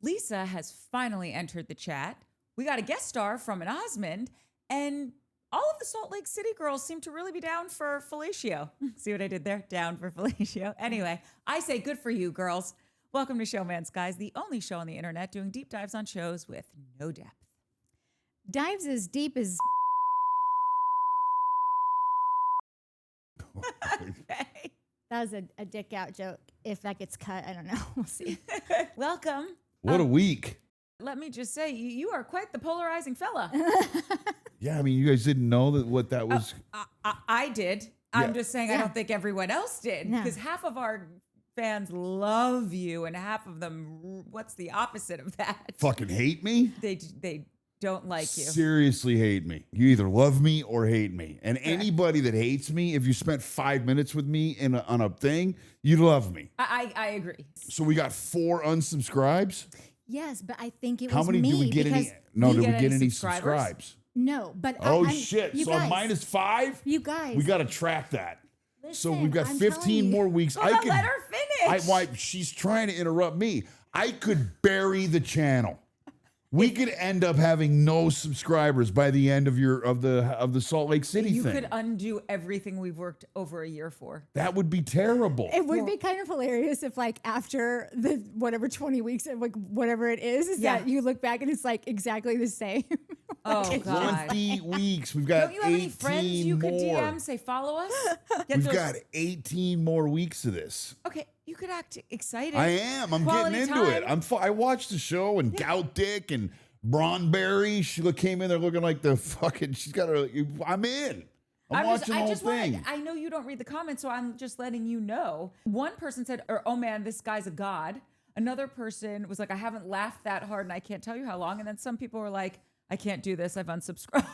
Lisa has finally entered the chat. We got a guest star from an Osmond, and all of the Salt Lake City girls seem to really be down for fellatio. See what I did there? Down for fellatio. Anyway, I say good for you, girls. Welcome to Showmance, guys, the only show on the internet doing deep dives on shows with no depth. Dives as deep as... Okay. That was a dick out joke. If that gets cut, I don't know. We'll see. Welcome. What a week. Let me just say, you are quite the polarizing fella. Yeah, I mean, you guys didn't know what that was. I did. Yeah. I'm just saying I don't think everyone else did. No. Because half of our fans love you and half of them, what's the opposite of that? Fucking hate me? They don't like you. Seriously hate me. You either love me or hate me. And anybody that hates me, if you spent 5 minutes with me on a thing, you love me. I agree. So we got 4 unsubscribes. Yes, but I think it was How many me do we get? because... Did we get get any any subscribers? subscribes? No, but... Oh, I'm, shit. you So guys, minus 5? You guys. We got to track that. So Listen, we've got I'm 15 telling more you. weeks. Well, let her finish. She's trying to interrupt me. I could bury the channel. We could end up having no subscribers by the end of the Salt Lake City You thing. could undo everything we've worked over a year for. That would be terrible. It would be kind of hilarious if, like, after the whatever 20 weeks, like whatever it is that you look back and it's like exactly the same. Oh, God. 20 weeks. We've got Don't you have any friends you could more. DM, say, follow us? We've got 18 more weeks of this. Okay, you could act excited. I am. I'm Quality getting into it. time. I watched the show and Gout Dick and Bronberry. She came in there looking like the fucking. She's got her. I'm in. I'm watching the whole thing. I know you don't read the comments, so I'm just letting you know. One person said, "Oh man, this guy's a god." Another person was like, "I haven't laughed that hard, and I can't tell you how long." And then some people were like, "I can't do this. I've unsubscribed."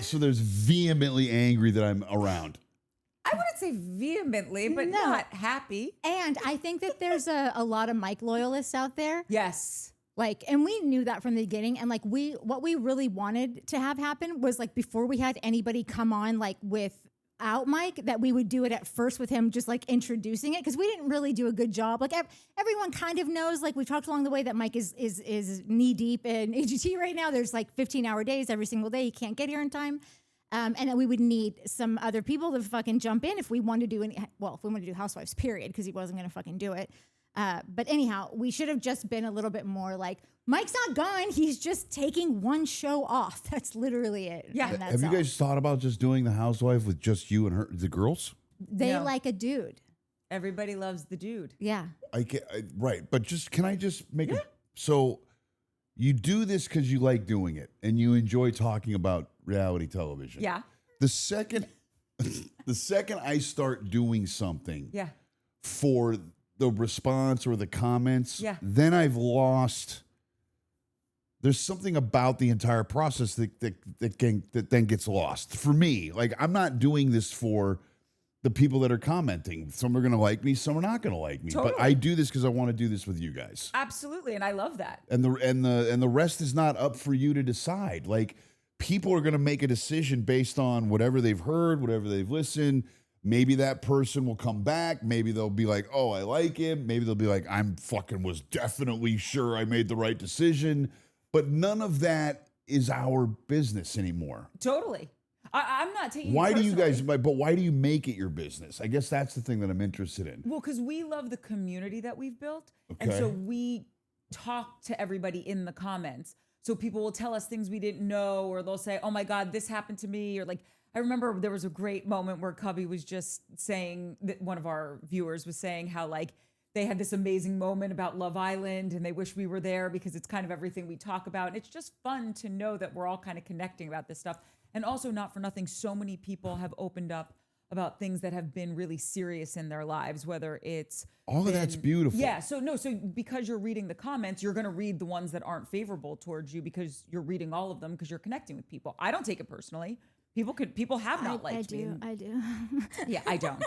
So there's vehemently angry that I'm around. I wouldn't say vehemently, but No. not happy. And I think that there's a lot of Mike loyalists out there. Yes. Like, and we knew that from the beginning. And like, what we really wanted to have happen was like, before we had anybody come on, like without Mike, that we would do it at first with him, just like introducing it. Cause we didn't really do a good job. Like everyone kind of knows, like we've talked along the way that Mike is knee deep in AGT right now. There's like 15-hour days every single day. He can't get here in time. And then we would need some other people to fucking jump in if we wanted to do if we wanted to do Housewives, period, because he wasn't going to fucking do it. But anyhow, we should have just been a little bit more like, Mike's not gone. He's just taking one show off. That's literally it. Yeah. And that's Have you all. guys thought about just doing the housewife with just you and the girls? They No. like a dude. Everybody loves the dude. Yeah. Right, but can I just make it? So you do this because you like doing it and you enjoy talking about reality television. Yeah. The second I start doing something Yeah. for the response or the comments, Yeah. then I've lost. There's something about the entire process that then gets lost for me. Like, I'm not doing this for the people that are commenting. Some are going to like me, some are not going to like me. Totally. But I do this because I want to do this with you guys. Absolutely. And I love that. And the rest is not up for you to decide. Like, people are going to make a decision based on whatever they've heard, whatever they've listened. Maybe that person will come back. Maybe they'll be like, "Oh, I like him." Maybe they'll be like, was definitely sure I made the right decision. But none of that is our business anymore. Totally. I'm not taking Why it do you guys, personally. but why do you make it your business? I guess that's the thing that I'm interested in. Well, because we love the community that we've built. Okay. And so we talk to everybody in the comments. So people will tell us things we didn't know, or they'll say, "Oh my God, this happened to me." Or like, I remember there was a great moment where Cubby was just saying that one of our viewers was saying how like they had this amazing moment about Love Island and they wish we were there because it's kind of everything we talk about. And it's just fun to know that we're all kind of connecting about this stuff. And also, not for nothing, so many people have opened up about things that have been really serious in their lives, whether it's All of that's beautiful. Yeah. So because you're reading the comments, you're going to read the ones that aren't favorable towards you because you're reading all of them because you're connecting with people. I don't take it personally. People have not liked me. I do. Yeah, I don't.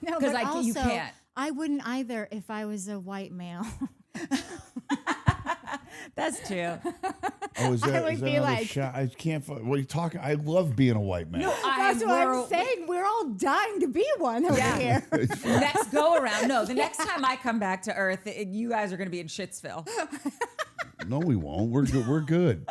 No, 'Cause but you also, can't. I wouldn't either if I was a white male. That's true. Oh, is that, would is that be another like- shot? I can't. What are you talking? I love being a white man. That's what I'm saying. We're all dying to be one over Yeah. here. Next go around. No, the next time I come back to Earth, you guys are going to be in Shitsville. No, we won't. We're good. We're good.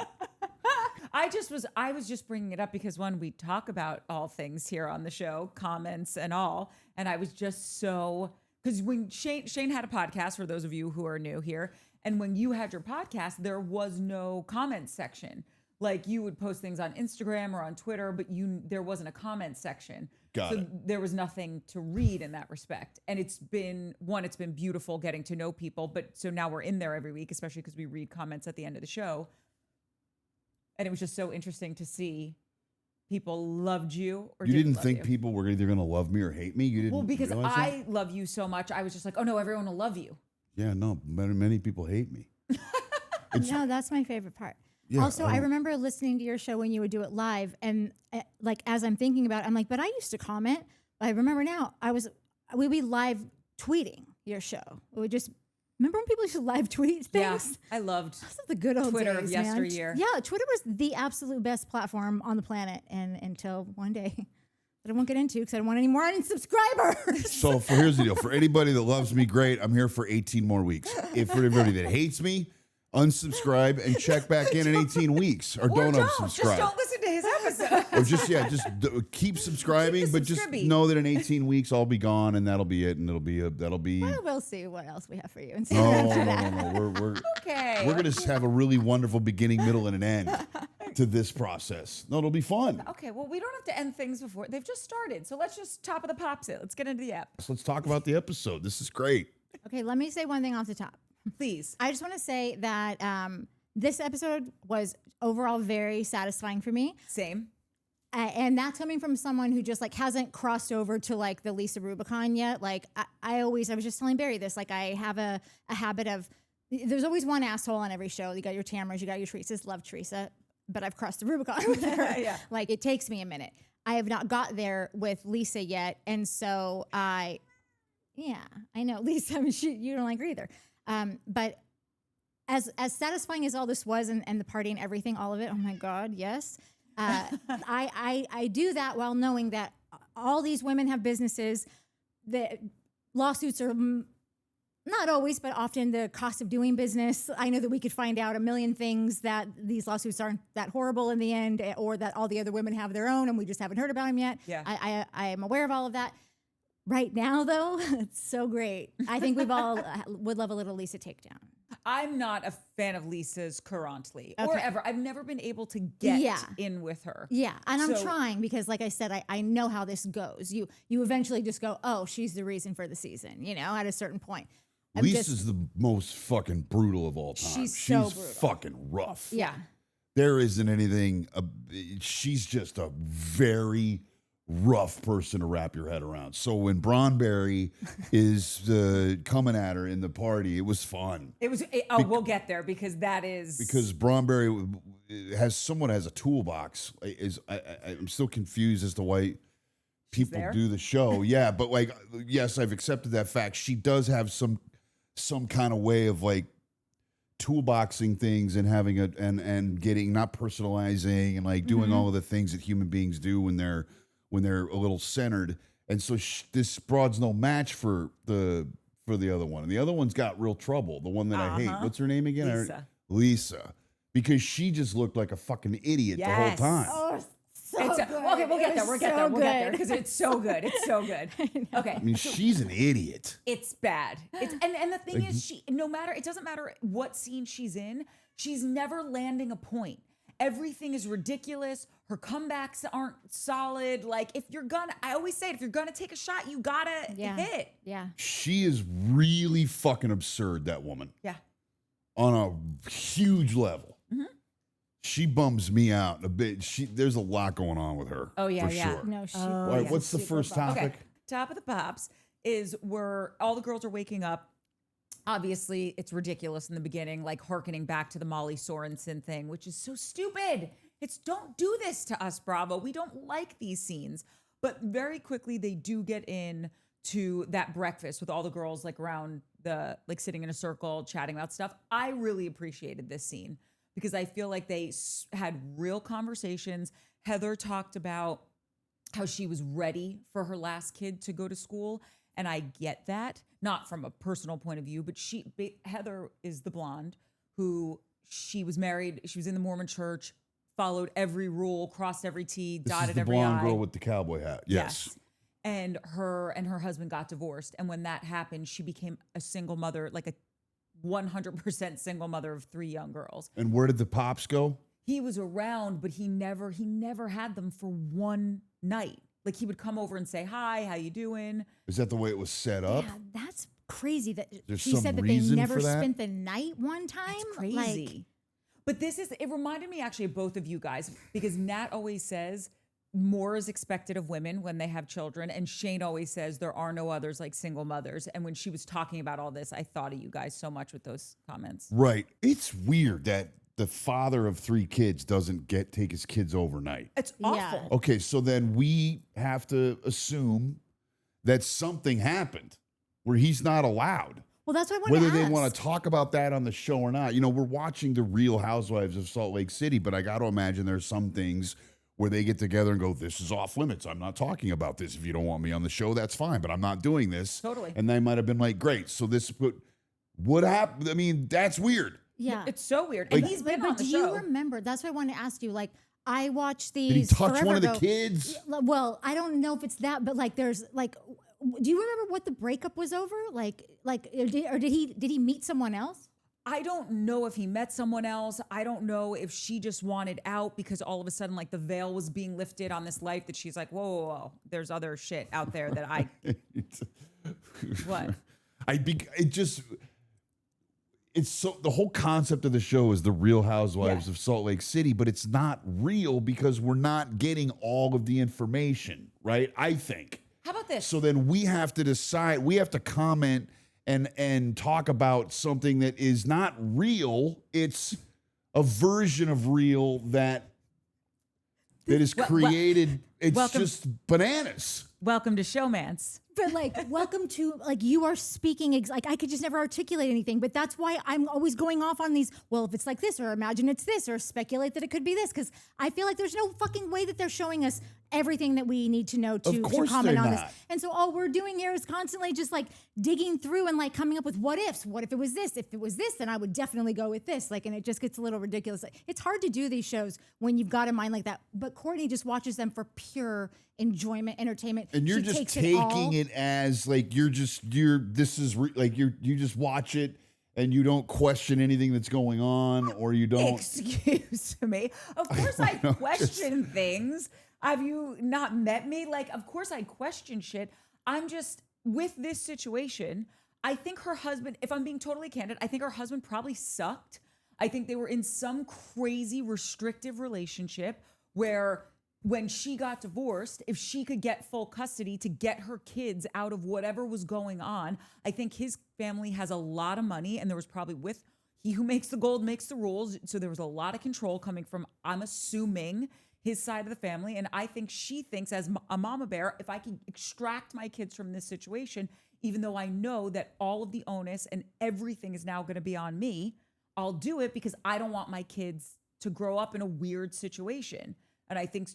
I was just bringing it up because one, we talk about all things here on the show, comments and all, and I was just so, because when Shane had a podcast, for those of you who are new here, and when you had your podcast, there was no comment section. Like you would post things on Instagram or on Twitter, but there wasn't a comment section. Got it. There was nothing to read in that respect. And it's been beautiful getting to know people, but so now we're in there every week, especially because we read comments at the end of the show. And it was just so interesting to see people loved you or You didn't love think you. people were either going to love me or hate me? You didn't. Well, because realize that? I love you so much, I was just like, oh no, everyone will love you. Yeah, no. Many people hate me. No, that's my favorite part. Yeah, Also, I remember listening to your show when you would do it live, and like as I'm thinking about it, I'm like, but I used to comment. I remember now. We'd be live tweeting your show. It would just remember when people used to live tweet things. Yeah, I loved Those are the good old Twitter days, of yesteryear. Man. Yeah, Twitter was the absolute best platform on the planet, and until one day that I won't get into because I don't want any more unsubscribers. So here's the deal. For anybody that loves me, great. I'm here for 18 more weeks. If for anybody that hates me, unsubscribe and check back in 18 weeks, or don't unsubscribe. Just don't listen to his episode. Or keep subscribing, but just subscribing. know that in 18 weeks I'll be gone, and that'll be it, and that'll be. Well, we'll see what else we have for you. And see No, after no, that. no, no. We're Okay. We're gonna have a really wonderful beginning, middle, and an end to this process. No, it'll be fun. Okay, well, we don't have to end things before they've just started. So let's just top of the pops it. Let's get into the app. So let's talk about the episode. This is great. Okay, let me say one thing off the top. Please. I just want to say that this episode was overall very satisfying for me. Same. And that's coming from someone who just like hasn't crossed over to like the Lisa Rubicon yet. Like I was just telling Barry this, like I have a habit of, there's always one asshole on every show. You got your Tamras, you got your Teresas, love Teresa, but I've crossed the Rubicon with her. Yeah. Like it takes me a minute. I have not got there with Lisa yet. And so I know Lisa, I mean, you don't like her either. But as satisfying as all this was and the party and everything, all of it, oh my God, yes. I do that while knowing that all these women have businesses. The lawsuits are not always, but often the cost of doing business. I know that we could find out a million things that these lawsuits aren't that horrible in the end, or that all the other women have their own and we just haven't heard about them yet. Yeah. I am aware of all of that. Right now, though, it's so great. I think we've all would love a little Lisa takedown. I'm not a fan of Lisa's currently or Okay. ever. I've never been able to get in with her. Yeah, and I'm So- trying because, like I said, I know how this goes. You eventually just go, oh, she's the reason for the season, at a certain point. I'm Lisa's the most fucking brutal of all time. She's so brutal. fucking rough. Yeah. There isn't anything. She's just a very rough person to wrap your head around. So when Bronberry is coming at her in the party, it was fun. We'll get there because that is Because Bronberry has a toolbox. I'm still confused as to why people there? do the show. Yeah, but like, yes, I've accepted that fact. She does have some kind of way of like toolboxing things and having and getting, not personalizing, and like doing all of the things that human beings do when they're a little centered. And so this broad's no match for the other one. And the other one's got real trouble. The one that I hate. What's her name again? Lisa. Because she just looked like a fucking idiot the whole Yes. time. Oh, so okay, we'll get there. We'll get there because it's so good. It's so good. Okay. I mean, she's an idiot. It's bad. And the thing is, it doesn't matter what scene she's in, she's never landing a point. Everything is ridiculous. Her comebacks aren't solid. Like I always say, if you're gonna take a shot, you gotta hit. Yeah. She is really fucking absurd, that woman, Yeah. on a huge level. Mm-hmm. She bums me out a bit. There's a lot going on with her. Oh, yeah, for yeah. sure. No, she. Why, yeah. what's the first topic? Okay. Top of the pops is where all the girls are waking up. Obviously, it's ridiculous in the beginning, like hearkening back to the Molly Sorensen thing, which is so stupid. It's don't do this to us, Bravo. We don't like these scenes. But very quickly, they do get in to that breakfast with all the girls like around sitting in a circle, chatting about stuff. I really appreciated this scene because I feel like they had real conversations. Heather talked about how she was ready for her last kid to go to school. And I get that, not from a personal point of view, but Heather is the blonde who she was married. She was in the Mormon church, followed every rule, crossed every T, dotted every I. This is the blonde girl with the cowboy hat. Yes. And her husband got divorced. And when that happened, she became a single mother, like a 100% single mother of 3 young girls. And where did the pops go? He was around, but he never had them for one night. Like he would come over and say, hi, how you doing? Is that the way it was set up? Yeah, that's crazy that There's she some said that they reason never for that? spent the night one time. That's crazy. But it reminded me actually of both of you guys, because Nat always says more is expected of women when they have children. And Shane always says there are no others like single mothers. And when she was talking about all this, I thought of you guys so much with those comments. Right. It's weird that the father of 3 kids doesn't take his kids overnight. It's awful. Okay, so then we have to assume that something happened where he's not allowed. Well, that's what I want Whether to ask. they want to talk about that on the show or not. You know, we're watching the Real Housewives of Salt Lake City, but I got to imagine there's some things where they get together and go, this is off limits. I'm not talking about this. If you don't want me on the show, that's fine, but I'm not doing this. Totally. And they might have been like, great. So what happened? I mean, that's weird. Yeah. It's so weird. Like, and he's been but on the do show. you remember? That's what I wanted to ask you. Like, I watched these. Did he touch forever one of the ago. kids? Well, I don't know if it's that, but like, there's like, do you remember what the breakup was over? Or did he meet someone else? I don't know if he met someone else. I don't know if she just wanted out because all of a sudden, like the veil was being lifted on this life that she's like, whoa, there's other shit out there that I. What? It's so the whole concept of the show is the Real Housewives of Salt Lake City, but it's not real because we're not getting all of the information, right? I think. How about this? So then we have to decide, we have to comment and talk about something that is not real. It's a version of real that is created. It's just bananas. Welcome to Showmance. But like, welcome to, like, you are speaking, like, I could just never articulate anything, but that's why I'm always going off on these, well, if it's like this, or imagine it's this, or speculate that it could be this, because I feel like there's no fucking way that they're showing us everything that we need to know to comment on this. And so all we're doing here is constantly just like digging through and like coming up with what ifs. What if it was this? If it was this, then I would definitely go with this. Like, and it just gets a little ridiculous. Like, it's hard to do these shows when you've got a mind like that. But Courtney just watches them for pure enjoyment, entertainment. And you're She just takes taking it as like you just watch it and you don't question anything that's going on, or you don't. Excuse me. Of course I question things. Have you not met me? Like, of course I question shit. I'm just, with this situation, I think her husband, if I'm being totally candid, I think her husband probably sucked. I think they were in some crazy restrictive relationship where when she got divorced, if she could get full custody to get her kids out of whatever was going on, I think his family has a lot of money, and there was probably he who makes the gold makes the rules. So there was a lot of control coming from, I'm assuming, his side of the family. And I think she thinks, as a mama bear, if I can extract my kids from this situation, even though I know that all of the onus and everything is now going to be on me, I'll do it because I don't want my kids to grow up in a weird situation. And I think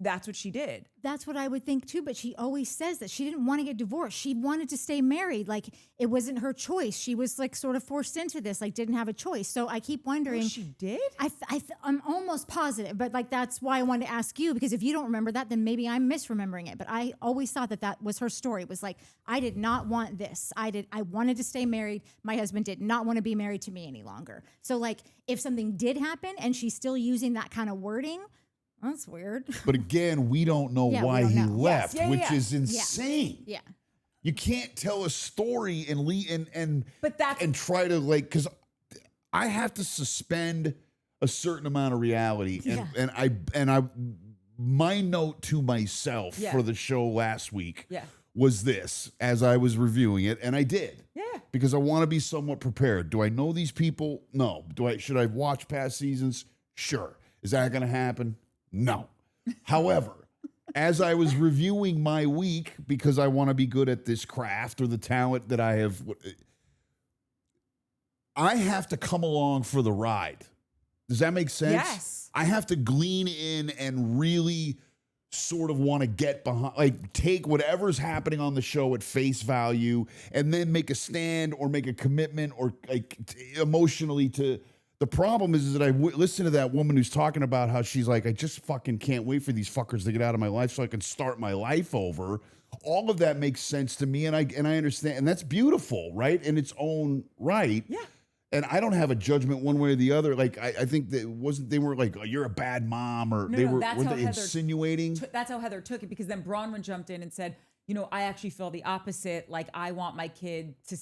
that's what she did. That's what I would think too. But she always says that she didn't want to get divorced. She wanted to stay married. Like, it wasn't her choice. She was like sort of forced into this, like didn't have a choice. So I keep wondering. Oh, she did? I'm almost positive, but like, that's why I wanted to ask you, because if you don't remember that, then maybe I'm misremembering it. But I always thought that was her story. It was like, I did not want this. I wanted to stay married. My husband did not want to be married to me any longer. So like, if something did happen and she's still using that kind of wording, that's weird. But again, we don't know why he left, which is insane. Yeah. You can't tell a story and try to, like, because I have to suspend a certain amount of reality. And my note to myself for the show last week was this, as I was reviewing it, and I did. Yeah. Because I want to be somewhat prepared. Do I know these people? No. Should I watch past seasons? Sure. Is that going to happen? No. However, as I was reviewing my week, because I want to be good at this craft or the talent that I have, I have to come along for the ride. Does that make sense? Yes. I have to glean in and really sort of want to get behind, like take whatever's happening on the show at face value and then make a stand or make a commitment or like emotionally to. The problem is that I listen to that woman who's talking about how she's like, I just fucking can't wait for these fuckers to get out of my life so I can start my life over. All of that makes sense to me, and I understand, and that's beautiful, right? In its own right. Yeah. And I don't have a judgment one way or the other. Like I think that they were like, oh, you're a bad mom, or No, they no, were that's weren't how they Heather insinuating. That's how Heather took it, because then Bronwyn jumped in and said, I actually feel the opposite. Like, I want my kid to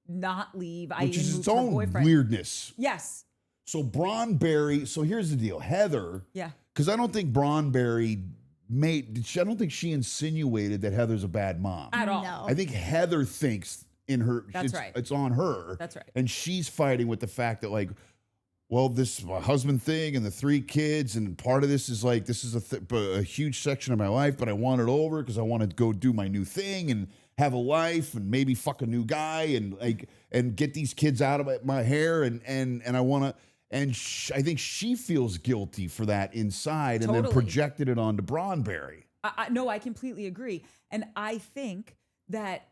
not leave. Which is moved its her own boyfriend. weirdness. Yes. So Bronberry, so here's the deal. Heather, Yeah. because I don't think Bronberry I don't think she insinuated that Heather's a bad mom. At all. No. I think Heather thinks in her, That's right. It's on her. That's right. And she's fighting with the fact that like, well, this husband thing and the 3 kids, and part of this is like, this is a huge section of my life, but I want it over because I want to go do my new thing and have a life and maybe fuck a new guy and get these kids out of my hair and I want to. And I think she feels guilty for that inside and then Totally. projected it onto Bronberry. No, I completely agree. And I think that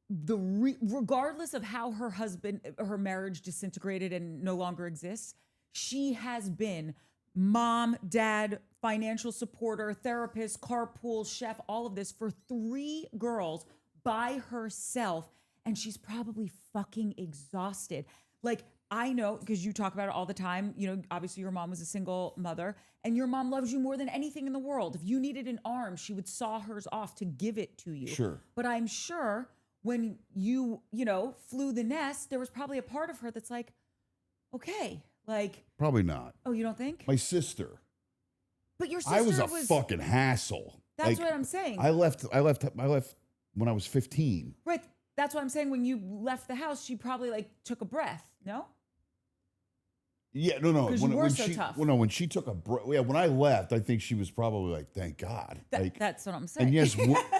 regardless of how her marriage disintegrated and no longer exists, she has been mom, dad, financial supporter, therapist, carpool, chef, all of this for 3 girls by herself. And she's probably fucking exhausted. Like, I know, because you talk about it all the time, obviously your mom was a single mother and your mom loves you more than anything in the world. If you needed an arm, she would saw hers off to give it to you. Sure. But I'm sure when you flew the nest, there was probably a part of her that's like, okay, like. Probably not. Oh, you don't think? My sister. But your sister I was a fucking hassle. That's what I'm saying. I left when I was 15. Right. That's what I'm saying. When you left the house, she probably like took a breath. No? Yeah, no. Because you were so tough. Well, no, when she took a break, yeah, when I left, I think she was probably like, "Thank God." That's what I'm saying. And yes,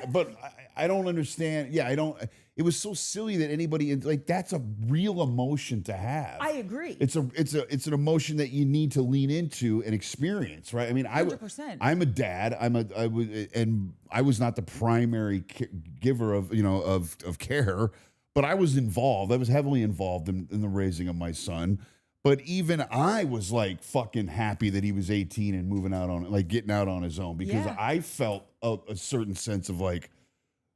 but I don't understand. Yeah, I don't. It was so silly that anybody like that's a real emotion to have. I agree. It's an emotion that you need to lean into and experience, right? I mean, 100%. I'm a dad. I was not the primary giver of care, but I was involved. I was heavily involved in the raising of my son. But even I was like fucking happy that he was 18 and moving out on, like getting out on his own, because I felt a certain sense of like,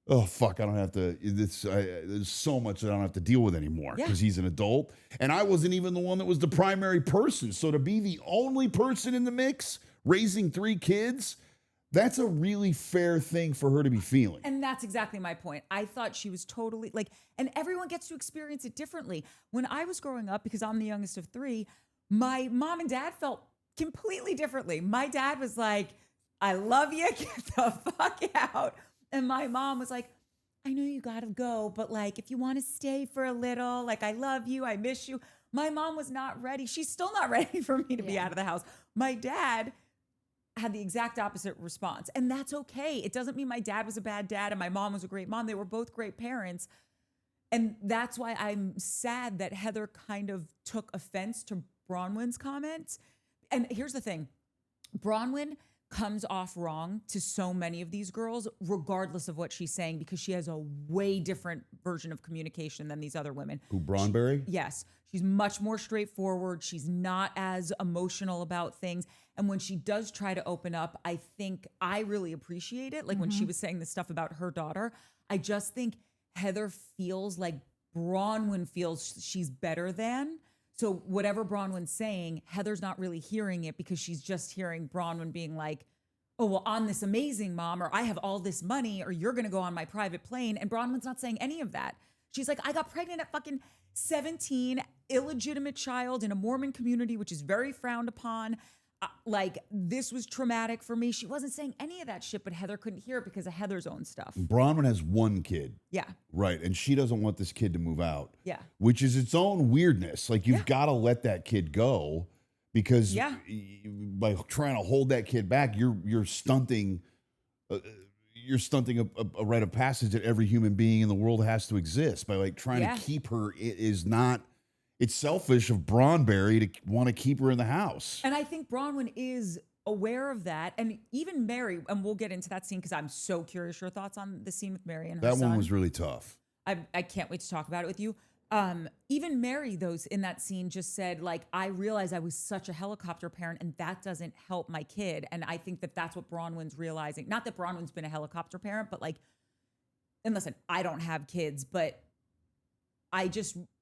oh fuck, I don't have to. There's so much that I don't have to deal with anymore because he's an adult, and I wasn't even the one that was the primary person. So to be the only person in the mix raising 3 kids, that's a really fair thing for her to be feeling. And that's exactly my point. I thought she was totally like, and everyone gets to experience it differently. When I was growing up, because I'm the youngest of 3, my mom and dad felt completely differently. My dad was like, I love you, get the fuck out. And my mom was like, I know you gotta go, but like, if you wanna stay for a little, like, I love you, I miss you. My mom was not ready. She's still not ready for me to be out of the house. My dad had the exact opposite response. And that's okay. It doesn't mean my dad was a bad dad and my mom was a great mom. They were both great parents. And that's why I'm sad that Heather kind of took offense to Bronwyn's comments. And here's the thing. Bronwyn comes off wrong to so many of these girls, regardless of what she's saying, because she has a way different version of communication than these other women. Who, Bronberry? Yes. She's much more straightforward. She's not as emotional about things. And when she does try to open up, I think I really appreciate it. Like when she was saying this stuff about her daughter, I just think Heather feels like Bronwyn feels she's better than. So whatever Bronwyn's saying, Heather's not really hearing it because she's just hearing Bronwyn being like, oh, well, I'm this amazing mom, or I have all this money, or you're going to go on my private plane. And Bronwyn's not saying any of that. She's like, I got pregnant at fucking 17, illegitimate child in a Mormon community, which is very frowned upon. Like, this was traumatic for me. She wasn't saying any of that shit, but Heather couldn't hear it because of Heather's own stuff. Bronwyn has 1 kid. Yeah. Right. And she doesn't want this kid to move out. Yeah. Which is its own weirdness. Like, you've got to let that kid go because by trying to hold that kid back, you're stunting a rite of passage that every human being in the world has to exist by like trying to keep her. It is not it's selfish of Bronberry to want to keep her in the house. And I think Bronwyn is aware of that. And even Mary, and we'll get into that scene because I'm so curious your thoughts on the scene with Mary and her That son. one was really tough. I can't wait to talk about it with you. Even Mary, in that scene just said, like, I realized I was such a helicopter parent and that doesn't help my kid. And I think that that's what Bronwyn's realizing. Not that Bronwyn's been a helicopter parent, but like, and listen, I don't have kids, but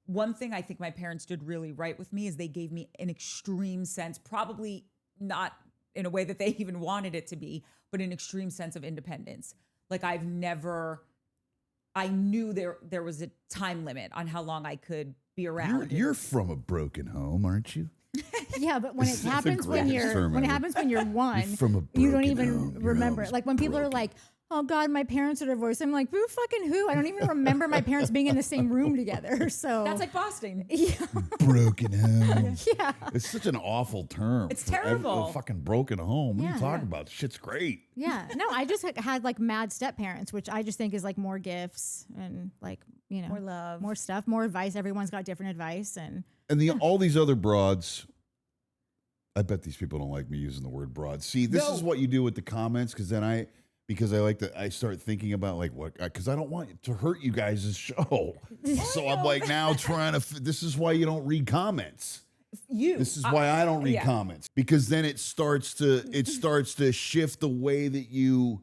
one thing I think my parents did really right with me is they gave me an extreme sense, probably not in a way that they even wanted it to be, but an extreme sense of independence. Like I knew there was a time limit on how long I could be around. You're from a broken home, aren't you? Yeah, but when it happens when you're one, you don't even remember it. Like when people are like, "Oh God, my parents are divorced," I'm like, "Who fucking who?" I don't even remember my parents being in the same room together. So that's like Boston. Yeah. Broken home. Yeah, it's such an awful term. It's terrible. A fucking broken home. What are you talking Yeah. about? This shit's great. yeah. No, I just had like mad step parents, which I just think is like more gifts and like More love, more stuff, more advice. Everyone's got different advice, and all these other broads. I bet these people don't like me using the word broad. See, this is what you do with the comments because then I start thinking about like what, because I don't want to hurt you guys' show. So I'm like now trying to, this is why you don't read comments. This is why I don't read comments, because then it starts to shift the way that you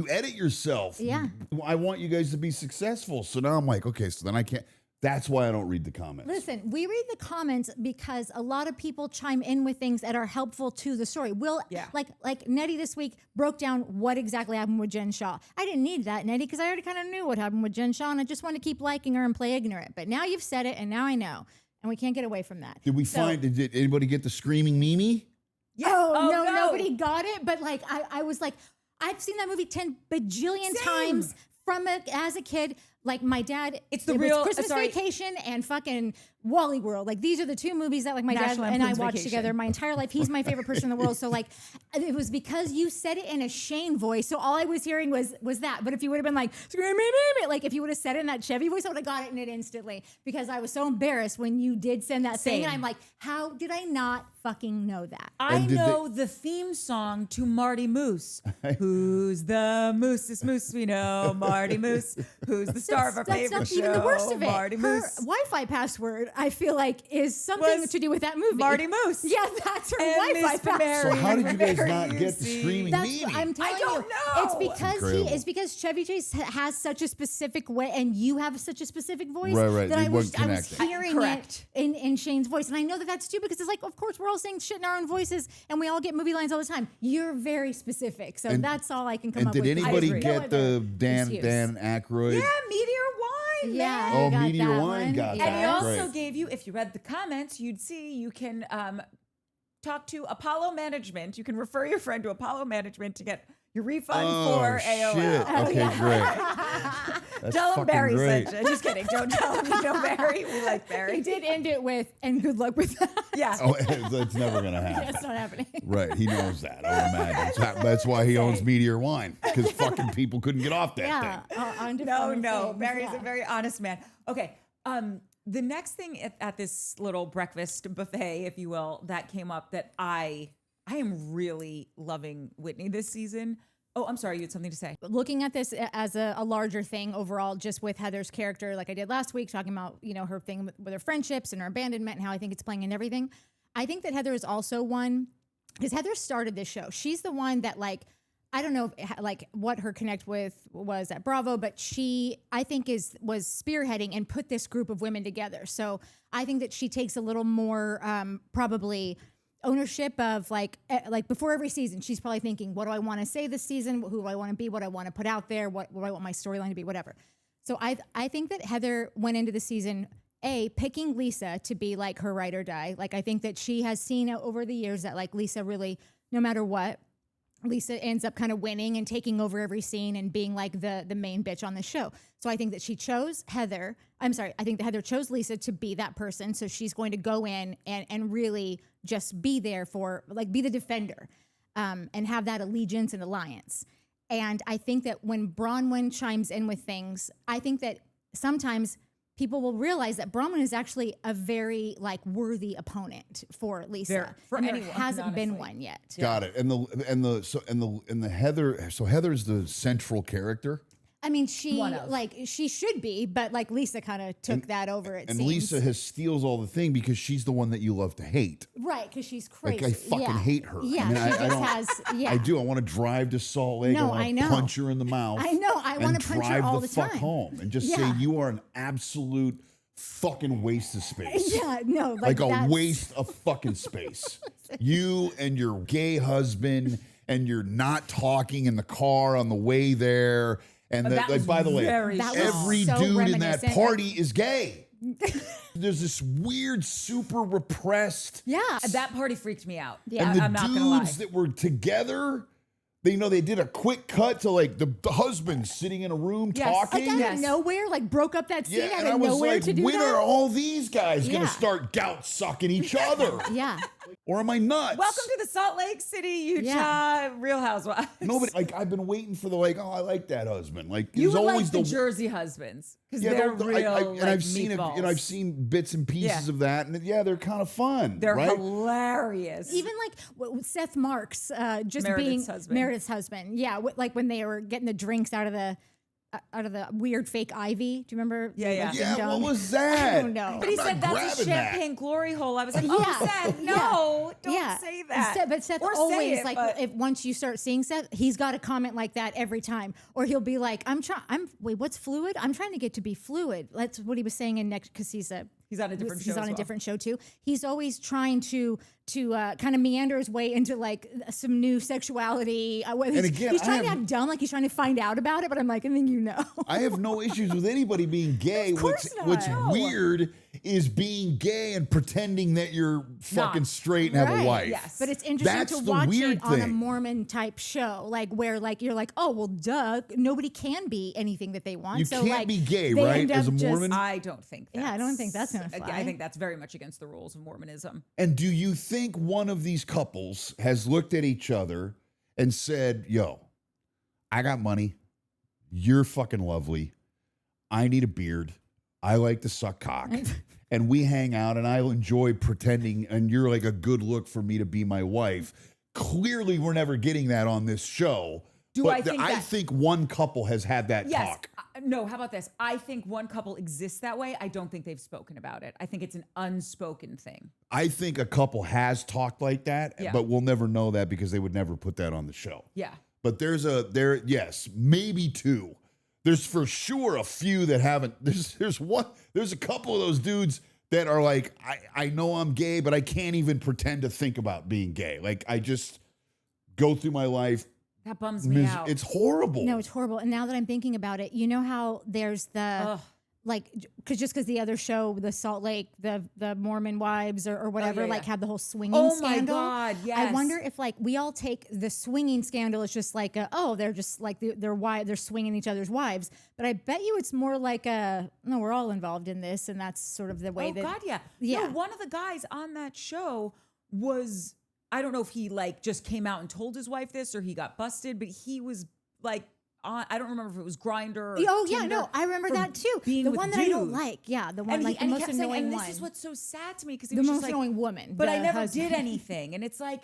edit yourself. Yeah. I want you guys to be successful. So now I'm like, okay, so then I can't. That's why I don't read the comments. listen, we read the comments because a lot of people chime in with things that are helpful to the story. Like Nettie this week broke down what exactly happened with Jen Shah. I didn't need that, Nettie, because I already kind of knew what happened with Jen Shah, and I just want to keep liking her and play ignorant. But now you've said it, and now I know, and we can't get away from that. Did anybody get the screaming Mimi? Yeah. Oh, no, nobody got it. But like, I was like, I've seen that movie 10 bajillion times as a kid. Like my dad, it was Christmas Vacation and fucking Wally World. Like these are the two movies that like my National dad and I Lampoon's watched Vacation. together my entire life. He's my favorite person in the world. So like it was because you said it in a Shane voice. So all I was hearing was that. But if you would have been like, like if you would have said it in that Chevy voice, I would have got it in it instantly because I was so embarrassed when you did send that thing. And I'm like, how did I not fucking know that? I know the theme song to Marty Moose. Who's the moosest moose we know? Marty Moose. Who's the star of our favorite That's show? not even the worst of it. Marty Her Moose. Wi-Fi password, I feel like, is something Was to do with that movie. Marty Moose. Yeah, that's her And Wi-Fi Miss password. Mary. So how did you guys Mary, not you get the see. screaming That's Mimi? what I'm telling I don't you. know. It's because Chevy Chase has such a specific way, and you have such a specific voice Right. that They I was weren't connecting. hearing Correct. it in Shane's voice, and I know that that's stupid because it's like, of course, we're all saying shit in our own voices, and we all get movie lines all the time. You're very specific, so that's all I can come And up did with. anybody agree. get the Dan Aykroyd? Yeah, Meteor Wine. Yeah. man. Oh, got Meteor that Wine one. got Yeah. And he that. also Great. gave you, if you read the comments, you'd see you can talk to Apollo Management. You can refer your friend to Apollo Management to get your refund for AOL. Shit. Okay, great. That's Tell him fucking Barry great. sent you. Just kidding. Don't tell him you know Barry. We like Barry. He did end it with, and good luck with that. Yeah. Oh, it's never gonna happen. It's not happening. Right, he knows that. I would imagine. That's why he owns Meteor Wine, because fucking people couldn't get off that Yeah. thing. No. Barry's a very honest man. Okay. The next thing at this little breakfast buffet, if you will, that came up that I am really loving Whitney this season. Oh, I'm sorry. You had something to say. Looking at this as a larger thing overall, just with Heather's character, like I did last week, talking about, her thing with her friendships and her abandonment and how I think it's playing in everything. I think that Heather is also one, because Heather started this show. She's the one that, like, I don't know what her connect with was at Bravo, but she, I think, was spearheading and put this group of women together. So I think that she takes a little more probably ownership of like before every season, she's probably thinking, what do I want to say this season? Who do I want to be? What do I want to put out there? What do I want my storyline to be? Whatever. So I think that Heather went into the season picking Lisa to be like her ride or die. Like I think that she has seen over the years that like Lisa really, no matter what, Lisa ends up kind of winning and taking over every scene and being like the main bitch on the show. So I think that she chose Heather. I think that Heather chose Lisa to be that person. So she's going to go in and really just be there for, like, be the defender and have that allegiance and alliance. And I think that when Bronwyn chimes in with things, I think that sometimes people will realize that Bronwyn is actually a very like worthy opponent for Lisa. For and anyone, there hasn't been honestly. one yet. Got it. And the Heather. So Heather's the central character. I mean, One of. she should be, but like Lisa kind of took that over. It And seems. Lisa steals all the thing because she's the one that you love to hate. right, because she's crazy. Like I fucking hate her. Yeah, I mean, she just has. Yeah, I do. I want to drive to Salt Lake. No, I I want know. to punch her in the mouth. I know. I want to punch her all the fuck time. home and just say Yeah. you are an absolute fucking waste of space. Yeah, no, Like a that's- waste of fucking space. You and your gay husband, and you're not talking in the car on the way there. And That was by the way, very That was every so dude in that reminiscent. party is gay. There's this weird, super repressed. Yeah, That party freaked me out. Yeah. And the I'm not gonna lie. dudes that were together, they did a quick cut to like the husband sitting in a room Yes. talking. like out Yes. of nowhere, like broke up that scene Yeah, out and I of was nowhere like, to do when that. are all these guys Yeah. gonna start gout sucking each other? Yeah, Or am I nuts? Welcome to the Salt Lake City, Utah Yeah. Real Housewives. Nobody, like, I've been waiting for the I like that husband. Like, You there's would always like the Jersey husbands because yeah, they're the- real. and like, I've seen it. meatballs. You know, I've seen bits and pieces Yeah. of that, and yeah, they're kind of fun. They're right? hilarious. even like with Seth Marks, just Meredith's being husband. Meredith's husband. Yeah, like when they were getting the drinks out of the weird fake Ivy. Do you remember? Yeah, yeah. Like, Yeah, ding what dong? was that? I don't know. But he I'm said not that's a grabbing that. champagne glory hole. I was like, Yeah. oh, Seth, no, don't Yeah. say that. But Seth Or say always it, like but- if once you start seeing Seth, he's got a comment like that every time, or he'll be like, wait, what's fluid? I'm trying to get to be fluid. That's what he was saying in next because he's He's on a different show. He's on as a well. different show too. He's always trying to kind of meander his way into like some new sexuality. He's, again, he's I trying to have- act dumb, like he's trying to find out about it. But I'm like, and then you know. I have no issues with anybody being gay. Of course What's not. No. weird is being gay and pretending that you're fucking Not. straight and have a Right, wife. yes. But it's interesting That's to the watch weird it on a thing. Mormon type show, like where like you're like, oh well, duh, nobody can be anything that they want. You so can't like be gay, they right, end as up a just- Mormon? I don't think. Yeah, I don't think that's gonna I fly. think that's very much against the rules of Mormonism. And do you think one of these couples has looked at each other and said, yo, I got money. You're fucking lovely. I need a beard. I like to suck cock. And we hang out and I'll enjoy pretending and you're like a good look for me to be my wife. Clearly, we're never getting that on this show. Do but I think I that- think one couple has had that Yes. talk. No, how about this? I think one couple exists that way. I don't think they've spoken about it. I think it's an unspoken thing. I think a couple has talked like that, Yeah. but we'll never know that because they would never put that on the show. Yeah. But yes, maybe two. There's for sure a few that haven't. There's a couple of those dudes that are like, I know I'm gay, but I can't even pretend to think about being gay. Like I just go through my life. That bums me out. It's horrible. No, it's horrible. And now that I'm thinking about it, you know how there's the Ugh. like because the other show, the Salt Lake, the Mormon wives or whatever, yeah, like yeah. had the whole swinging Oh my scandal. God, I yes. wonder if like we all take the swinging scandal as just like they're just like they're swinging each other's wives. But I bet you it's more like no, we're all involved in this, and that's sort of the way Oh that God, yeah. Yeah. No, one of the guys on that show was, I don't know if he like just came out and told his wife this or he got busted, but he was like on, I don't remember if it was Grindr or Oh yeah, Tinder no, I remember for that too. being The with one that I don't dudes. like, yeah, the one And like he, the and he most kept saying, annoying and one. this is what's so sad to me because he The was most just like, annoying woman. but the I never husband. did anything, and it's like,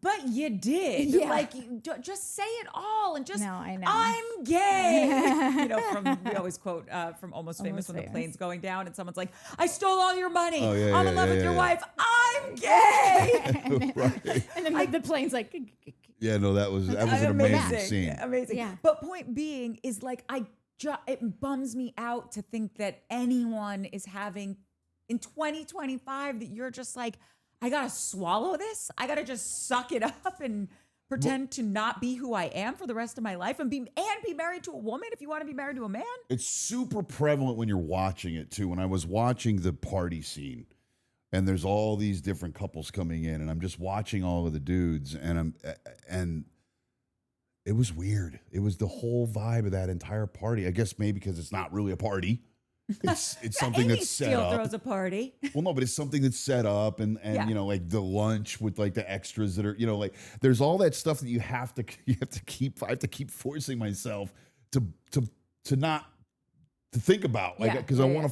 but you did. Yeah. Like, just say it all and just, No, I know. I'm gay. You know, we always quote from Almost Famous Almost when the Famous. plane's going down and someone's like, I stole all your money. Oh, yeah, I'm yeah, in love yeah, with your yeah. wife. I'm gay. Right. And then the plane's like, Yeah, no, that was an amazing scene. Amazing. Yeah. But point being is like, it bums me out to think that anyone is having in 2025 that you're just like, I gotta swallow this. I gotta just suck it up and pretend to not be who I am for the rest of my life and be married to a woman if you want to be married to a man. It's super prevalent when you're watching it too. When I was watching the party scene, and there's all these different couples coming in, and I'm just watching all of the dudes, and it was weird. It was the whole vibe of that entire party. I guess maybe because it's not really a party. It's something Amy that's set Steele up. throws a party. Well, no, but it's something that's set up, and Yeah. you know, like the lunch with like the extras that are, you know, like there's all that stuff that you have to keep. I have to keep forcing myself to not to think about, like, because I want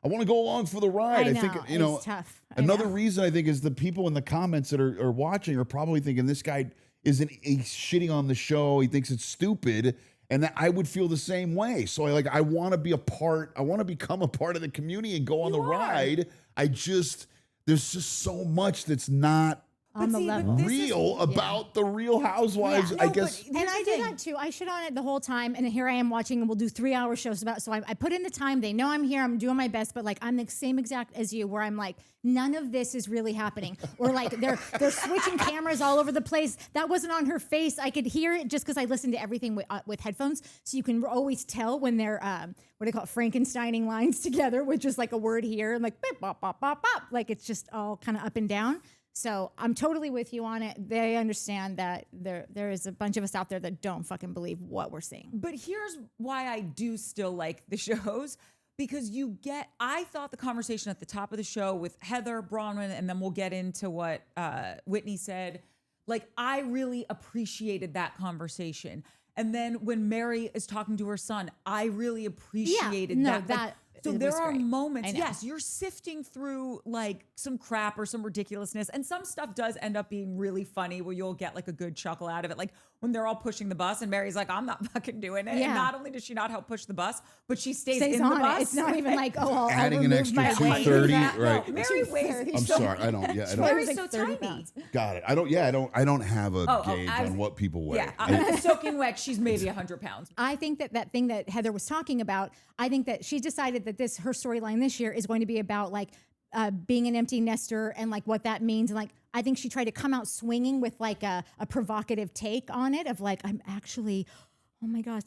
to go along for the ride. I think it's tough. Another reason I think is the people in the comments that are watching are probably thinking this guy he's shitting on the show. He thinks it's stupid. And that I would feel the same way. So I want to be a part. I want to become a part of the community and go on the ride. There's just so much that's not on the level real about the Real Housewives. Yeah. I guess. And I do that too. I shit on it the whole time, and here I am watching, and we'll do 3-hour shows about. So I put in the time. They know I'm here. I'm doing my best, but like I'm the same exact as you, where I'm like, none of this is really happening, or like they're switching cameras all over the place. That wasn't on her face. I could hear it just because I listened to everything with headphones, so you can always tell when they're what do they call it, Frankensteining lines together with just like a word here and like bop bop bop bop bop. Like it's just all kind of up and down. So I'm totally with you on it. They understand that there is a bunch of us out there that don't fucking believe what we're seeing. But here's why I do still like the shows, because I thought the conversation at the top of the show with Heather, Bronwyn, and then we'll get into what Whitney said. Like, I really appreciated that conversation. And then when Mary is talking to her son, I really appreciated that. So there are moments, yes, you're sifting through like some crap or some ridiculousness, and some stuff does end up being really funny where you'll get like a good chuckle out of it. Like when they're all pushing the bus and Mary's like, I'm not fucking doing it. Yeah. And not only does she not help push the bus, but she stays in the bus. It's not even like, I'll adding an extra 230, right? No, Mary weighs. I'm sorry, I don't. Yeah, I don't. Mary's so tiny. Got it. I don't. Yeah, I don't have a gauge on what people weigh. Yeah, soaking wet, she's maybe 100 pounds. I think that thing that Heather was talking about, I think that she decided that her storyline this year is going to be about like being an empty nester and like what that means. And like, I think she tried to come out swinging with like a provocative take on it of like, I'm actually, oh my gosh,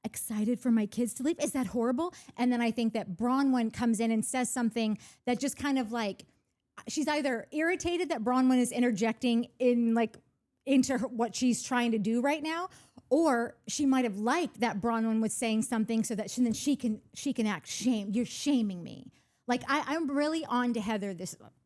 excited for my kids to leave. Is that horrible? And then I think that Bronwyn comes in and says something that just kind of like, she's either irritated that Bronwyn is interjecting into what she's trying to do right now, or she might have liked that Bronwyn was saying something so that she can act shame. You're shaming me. Like I'm really on to Heather.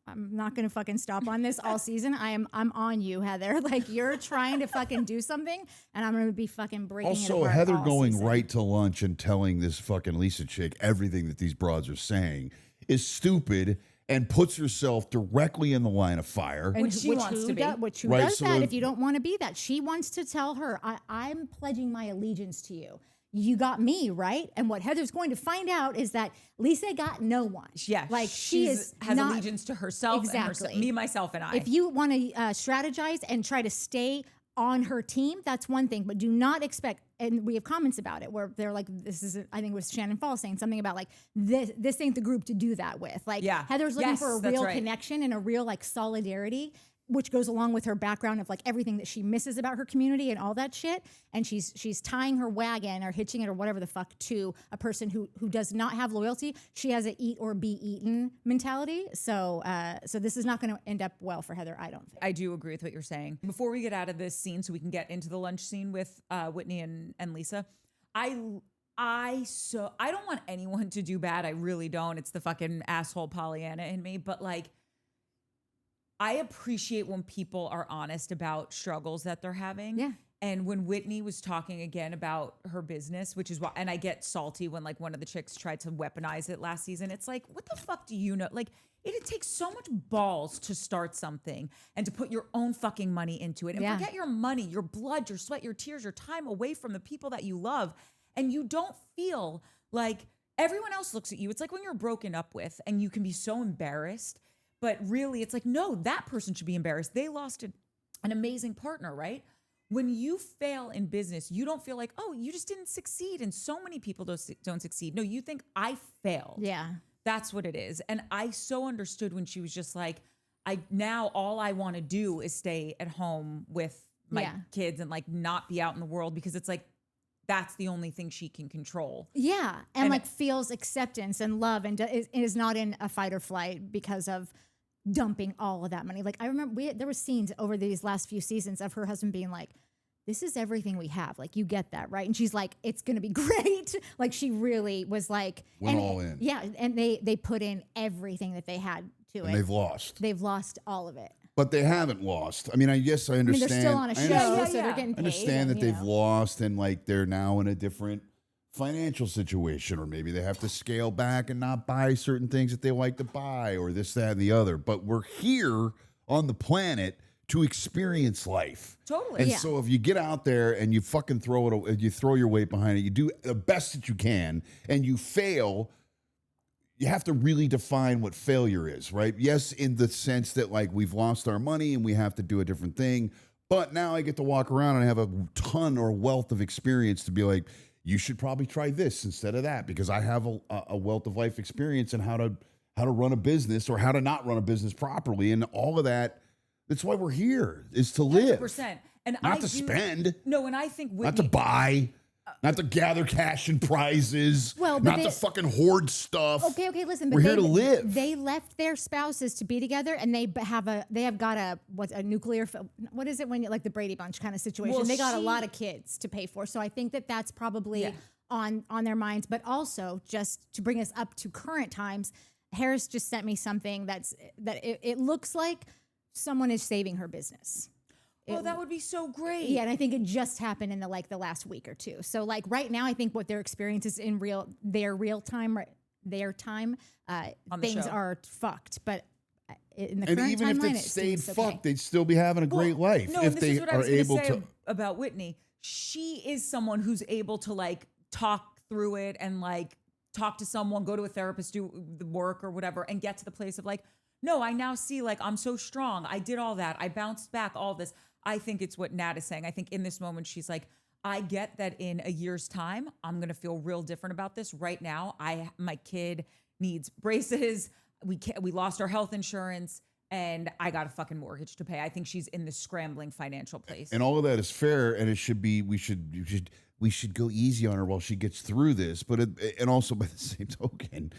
I'm not gonna fucking stop on this all season. I'm on you, Heather. Like you're trying to fucking do something, and I'm gonna be fucking breaking it apart. Also, Heather going season. right to lunch and telling this fucking Lisa chick everything that these broads are saying is stupid. And puts herself directly in the line of fire. And who does that if you don't want to be that? She wants to tell her, I'm pledging my allegiance to you. You got me, right? And what Heather's going to find out is that Lisa got no one. Yeah, like she has allegiance to herself. Exactly. And me, myself, and I. If you want to strategize and try to stay on her team, that's one thing, but do not expect, and we have comments about it where they're like, I think it was Shannon Fall saying something about like, this ain't the group to do that with. Like Heather's looking for a real connection and a real like solidarity, which goes along with her background of like everything that she misses about her community and all that shit. And she's tying her wagon or hitching it or whatever the fuck to a person who does not have loyalty. She has a eat or be eaten mentality. So this is not going to end up well for Heather, I don't think. I do agree with what you're saying. Before we get out of this scene so we can get into the lunch scene with Whitney and Lisa, I don't want anyone to do bad. I really don't. It's the fucking asshole Pollyanna in me. But like, I appreciate when people are honest about struggles that they're having. Yeah. And when Whitney was talking again about her business, which is why, and I get salty when like one of the chicks tried to weaponize it last season. It's like, what the fuck do you know? Like, it takes so much balls to start something and to put your own fucking money into it and forget your money, your blood, your sweat, your tears, your time away from the people that you love. And you don't feel like everyone else looks at you. It's like when you're broken up with and you can be so embarrassed. But really, it's like, no, that person should be embarrassed. They lost an amazing partner, right? When you fail in business, you don't feel like, oh, you just didn't succeed. And so many people don't succeed. No, you think I failed. Yeah. That's what it is. And I so understood when she was just like, now all I want to do is stay at home with my kids and like not be out in the world, because it's like, that's the only thing she can control. Yeah. And like feels acceptance and love and is not in a fight or flight because of dumping all of that money. Like I remember there were scenes over these last few seasons of her husband being like, this is everything we have. Like, you get that, right? And she's like, it's going to be great. Like, she really was like, went all in. Yeah. And they put in everything that they had to it. And they've lost. They've lost all of it. But they haven't lost. I mean, I guess I understand. They're still on a show, so they're getting paid. I understand that they've lost and like they're now in a different financial situation, or maybe they have to scale back and not buy certain things that they like to buy, or this, that, and the other. But we're here on the planet to experience life. Totally. And so if you get out there and you fucking you throw your weight behind it, you do the best that you can, and you fail, you have to really define what failure is, right? Yes, in the sense that like we've lost our money and we have to do a different thing. But now I get to walk around and have a ton or wealth of experience to be like, you should probably try this instead of that, because I have a wealth of life experience and how to run a business or how to not run a business properly, and all of that. That's why we're here, is to live. 100%. And not to spend. No, and I think Whitney, not to buy. Not to gather cash and prizes. Well, but not to fucking hoard stuff. Okay, listen. But we're here to live. They left their spouses to be together, and they have got a nuclear. What is it when you like the Brady Bunch kind of situation? Well, they got a lot of kids to pay for, so I think that's probably on their minds. But also, just to bring us up to current times, Harris just sent me something that it looks like someone is saving her business. Oh, that would be so great. Yeah, and I think it just happened in the last week or two. So like right now, I think what their experience is in their time, things are fucked. But in the current and even if timeline, it stayed seems fucked, okay. they'd still be having a great life No, if and this they is what I are was gonna able say to. about Whitney. She is someone who's able to like talk through it and like talk to someone, go to a therapist, do the work or whatever, and get to the place of like, no, I now see like I'm so strong. I did all that. I bounced back. All this. I think it's what Nat is saying. I think in this moment, she's like, I get that in a year's time, I'm going to feel real different about this. Right now, my kid needs braces. We lost our health insurance, and I got a fucking mortgage to pay. I think she's in the scrambling financial place. And all of that is fair, and it should be. We should go easy on her while she gets through this. But and also by the same token,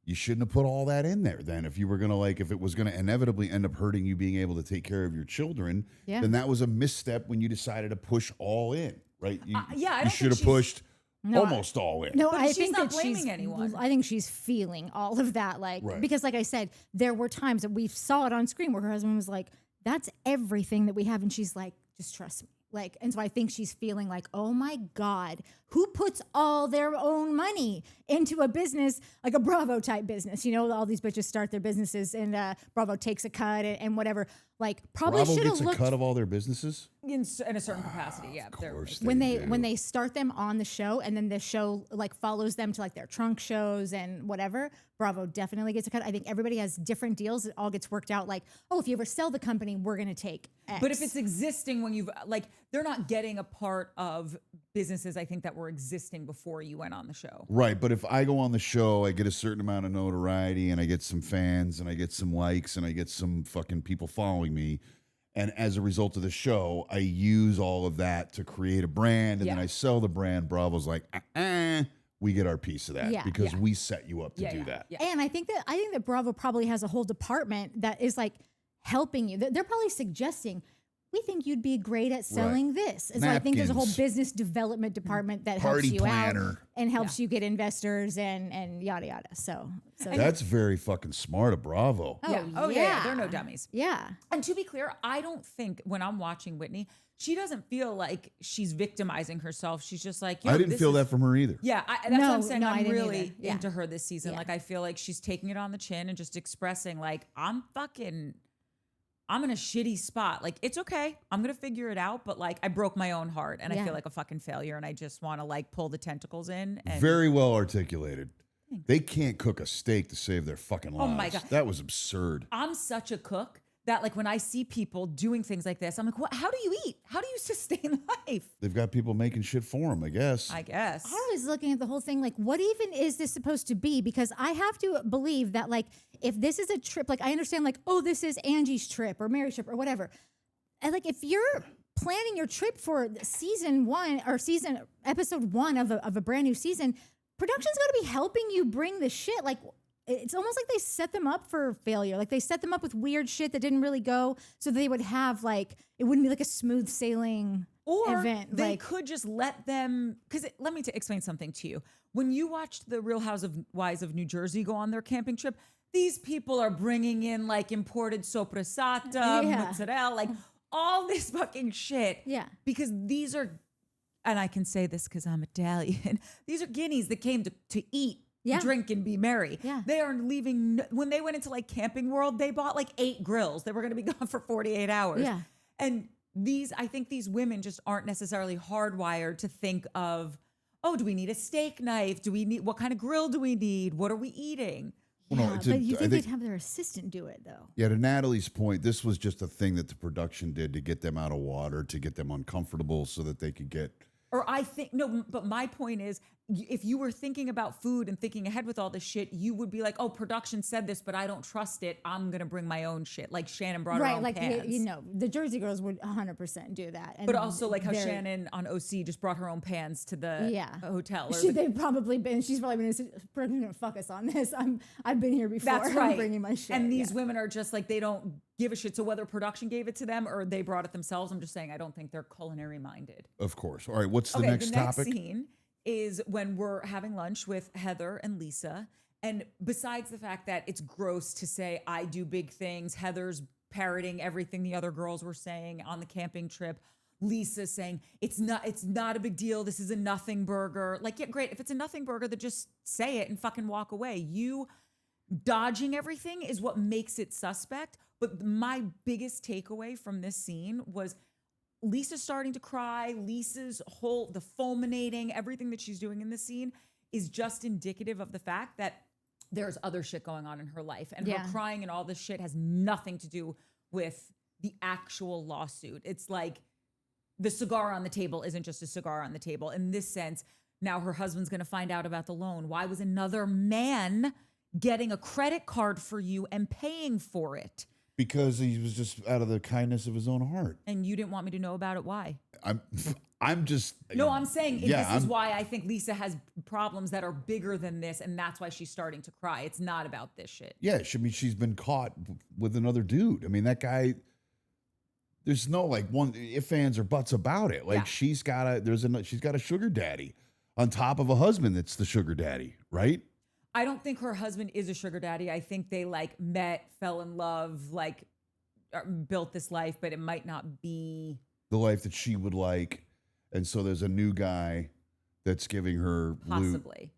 you shouldn't have put all that in there then. If you were going to if it was going to inevitably end up hurting you being able to take care of your children, then that was a misstep when you decided to push all in, right? You should have pushed almost all in. No, But I she's think not that blaming anyone. I think she's feeling all of that, Right. because like I said, there were times that we saw it on screen where her husband was like, "That's everything that we have," and she's like, "Just trust me." Like, and so I think she's feeling like, oh my God, who puts all their own money into a business, like a Bravo type business? You know, all these bitches start their businesses and Bravo takes a cut and whatever. Like, probably Bravo should have gets a looked cut of all their businesses. in a certain capacity, yeah. Of course, when do. they start them on the show, and then the show like follows them to like their trunk shows and whatever. Bravo definitely gets a cut. I think everybody has different deals. It all gets worked out. Like, oh, if you ever sell the company, we're gonna take X. But if it's existing when you've like, they're not getting a part of businesses, I think, that were existing before you went on the show. Right, but if I go on the show, I get a certain amount of notoriety, and I get some fans, and I get some likes, and I get some fucking people following me. And as a result of the show, I use all of that to create a brand, and then I sell the brand. Bravo's like, we get our piece of that because we set you up to do that. Yeah. And I think that Bravo probably has a whole department that is like helping you. They're probably suggesting, we think you'd be great at selling this. And so I think there's a whole business development department that helps you out and helps you get investors and yada yada. So that's very fucking smart of Bravo. Yeah. They're no dummies. Yeah. And to be clear, I don't think when I'm watching Whitney, she doesn't feel like she's victimizing herself. She's just like, I didn't feel that from her either. Yeah, that's what I'm saying. I I'm didn't really either. into her this season. Like, I feel like she's taking it on the chin and just expressing like, I'm in a shitty spot. Like, it's okay. I'm going to figure it out. But like, I broke my own heart and I feel like a fucking failure. And I just want to like pull the tentacles in. And very well articulated. They can't cook a steak to save their fucking lives. Oh my God. That was absurd. I'm such a cook that like when I see people doing things like this, I'm like, what? How do you eat? How do you sustain life? They've got people making shit for them, I guess. I guess. I was looking at the whole thing like, what even is this supposed to be? Because I have to believe that like, if this is a trip, like I understand like, oh, this is Angie's trip or Mary's trip or whatever. And like, if you're planning your trip for season 1 or episode 1 of a brand new season, production's got to be helping you bring the shit. Like, it's almost like they set them up for failure. Like they set them up with weird shit that didn't really go, so they would have like, it wouldn't be like a smooth sailing event. They like, could just let them, because let me explain something to you. When you watched the Real Housewives of New Jersey go on their camping trip, these people are bringing in like imported sopressata, mozzarella, like all this fucking shit. Yeah. Because these are and I can say this because I'm Italian, these are guineas that came to eat, drink, and be merry. Yeah. They are leaving. When they went into like Camping World, they bought like 8 grills. They were going to be gone for 48 hours. Yeah. And I think these women just aren't necessarily hardwired to think of, oh, do we need a steak knife? What kind of grill do we need? What are we eating? Well, Yeah, but you think they'd have their assistant do it though? Yeah, to Natalie's point, this was just a thing that the production did to get them out of water, to get them uncomfortable so that they could get. Or I think, no, but my point is, if you were thinking about food and thinking ahead with all this shit, you would be like, oh, production said this, but I don't trust it. I'm going to bring my own shit. Like Shannon brought her own pans. The Jersey girls would 100% do that. And but also like how Shannon on OC just brought her own pans to the hotel. They've probably been, she's probably been, going to fuck us on this. I've been here before. That's right. I'm bringing my shit. And these women are just like, they don't give a shit. So whether production gave it to them or they brought it themselves, I'm just saying, I don't think they're culinary minded. Of course. All right. What's the next topic? The next scene is when we're having lunch with Heather and Lisa. And besides the fact that it's gross to say, I do big things, Heather's parroting everything the other girls were saying on the camping trip. Lisa's saying, it's not a big deal. This is a nothing burger. Like, yeah, great. If it's a nothing burger, then just say it and fucking walk away. You dodging everything is what makes it suspect. But my biggest takeaway from this scene was Lisa's starting to cry. Lisa's the fulminating, everything that she's doing in this scene is just indicative of the fact that there's other shit going on in her life. And her crying and all this shit has nothing to do with the actual lawsuit. It's like the cigar on the table isn't just a cigar on the table. In this sense, now her husband's going to find out about the loan. Why was another man getting a credit card for you and paying for it? Because he was just out of the kindness of his own heart. And you didn't want me to know about it. Why? I'm just. No, I'm saying this is why I think Lisa has problems that are bigger than this. And that's why she's starting to cry. It's not about this shit. Yeah. She's been caught with another dude. I mean, that guy, there's no like one ifs, ands, or buts about it. Like she's got a sugar daddy on top of a husband that's the sugar daddy, right? I don't think her husband is a sugar daddy. I think they like met, fell in love, like built this life, but it might not be the life that she would like. And so there's a new guy that's giving her possibly. loot.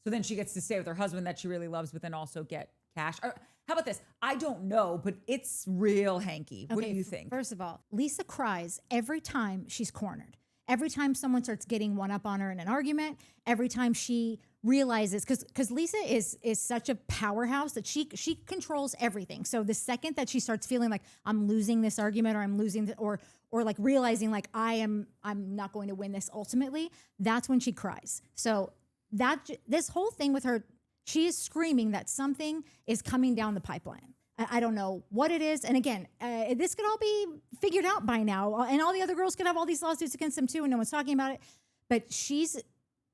So then she gets to stay with her husband that she really loves, but then also get cash. Or how about this? I don't know, but it's real hanky. What do you think? First of all, Lisa cries every time she's cornered. Every time someone starts getting one up on her in an argument, every time she realizes, because Lisa is such a powerhouse that she controls everything. So the second that she starts feeling like I'm losing this argument or I'm losing or like realizing like I'm not going to win this ultimately, that's when she cries. So this whole thing with her, she is screaming that something is coming down the pipeline. I don't know what it is. And again, this could all be figured out by now. And all the other girls could have all these lawsuits against them too, and no one's talking about it. But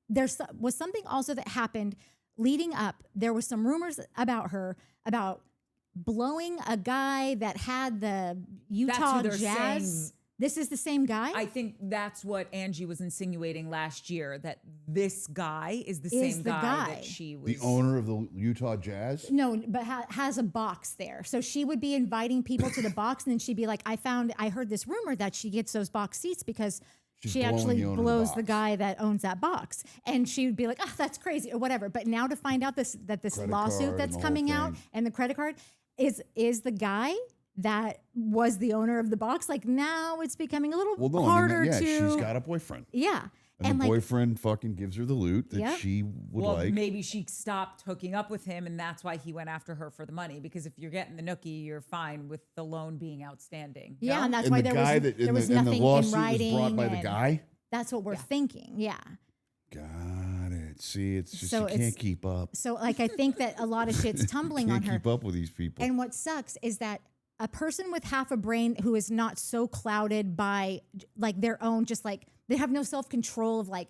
there was something also that happened leading up. There was some rumors about her, about blowing a guy that had the Utah Jazz. Saying. This is the same guy? I think that's what Angie was insinuating last year, that this guy is the same guy that she was. The owner of the Utah Jazz? No, but has a box there. So she would be inviting people to the box, and then she'd be like, I heard this rumor that she gets those box seats because she actually blows the guy that owns that box. And she would be like, oh, that's crazy, or whatever. But now to find out this lawsuit that's coming out and the credit card is the guy that was the owner of the box. Like now it's becoming a little harder to. She's got a boyfriend. Yeah. And the boyfriend fucking gives her the loot that she would like. Maybe she stopped hooking up with him, and that's why he went after her for the money. Because if you're getting the nookie, you're fine with the loan being outstanding. Yeah, and that's why there was nothing in writing. Was brought by the guy? That's what we're thinking. Yeah. Got it. See, it's just you can't keep up. So, like, I think that a lot of shit's tumbling on her. Can't keep up with these people. And what sucks is that a person with half a brain who is not so clouded by like their own, just like they have no self-control of like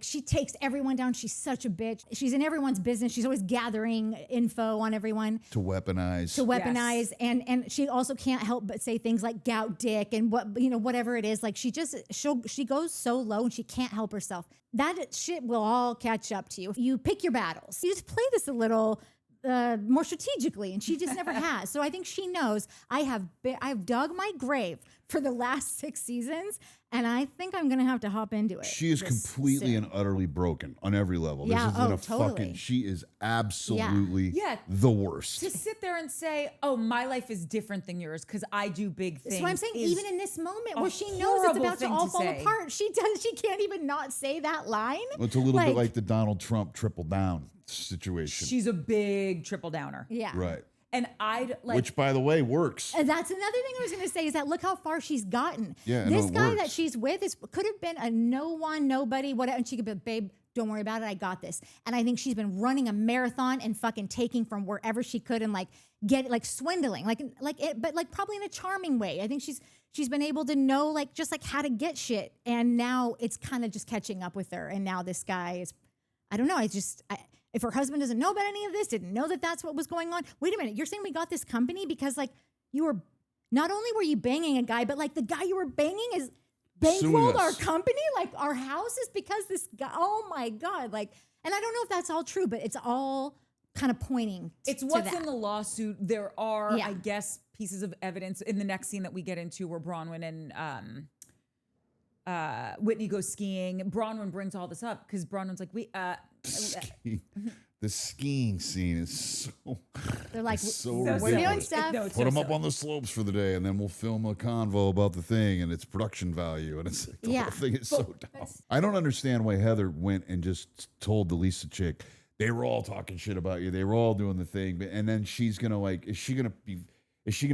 she takes everyone down. She's such a bitch. She's in everyone's business. She's always gathering info on everyone. To weaponize. Yes. And she also can't help but say things like gout dick and whatever it is. Like she goes so low and she can't help herself. That shit will all catch up to you. You pick your battles. You just play this a little more strategically, and she just never has. So I think she knows I've dug my grave for the last 6 seasons, and I think I'm gonna have to hop into it. She is completely and utterly broken on every level. Yeah, This isn't a totally. fucking. She is absolutely Yeah. the worst. To sit there and say, "Oh, my life is different than yours because I do big things." That's what I'm saying. is Even in this moment a where she knows it's horrible about to thing all to fall say. apart, she can't even not say that line. Well, it's a little bit like the Donald Trump triple down situation. she's a big triple downer. Yeah. Right. And I'd like Which, by the way, works. And that's another thing I was going to say is that look how far she's gotten. Yeah, this it guy works. that she's with could have been a nobody, whatever. And she could be, babe, don't worry about it. I got this. And I think she's been running a marathon and fucking taking from wherever she could and like get like swindling, but like probably in a charming way. I think she's been able to know like just like how to get shit. And now it's kind of just catching up with her. And now this guy is, I don't know. If her husband doesn't know about any of this, didn't know that that's what was going on. Wait a minute. You're saying we got this company because like you were, not only were you banging a guy, but like the guy you were banging is bankrolled our company, like our houses because this guy, oh my God. Like, and I don't know if that's all true, but it's all kind of pointing it's to what's that. in the lawsuit. There are, Yeah. I guess, pieces of evidence in the next scene that we get into where Bronwyn and Whitney go skiing. Bronwyn brings all this up because Bronwyn's like, The skiing scene is so. They're like, so we're doing ridiculous. stuff. No, it's Put so them up silly. on the slopes for the day, and then we'll film a convo about the thing and its production value. And it's like, the Yeah. whole thing is so dumb. I don't understand why Heather went and just told the Lisa chick they were all talking shit about you. They were all doing the thing, and then she's gonna like, is she gonna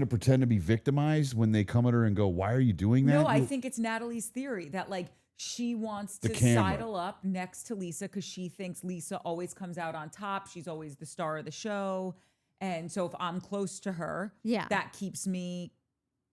pretend to be victimized when they come at her and go, "Why are you doing that?" No, I think it's Natalie's theory that like she wants The to camera. sidle up next to Lisa because she thinks Lisa always comes out on top. She's always the star of the show. And so if I'm close to her, Yeah. that keeps me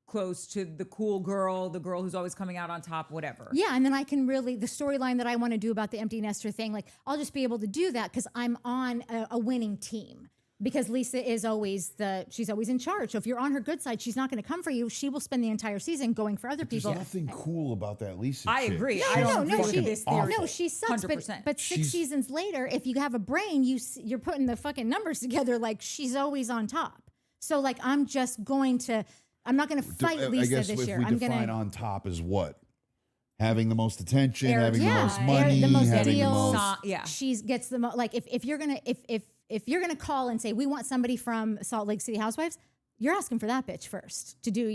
close to the cool girl, the girl who's always coming out on top, whatever. Yeah, and then I can really, the storyline that I want to do about the empty nester thing, like I'll just be able to do that because I'm on a winning team. Because Lisa is always she's always in charge. So if you're on her good side, she's not going to come for you. She will spend the entire season going for other There's people. nothing cool about that Lisa. I chick. agree. No, I don't no, agree with this theory. No, she sucks. 100%. But 6 seasons later, if you have a brain, you're putting the fucking numbers together. Like she's always on top. So like I'm not going to fight Lisa I guess this if year. we I'm define gonna on top as having the most attention, Air having the yeah, most air- money, the most having deals. the most. Yeah. She gets the most. Like if you're gonna call and say we want somebody from Salt Lake City Housewives, you're asking for that bitch first to do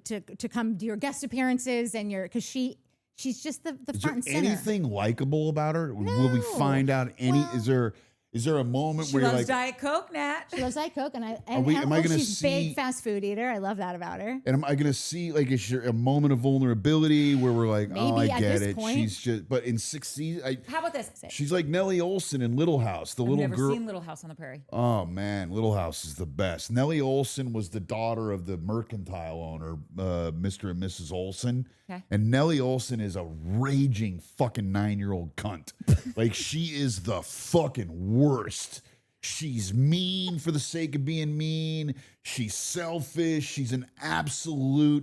to come do your guest appearances and because she's just the Is front there and center. anything likable about her? Will we No. find out any? Well- Is there a moment She where you're loves like, Diet Coke, Nat. She loves Diet Coke, and am I gonna she's see- big fast food eater. I love that about her. and am I going to see like is there a moment of vulnerability where we're like, oh, I Maybe at get this it. point. She's just, but in 6 seasons, How about this? she's like Nellie Olson in Little House, the I've little never girl. seen Little House on the Prairie. Oh man, Little House is the best. Nellie Olson was the daughter of the mercantile owner, Mr. and Mrs. Olson. Okay. And Nellie Olson is a raging fucking 9-year-old cunt. Like she is the fucking worst. She's mean for the sake of being mean. She's selfish. She's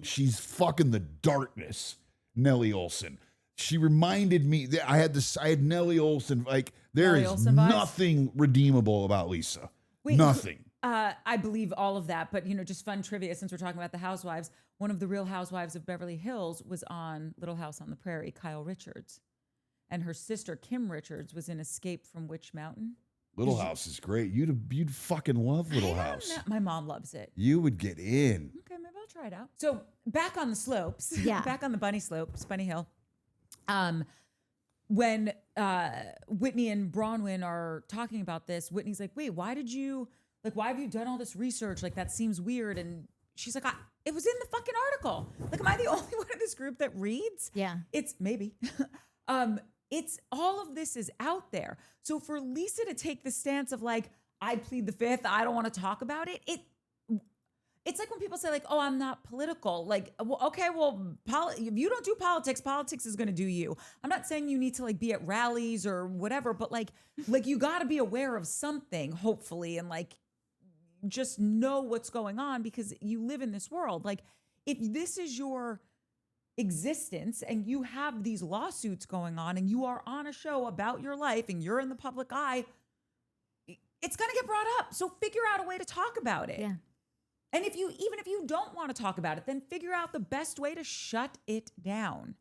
she's fucking the darkness. Nellie Olson. She reminded me that I had Nellie Olson. Like there Nellie is Olsen vibes? nothing redeemable about Lisa. Wait, Nothing. I believe all of that, but just fun trivia since we're talking about the Housewives. One of the Real Housewives of Beverly Hills was on Little House on the Prairie, Kyle Richards, and her sister Kim Richards was in Escape from Witch Mountain. Little House is great. You'd fucking love Little I don't House. know. My mom loves it. You would get in. Okay, maybe I'll try it out. So back on the slopes, Yeah. back on the bunny slopes, Bunny Hill. When Whitney and Bronwyn are talking about this, Whitney's like, "Wait, why have you done all this research? Like that seems weird." And she's like, "It was in the fucking article. Like, am I the only one in this group that reads?" Yeah. It's maybe. It's all of this is out there. So for Lisa to take the stance of like, I plead the fifth, I don't want to talk about it. It's like when people say like, oh, I'm not political. Like, well, okay, well, if you don't do politics, politics is going to do you. I'm not saying you need to like be at rallies or whatever, but like you got to be aware of something, hopefully, and like just know what's going on because you live in this world. Like, if this is your existence and you have these lawsuits going on and you are on a show about your life and you're in the public eye, it's going to get brought up. So figure out a way to talk about it. Yeah. And even if you don't want to talk about it, then figure out the best way to shut it down.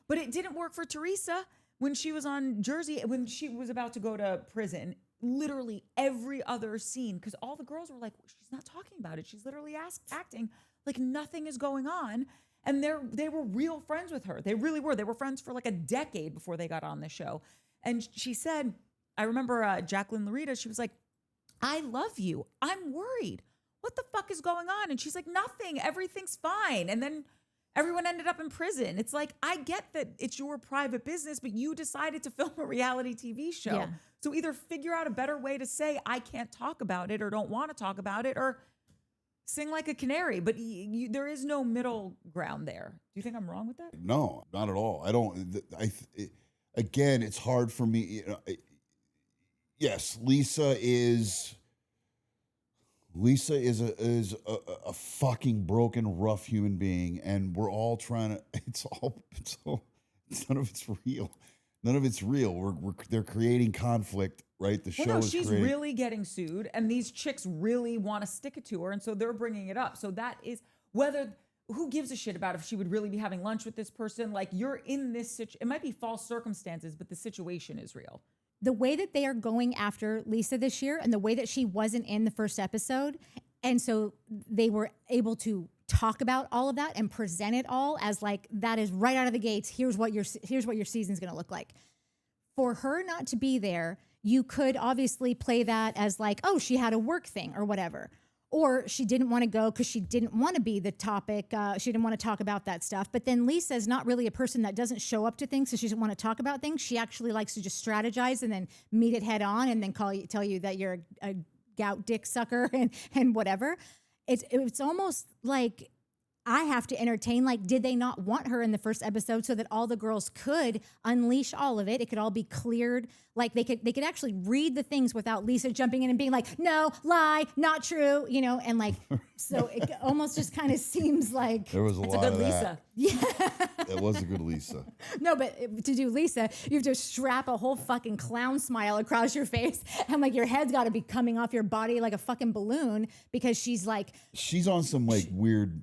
But it didn't work for Teresa when she was on Jersey, when she was about to go to prison. Literally every other scene, because all the girls were like, she's not talking about it. She's literally acting like nothing is going on. And they were real friends with her. They really were. They were friends for like a decade before they got on the show. And she said, I remember Jacqueline Larita, she was like, I love you. I'm worried. What the fuck is going on? And she's like, nothing. Everything's fine. And then everyone ended up in prison. It's like, I get that it's your private business, but you decided to film a reality TV show. Yeah. So either figure out a better way to say, I can't talk about it or don't want to talk about it, or sing like a canary. But there is no middle ground there. Do you think I'm wrong with that? No, not at all. I don't. Again, it's hard for me. You know, yes, Lisa is a fucking broken, rough human being, and we're all trying to. None of it's real. None of it's real. They're creating conflict, right? The show is she's creating. really getting sued, and these chicks really want to stick it to her, and so they're bringing it up. So that is who gives a shit about if she would really be having lunch with this person? Like, you're in this it might be false circumstances, but the situation is real. The way that they are going after Lisa this year, and the way that she wasn't in the first episode, and so they were able to talk about all of that and present it all as like, that is right out of the gates. Here's what your season's going to look like. For her not to be there, you could obviously play that as like, oh, she had a work thing or whatever. Or she didn't want to go because she didn't want to be the topic. She didn't want to talk about that stuff. But then Lisa's not really a person that doesn't show up to things, so she doesn't want to talk about things. She actually likes to just strategize and then meet it head on and then tell you that you're a gout dick sucker and whatever. It's almost like I have to entertain, like, did they not want her in the first episode so that all the girls could unleash all of it? It could all be cleared. Like they could actually read the things without Lisa jumping in and being like, no, lie, not true, you know, and like, so it almost just kind of seems like There was a lot good of Lisa. that. Yeah. It was a good Lisa. No, but to do Lisa, you have to strap a whole fucking clown smile across your face, and like your head's got to be coming off your body like a fucking balloon because she's like, She's on some like weird.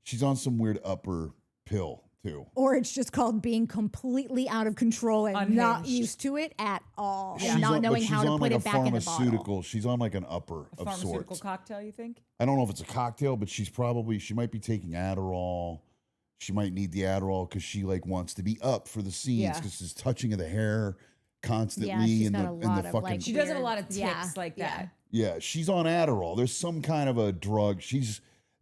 She's on some weird upper pill too. or it's just called being completely out of control and not Unhinged. used to it at all, She's and not on- but knowing she's how to on put like it back in the bottle. pharmaceutical. She's on like an upper A of pharmaceutical sorts. cocktail, you think? I don't know if it's a cocktail, but she might be taking Adderall. She might need the Adderall because she like wants to be up for the scenes Yeah. because it's touching of the hair constantly Yeah, she's and got the a and lot the of, fucking like, She does have a Weird. lot of ticks Yeah, like yeah. that. yeah. She's on Adderall. There's some kind of a drug.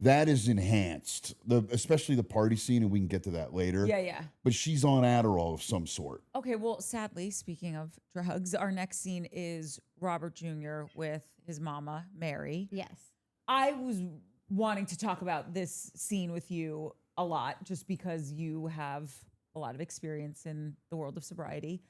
That is enhanced, especially the party scene, and we can get to that later. Yeah, yeah. But she's on Adderall of some sort. Okay, well, sadly, speaking of drugs, our next scene is Robert Jr. with his mama, Mary. Yes. I was wanting to talk about this scene with you a lot just because you have a lot of experience in the world of sobriety.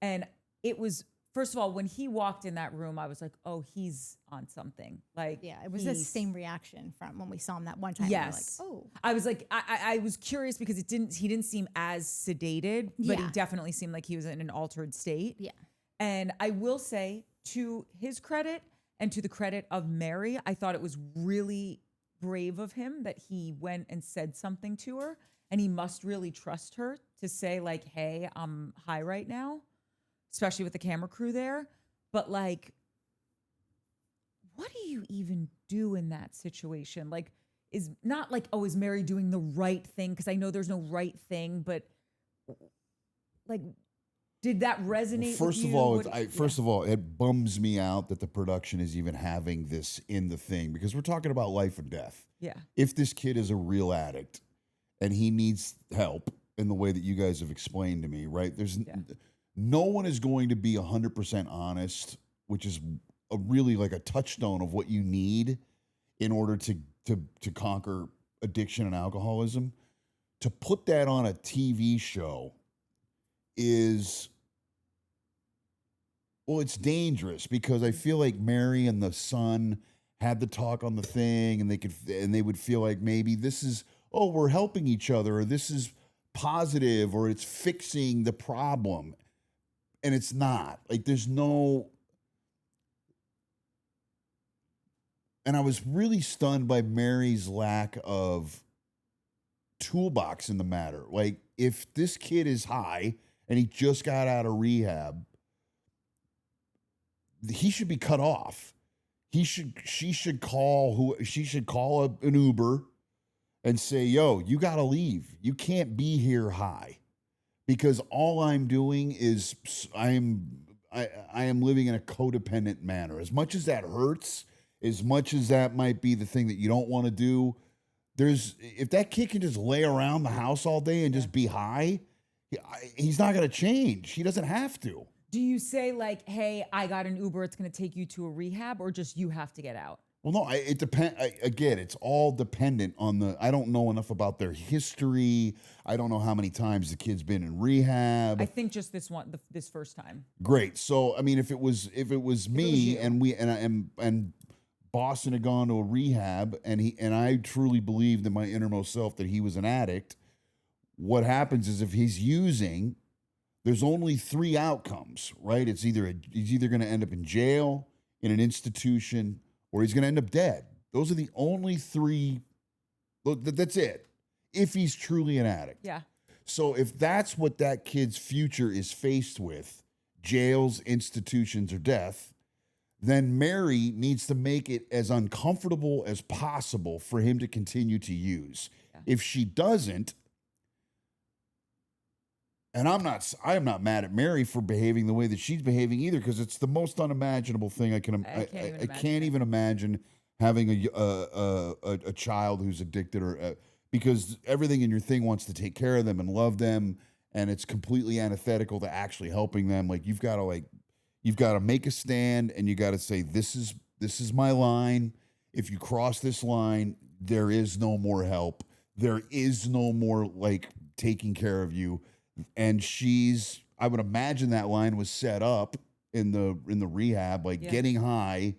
And it was, first of all, when he walked in that room, I was like, oh, he's on something. Like, Yeah, it was the he's- same reaction from when we saw him that one time. Yes. We were like, oh. I was like, I was curious because he didn't seem as sedated, but he Yeah. definitely seemed like he was in an altered state. Yeah. And I will say, to his credit and to the credit of Mary, I thought it was really brave of him that he went and said something to her, and he must really trust her to say like, hey, I'm high right now, especially with the camera crew there. But like, what do you even do in that situation? Like, is not like, oh, is Mary doing the right thing? Because I know there's no right thing, but like, did that resonate? First with of you? all, What- first of all, it bums me out that the production is even having this in the thing because we're talking about life and death. yeah. If this kid is a real addict and he needs help in the way that you guys have explained to me, right? No one is going to be 100% honest, which is a really like a touchstone of what you need in order to conquer addiction and alcoholism. To put that on a TV show is, well, it's dangerous because I feel like Mary and the son had the talk on the thing, and they would feel like maybe this is, oh, we're helping each other, or this is positive, or it's fixing the problem, and it's not. Like there's no And I was really stunned by Mary's lack of toolbox in the matter. Like, if this kid is high and he just got out of rehab, he should be cut off. She should call an Uber and say, yo, you got to leave. You can't be here high, because all I'm doing is I am living in a codependent manner. As much as that hurts, as much as that might be the thing that you don't want to do, if that kid can just lay around the house all day and just be high, he's not going to change. He doesn't have to. Do you say like, hey, I got an Uber, it's going to take you to a rehab, or just you have to get out? Well, no, it depends. Again, it's all dependent on I don't know enough about their history. I don't know how many times the kid's been in rehab. I think just this first time. Great. So, I mean, if it was me and Boston had gone to a rehab and I truly believed in my innermost self that he was an addict, what happens is if he's using, there's only 3 outcomes, right? He's either going to end up in jail, in an institution, or he's going to end up dead. Those are the only 3. That's it. If he's truly an addict. Yeah. So if that's what that kid's future is faced with, jails, institutions, or death, then Mary needs to make it as uncomfortable as possible for him to continue to use. Yeah. If she doesn't, and I am not mad at Mary for behaving the way that she's behaving either, because it's the most unimaginable thing I can't even imagine having a child who's addicted, or because everything in your thing wants to take care of them and love them, and it's completely antithetical to actually helping them. Like, you've got to make a stand, and you got to say, this is my line. If you cross this line, there is no more help. There is no more like taking care of you. And I would imagine that line was set up in the rehab, like getting high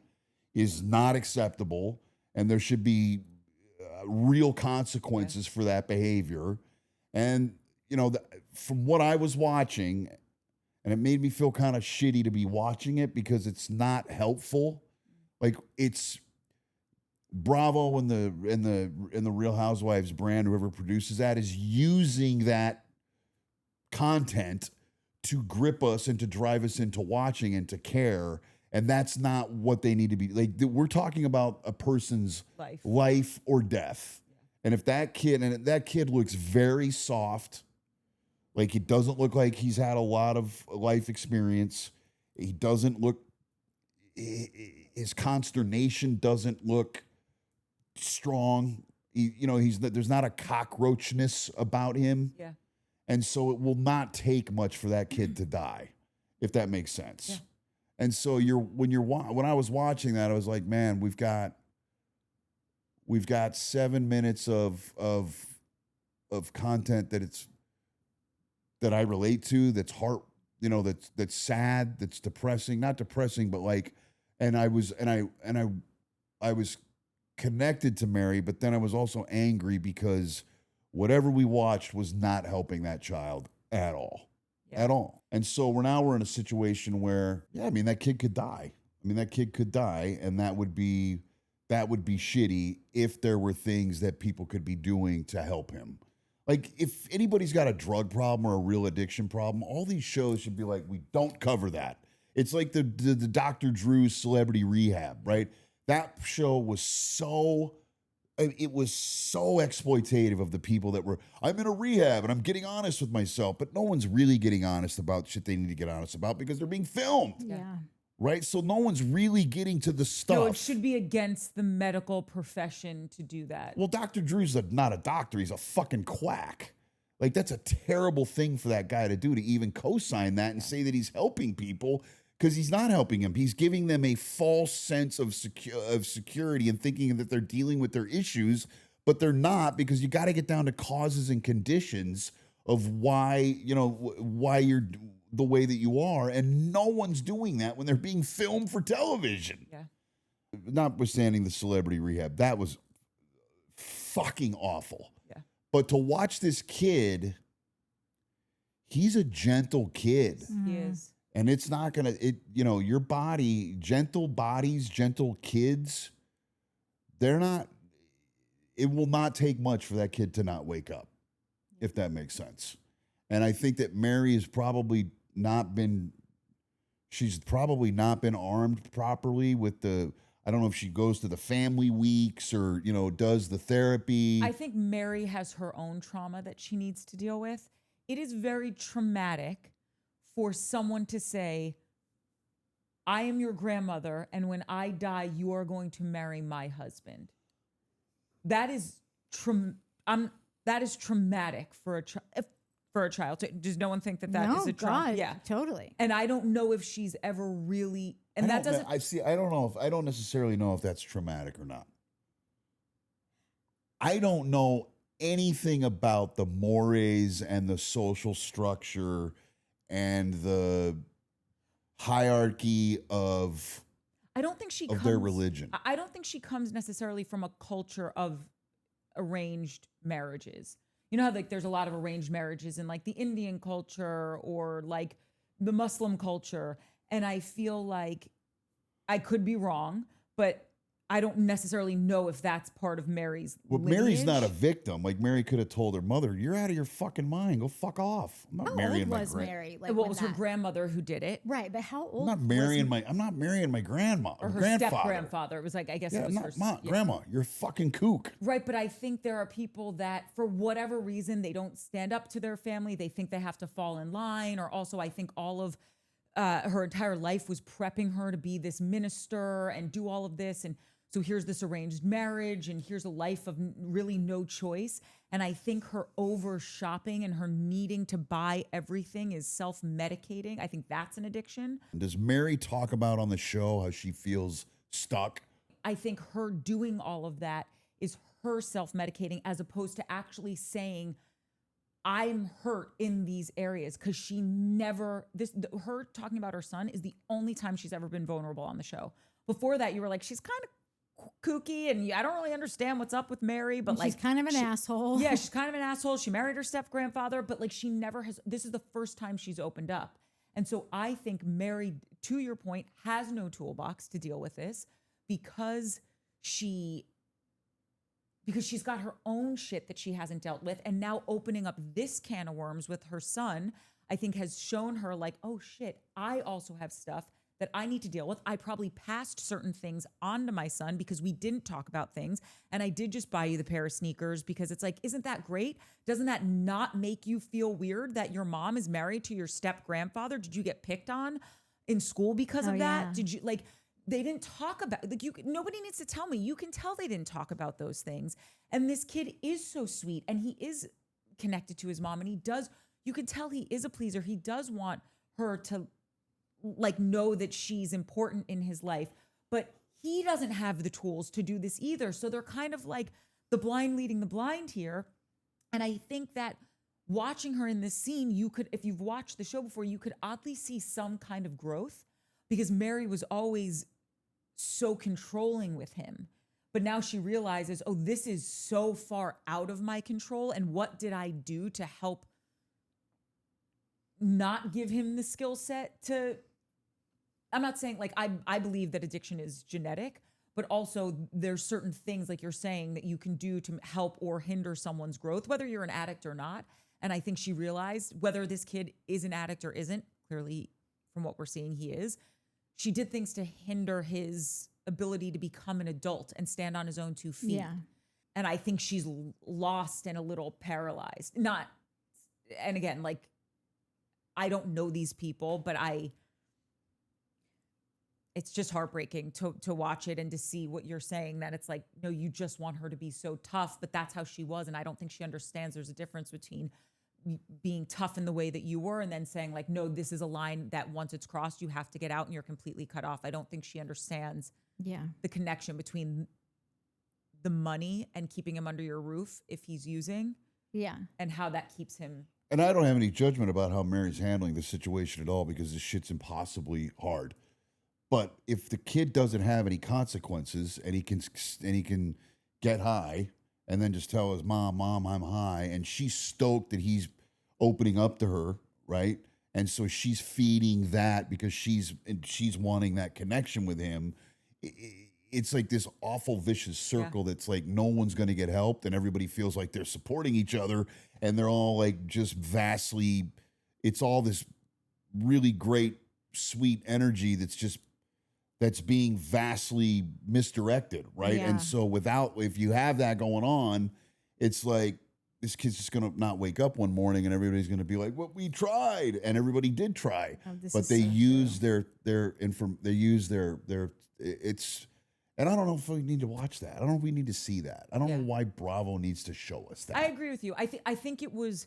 is not acceptable, and there should be real consequences for that behavior. And, from what I was watching, and it made me feel kind of shitty to be watching it because it's not helpful. Like, it's Bravo and the Real Housewives brand, whoever produces that, is using that content to grip us and to drive us into watching and to care, and that's not what they need to be. Like, we're talking about a person's life or death. And if that kid looks very soft, like, it doesn't look like he's had a lot of life experience, he doesn't look, his consternation doesn't look strong, there's not a cockroachness about him. Yeah. And so it will not take much for that kid to die, if that makes sense. Yeah. And so when I was watching that, I was like, man, we've got 7 minutes of content that I relate to, that's that's sad, that's depressing, not depressing, but like, and I was connected to Mary, but then I was also angry because whatever we watched was not helping that child at all. Yeah. At all. And so we're in a situation where, that kid could die. And that would be shitty if there were things that people could be doing to help him. Like, if anybody's got a drug problem or a real addiction problem, all these shows should be like, we don't cover that. It's like the Dr. Drew's Celebrity Rehab, right? That show was so exploitative of the people that were, I'm in a rehab and I'm getting honest with myself, but no one's really getting honest about shit they need to get honest about because they're being filmed. Yeah. Right? So no one's really getting to the stuff. No, it should be against the medical profession to do that. Well, Dr. Drew's not a doctor. He's a fucking quack. Like, that's a terrible thing for that guy to do, to even co-sign that and say that he's helping people, because he's not helping them. He's giving them a false sense of security and thinking that they're dealing with their issues, but they're not, because you got to get down to causes and conditions of why you're the way that you are, and no one's doing that when they're being filmed for television. Yeah. Notwithstanding the Celebrity Rehab, that was fucking awful. Yeah. But to watch this kid, he's a gentle kid. He is. And it's not going to, your body, gentle bodies, gentle kids they're not, it will not take much for that kid to not wake up, if that makes sense. And I think that Mary has probably not been, she's probably not been armed properly with the, I don't know if she goes to the family weeks or, you know, does the therapy. I think Mary has her own trauma that she needs to deal with. It is very traumatic for someone to say, I am your grandmother, and when I die, you are going to marry my husband. That is traumatic for a child. Does no one think that is a trauma? God, yeah, totally. And I don't know if she's ever really, and that doesn't. I don't necessarily know if that's traumatic or not. I don't know anything about the mores and the social structure and the hierarchy of I don't think she of comes, their religion. I don't think she comes necessarily from a culture of arranged marriages. You know how like there's a lot of arranged marriages in like the Indian culture or like the Muslim culture. And I feel like I could be wrong, but I don't necessarily know if that's part of Mary's lineage. Mary's not a victim. Like Mary could have told her mother, "You're out of your fucking mind. Go fuck off." I'm not How marrying old my was Mary? Like, Well, it when was her that- grandmother who did it. Right, but how old? I'm not marrying my grandma Or her grandfather. step-grandfather. It was like, I guess Yeah, it was not her. ma, yeah. grandma. You're a fucking kook. Right, but I think there are people that, for whatever reason, they don't stand up to their family. They think they have to fall in line. Or also, I think all of her entire life was prepping her to be this minister and do all of this. And so here's this arranged marriage, and here's a life of really no choice. And I think her over shopping and her needing to buy everything is self-medicating. I think that's an addiction. Does Mary talk about on the show how she feels stuck? I think her doing all of that is her self-medicating as opposed to actually saying, I'm hurt in these areas, because she never, her talking about her son is the only time she's ever been vulnerable on the show. Before that, you were like, she's kind of kooky and I don't really understand what's up with Mary, but she's kind of an asshole. Yeah, she's kind of an asshole. She married her step-grandfather, but like she never has, this is the first time she's opened up. And so I think Mary, to your point, has no toolbox to deal with this because she's got her own shit that she hasn't dealt with. And now opening up this can of worms with her son, I think has shown her like, oh shit, I also have stuff that I need to deal with. I probably passed certain things on to my son because we didn't talk about things. And I did just buy you the pair of sneakers because it's like, isn't that great? Doesn't that not make you feel weird that your mom is married to your step-grandfather? Did you get picked on in school because of that? Yeah. Did you like, they didn't talk about, like nobody needs to tell me. You can tell they didn't talk about those things. And this kid is so sweet and he is connected to his mom and you can tell he is a pleaser. He does want her to like know that she's important in his life, but he doesn't have the tools to do this either. So they're kind of like the blind leading the blind here. And I think that watching her in this scene, you could, if you've watched the show before, you could oddly see some kind of growth because Mary was always so controlling with him. But now she realizes, oh, this is so far out of my control. And what did I do to help not give him the skill set to, I'm not saying like, I believe that addiction is genetic, but also there's certain things like you're saying that you can do to help or hinder someone's growth, whether you're an addict or not. And I think she realized whether this kid is an addict or isn't, clearly from what we're seeing, he is. She did things to hinder his ability to become an adult and stand on his own 2 feet. Yeah. And I think she's lost and a little paralyzed. Not, and again, like, I don't know these people, but it's just heartbreaking to watch it and to see what you're saying, that it's like, no, you just want her to be so tough, but that's how she was. And I don't think she understands there's a difference between being tough in the way that you were and then saying like, no, this is a line that once it's crossed, you have to get out and you're completely cut off. I don't think she understands the connection between the money and keeping him under your roof if he's using and how that keeps him. And I don't have any judgment about how Mary's handling the situation at all because this shit's impossibly hard. But if the kid doesn't have any consequences and he can get high and then just tell his mom, I'm high, and she's stoked that he's opening up to her, right? And so she's feeding that because she's wanting that connection with him. it's like this awful vicious circle that's like no one's going to get helped, and everybody feels like they're supporting each other, and they're all like just vastly, it's all this really great, sweet energy that's being vastly misdirected, right? Yeah. And so if you have that going on, it's like this kid's just gonna not wake up one morning and everybody's gonna be like, "Well, we tried," and everybody did try, but they use their it's. And I don't know if we need to watch that. I don't know if we need to see that. I don't know why Bravo needs to show us that. I agree with you. I think it was.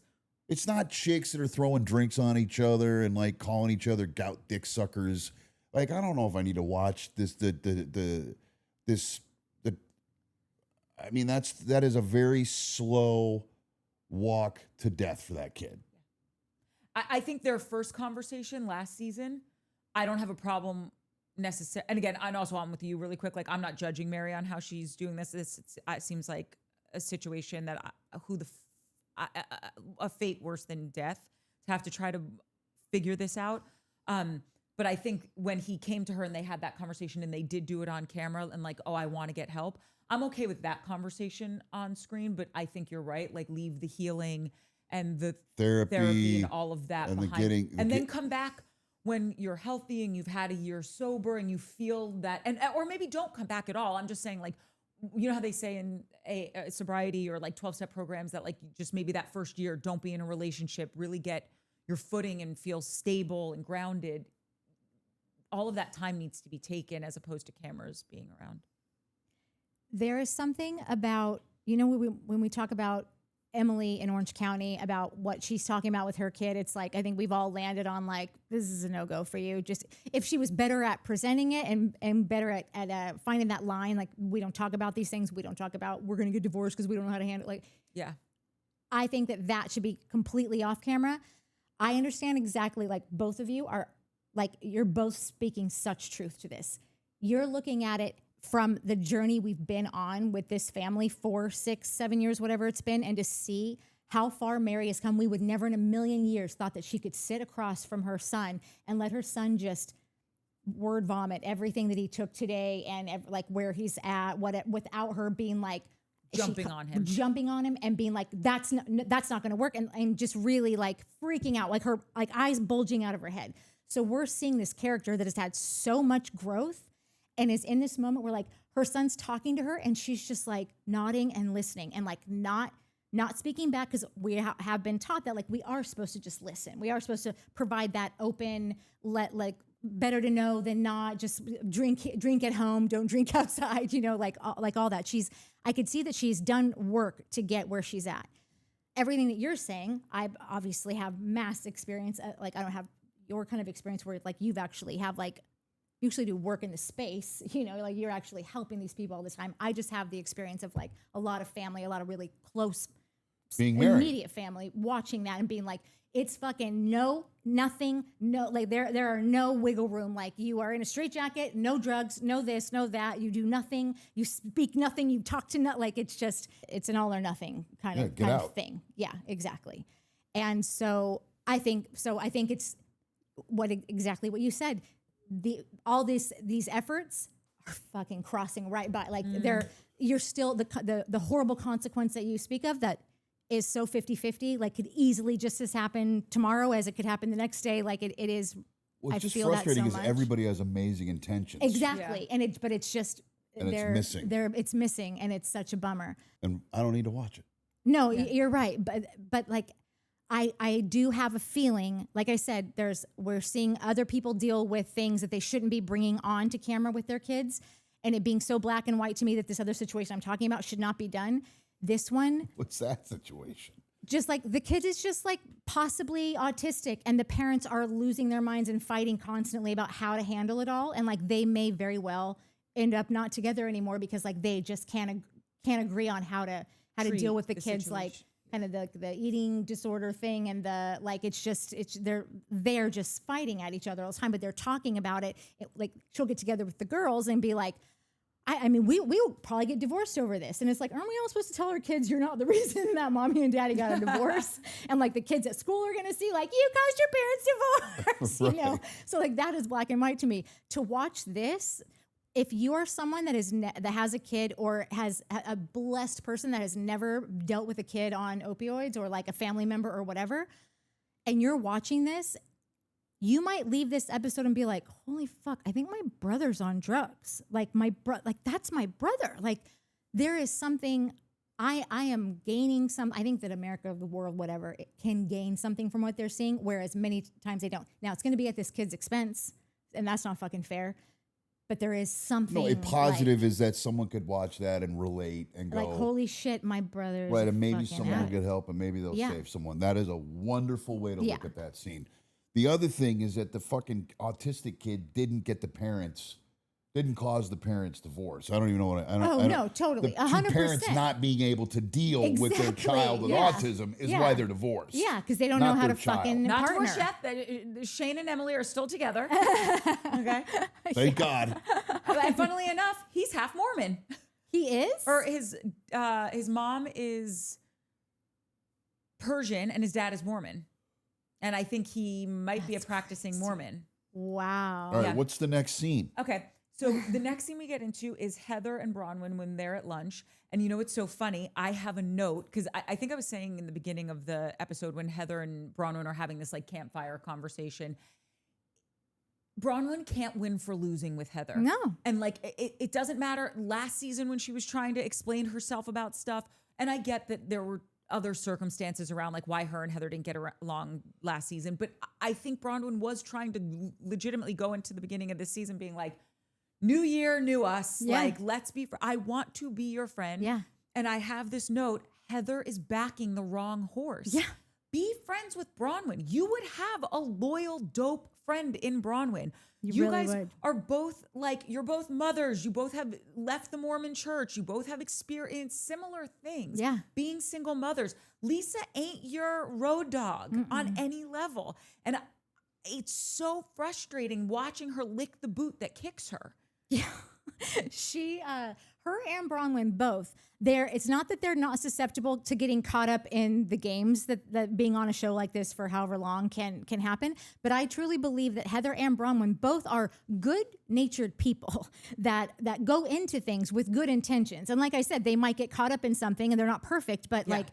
It's not chicks that are throwing drinks on each other and like calling each other gout dick suckers. Like, I don't know if I need to watch this. I mean, that is a very slow walk to death for that kid. I think their first conversation last season, I don't have a problem necessarily. And again, I'm with you really quick. Like, I'm not judging Mary on how she's doing this. It seems like a situation that a fate worse than death to have to try to figure this out. But I think when he came to her and they had that conversation and they did do it on camera and like, oh, I want to get help, I'm okay with that conversation on screen. But I think you're right. Like, leave the healing and the therapy and all of that behind, and then come back when you're healthy and you've had a year sober and you feel that, or maybe don't come back at all. I'm just saying, like, you know how they say in a sobriety or like 12-step programs that like just maybe that first year, don't be in a relationship, really get your footing and feel stable and grounded. All of that time needs to be taken as opposed to cameras being around. There is something about, when we talk about Emily in Orange County, about what she's talking about with her kid, it's like, I think we've all landed on like, this is a no-go for you. Just if she was better at presenting it and better at finding that line, like, we don't talk about these things. We don't talk about, we're going to get divorced because we don't know how to handle it. Like, yeah, I think that should be completely off camera. I understand exactly, like, both of you are like, you're both speaking such truth to this. You're looking at it from the journey we've been on with this family, 4, 6, 7 years, whatever it's been, and to see how far Mary has come. We would never in a million years thought that she could sit across from her son and let her son just word vomit everything that he took today and like where he's at, without her being like jumping on him and being like, that's not going to work, and just really like freaking out, like her like eyes bulging out of her head. So we're seeing this character that has had so much growth and is in this moment where like her son's talking to her and she's just like nodding and listening and like not speaking back, because we have been taught that like we are supposed to just listen. We are supposed to provide that open, like better to know than not, just drink at home, don't drink outside, like all that. I could see that she's done work to get where she's at. Everything that you're saying, I obviously have mass experience. Like, I don't have your kind of experience where like you've actually have like, you actually do work in the space, like you're actually helping these people all the time. I just have the experience of like a lot of family, a lot of really close, immediate family watching that and being like, it's fucking nothing, like there are no wiggle room. Like, you are in a straitjacket, no drugs, no this, no that. You do nothing, you speak nothing, you talk to nothing. Like, it's an all or nothing kind of thing. Yeah, exactly. And so I think it's exactly what you said. All these efforts are fucking crossing right by, like you're still the horrible consequence that you speak of that is so 50-50, like could easily just as happen tomorrow as it could happen the next day. Like it is. What's just frustrating is everybody has amazing intentions. Exactly. Yeah. And it's just, and it's missing. It's missing, and it's such a bummer. And I don't need to watch it. No, you're right. But like, I do have a feeling, like I said, we're seeing other people deal with things that they shouldn't be bringing on to camera with their kids, and it being so black and white to me that this other situation I'm talking about should not be done. This one. What's that situation? Just like the kid is just like possibly autistic, and the parents are losing their minds and fighting constantly about how to handle it all. And like, they may very well end up not together anymore because like they just can't agree on how to deal with the kids, situation. Like kind of the eating disorder thing, and the like, they're just fighting at each other all the time, but they're talking about it. Like, she'll get together with the girls and be like, I mean, we'll probably get divorced over this. And it's like, aren't we all supposed to tell our kids you're not the reason that mommy and daddy got a divorce? And like, the kids at school are going to see like, you caused your parents divorce, right. So like, that is black and white to me. To watch this, if you are someone that is that has a kid or has a blessed person that has never dealt with a kid on opioids or like a family member or whatever, and you're watching this, you might leave this episode and be like, holy fuck, I think my brother's on drugs. Like that's my brother. Like there is something, I am gaining I think that America, the world, whatever, it can gain something from what they're seeing, whereas many times they don't. Now it's going to be at this kid's expense, and that's not fucking fair. But there is something. No, a positive is that someone could watch that and relate and go, like, holy shit, my brother's right, and maybe fucking someone will addict. get help and maybe they'll save someone. That is a wonderful way to look at that scene. The other thing is that the fucking autistic kid didn't cause the parents' divorce. I don't even know what no, totally. The two 100%. parents not being able to deal with their child with autism is why they're divorced. Yeah, because they don't know how to fucking Not partner. divorced yet. Shane and Emily are still together. Okay. Thank God. And funnily enough, he's half Mormon. He is? Or his mom is Persian and his dad is Mormon. And I think he might be a practicing Mormon. Wow. All right, what's the next scene? Okay. So the next scene we get into is Heather and Bronwyn when they're at lunch. And you know, it's so funny. I have a note because I think I was saying in the beginning of the episode when Heather and Bronwyn are having this like campfire conversation, Bronwyn can't win for losing with Heather. No. And like, it doesn't matter. Last season when she was trying to explain herself about stuff, and I get that there were other circumstances around like why her and Heather didn't get along last season. But I think Bronwyn was trying to legitimately go into the beginning of this season being like, new year, new us. Yeah. Like, let's be, I want to be your friend. Yeah. And I have this note, Heather is backing the wrong horse. Yeah. Be friends with Bronwyn. You would have a loyal, dope friend in Bronwyn. You really guys would. are both like, you're both mothers. You both have left the Mormon church. You both have experienced similar things. Yeah. Being single mothers. Lisa ain't your road dog on any level. And it's so frustrating watching her lick the boot that kicks her. Yeah. Her and Bronwyn both, it's not that they're not susceptible to getting caught up in the games that being on a show like this for however long can happen. But I truly believe that Heather and Bronwyn both are good-natured people that go into things with good intentions. And like I said, they might get caught up in something and they're not perfect, but like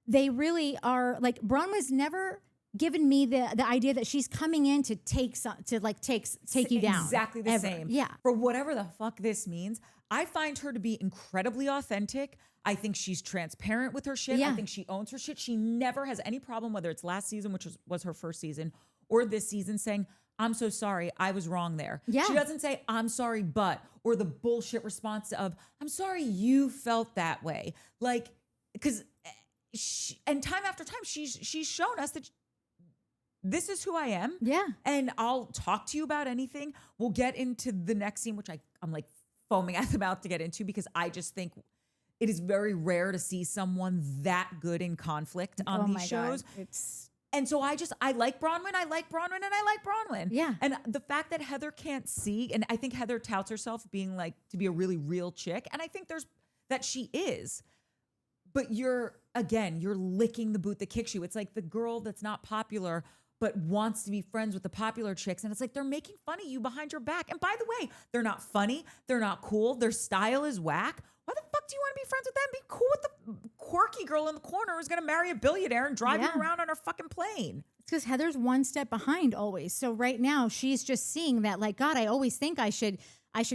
they really are. Like Bronwyn's never given me the idea that she's coming in to take you down. Exactly the same. Yeah. For whatever the fuck this means, I find her to be incredibly authentic. I think she's transparent with her shit. Yeah. I think she owns her shit. She never has any problem, whether it's last season, which was her first season, or this season, saying, I'm so sorry, I was wrong there. Yeah. She doesn't say, I'm sorry, but, or the bullshit response of, I'm sorry you felt that way. Like, because, and time after time, she's shown us that this is who I am. Yeah. And I'll talk to you about anything. We'll get into the next scene, which I'm like foaming at the mouth to get into because I just think it is very rare to see someone that good in conflict on these shows. God. And so I like Bronwyn, and I like Bronwyn. Yeah. And the fact that Heather can't see, and I think Heather touts herself being like, to be a really real chick. And I think that she is. But you're licking the boot that kicks you. It's like the girl that's not popular but wants to be friends with the popular chicks. And it's like, they're making fun of you behind your back. And by the way, they're not funny. They're not cool. Their style is whack. Why the fuck do you want to be friends with them? Be cool with the quirky girl in the corner who's going to marry a billionaire and drive you around on her fucking plane. It's because Heather's one step behind always. So right now she's just seeing that like, God, I always think I should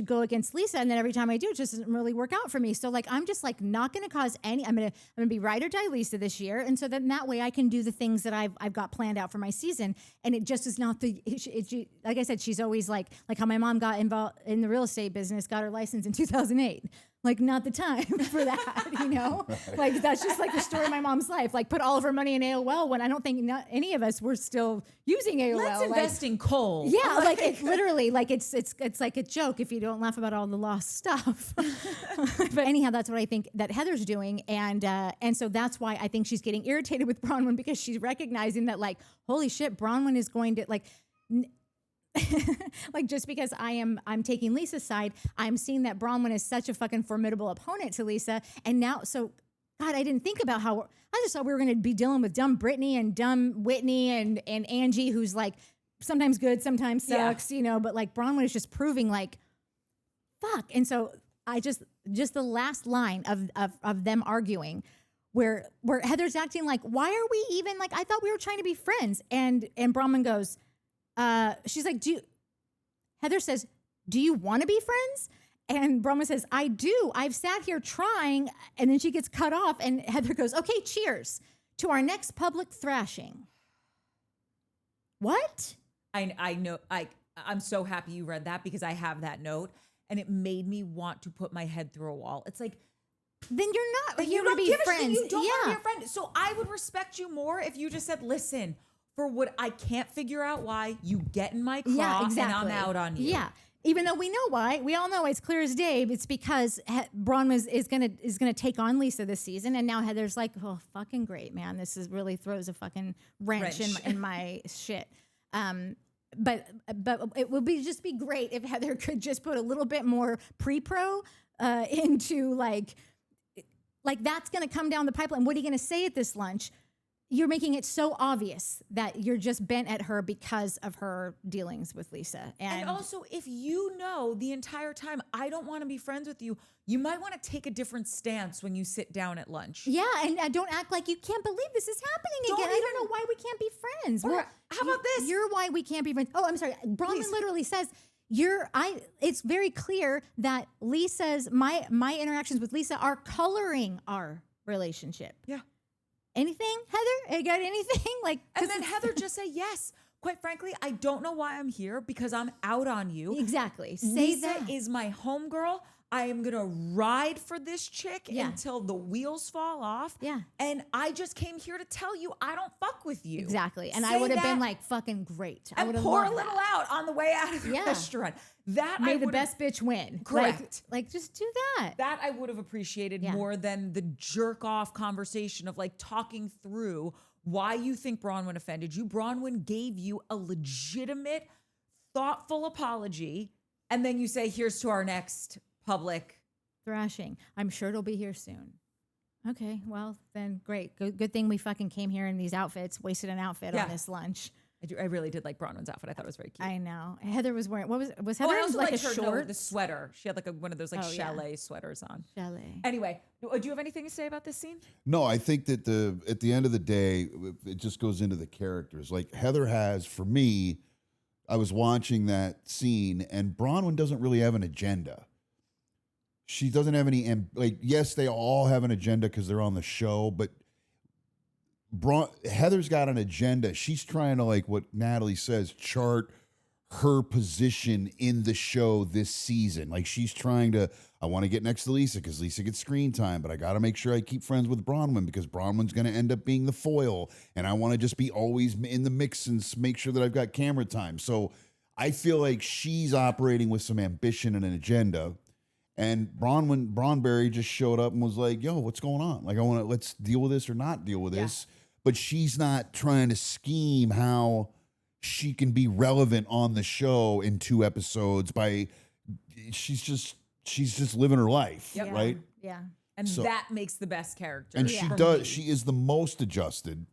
go against Lisa. And then every time I do, it just doesn't really work out for me. So like, I'm just like not going to cause I'm going to be ride or die Lisa this year. And so then that way I can do the things that I've got planned out for my season. And it just is not like I said, she's always like how my mom got involved in the real estate business, got her license in 2008. Like not the time for that, you know? Like that's just like the story of my mom's life. Like put all of her money in AOL when I don't think any of us were still using AOL. Let's invest in coal. Yeah, like it's literally like it's like a joke if you don't laugh about all the lost stuff. But anyhow, that's what I think that Heather's doing, and so that's why I think she's getting irritated with Bronwyn because she's recognizing that like holy shit, Bronwyn is going to like. Like just because I'm taking Lisa's side, I'm seeing that Bronwyn is such a fucking formidable opponent to Lisa. And now, so God, I didn't think about how I just thought we were going to be dealing with dumb Brittany and dumb Whitney and Angie, who's like sometimes good, sometimes sucks, you know, but like Bronwyn is just proving like, fuck? And so I just the last line of them arguing where Heather's acting like, why are we even like, I thought we were trying to be friends. And Bronwyn goes, she's like, Heather says, do you want to be friends? And Bronwyn says, I do. I've sat here trying. And then she gets cut off. And Heather goes, okay, cheers to our next public thrashing. What? I know. I'm so happy you read that because I have that note and it made me want to put my head through a wall. It's like, then you're not like, here to be friends. You don't want to be a friend. So I would respect you more if you just said, listen, for what I can't figure out why, you get in my craw and I'm out on you. Yeah. Even though we know why, we all know it's clear as day. It's because Bronwyn is gonna take on Lisa this season, and now Heather's like, oh, fucking great, man. This is really throws a fucking wrench. In my shit. But it would just be great if Heather could just put a little bit more pre-pro into like that's gonna come down the pipeline. What are you gonna say at this lunch? You're making it so obvious that you're just bent at her because of her dealings with Lisa. And also, if you know the entire time, I don't want to be friends with you, you might want to take a different stance when you sit down at lunch. Yeah, and don't act like you can't believe this is happening again. I don't know why we can't be friends. How about this? You're why we can't be friends. Oh, I'm sorry. Bronwyn literally says, it's very clear that Lisa's, my interactions with Lisa are coloring our relationship. Yeah. Anything, Heather? You got anything? And then Heather just say yes. Quite frankly, I don't know why I'm here because I'm out on you. Exactly. Lisa is my homegirl. I am gonna ride for this chick until the wheels fall off. Yeah. And I just came here to tell you I don't fuck with you. Exactly. And I would have been like fucking great. I would have pour a little out on the way out of the Yeah. restaurant. That May the best bitch win. Correct. Like just do that. That I would have appreciated more than the jerk off conversation of like talking through why you think Bronwyn offended you. Bronwyn gave you a legitimate, thoughtful apology. And then you say, here's to our next public thrashing. I'm sure it'll be here soon. Okay, well then great. Good thing we fucking came here in these outfits, wasted an outfit on this lunch. I really did like Bronwyn's outfit. I thought it was very cute. I know. Heather was wearing, was Heather I also like a her, short? No, the sweater. She had like one of those like chalet sweaters on. Chalet. Anyway, do you have anything to say about this scene? No, I think that at the end of the day, it just goes into the characters. Like Heather has, for me, I was watching that scene and Bronwyn doesn't really have an agenda. She doesn't have any, yes, they all have an agenda because they're on the show, but Heather's got an agenda. She's trying to, like what Natalie says, chart her position in the show this season. Like she's trying to, I want to get next to Lisa because Lisa gets screen time, but I got to make sure I keep friends with Bronwyn because Bronwyn's going to end up being the foil. And I want to just be always in the mix and make sure that I've got camera time. So I feel like she's operating with some ambition and an agenda. And Bronberry just showed up and was like, yo, what's going on? Like, let's deal with this or not deal with this. But she's not trying to scheme how she can be relevant on the show in 2 episodes she's just living her life, right? Yeah. And that makes the best character. And she is the most adjusted.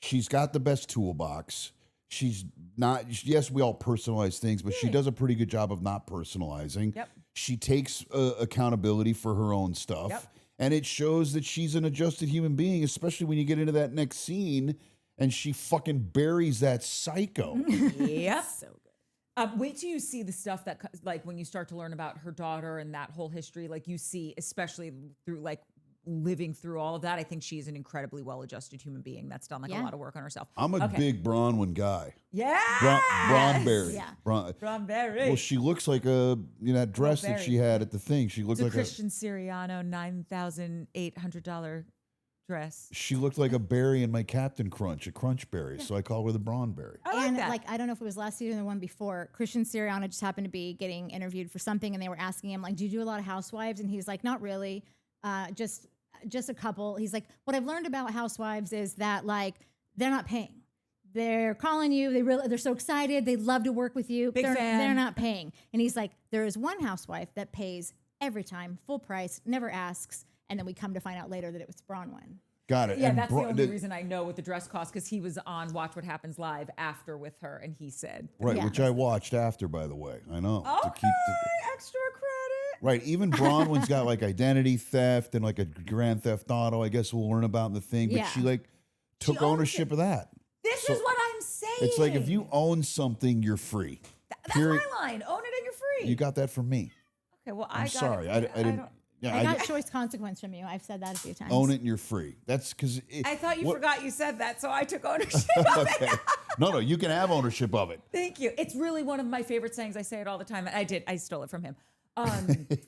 She's got the best toolbox. She's not, yes, we all personalize things, but she does a pretty good job of not personalizing. Yep. She takes accountability for her own stuff. Yep. And it shows that she's an adjusted human being, especially when you get into that next scene and she fucking buries that psycho. Yep. So good. Wait till you see the stuff that, like, when you start to learn about her daughter and that whole history, like you see, especially through like living through all of that. I think she's an incredibly well-adjusted human being that's done like a lot of work on herself. I'm a big Bronwyn guy. Yeah. Bronberry. Yeah. Bronberry. Well, she looks like that dress that she had at the thing. She looked it's like a Christian Siriano $9,800 dress. She looked like a berry in my Captain Crunch, a crunch berry. So I call her the Bronberry. I like that. I don't know if it was last season or the one before, Christian Siriano just happened to be getting interviewed for something and they were asking him, like, do you do a lot of Housewives? And he's like, not really. Just a couple. He's like, what I've learned about Housewives is that, like, they're not paying. They're calling you. They're so excited. They love to work with you. Big fan. They're not paying. And he's like, there is one housewife that pays every time, full price, never asks. And then we come to find out later that it was Bronwyn. Got it. Yeah, And that's the only reason I know what the dress cost, because he was on Watch What Happens Live after with her, and he said, right, which I watched after, by the way. I know. okay, extra credit. Right. Even Bronwyn's got like identity theft and like a grand theft auto. I guess we'll learn about in the thing. But Yeah. she like took owns ownership of that. This So is what I'm saying. it's like if you own something, you're free. That's Period. my line. Own it and you're free. You got that from me. Okay, well, I'm I got sorry. it. I didn't. don't- Yeah, I got choice consequence from you. I've said that a few times. own it and you're free. That's because I thought you forgot you said that, so I took ownership of it. Okay. No, you can have ownership of it. Thank you. It's really one of my favorite sayings. I say it all the time. I stole it from him.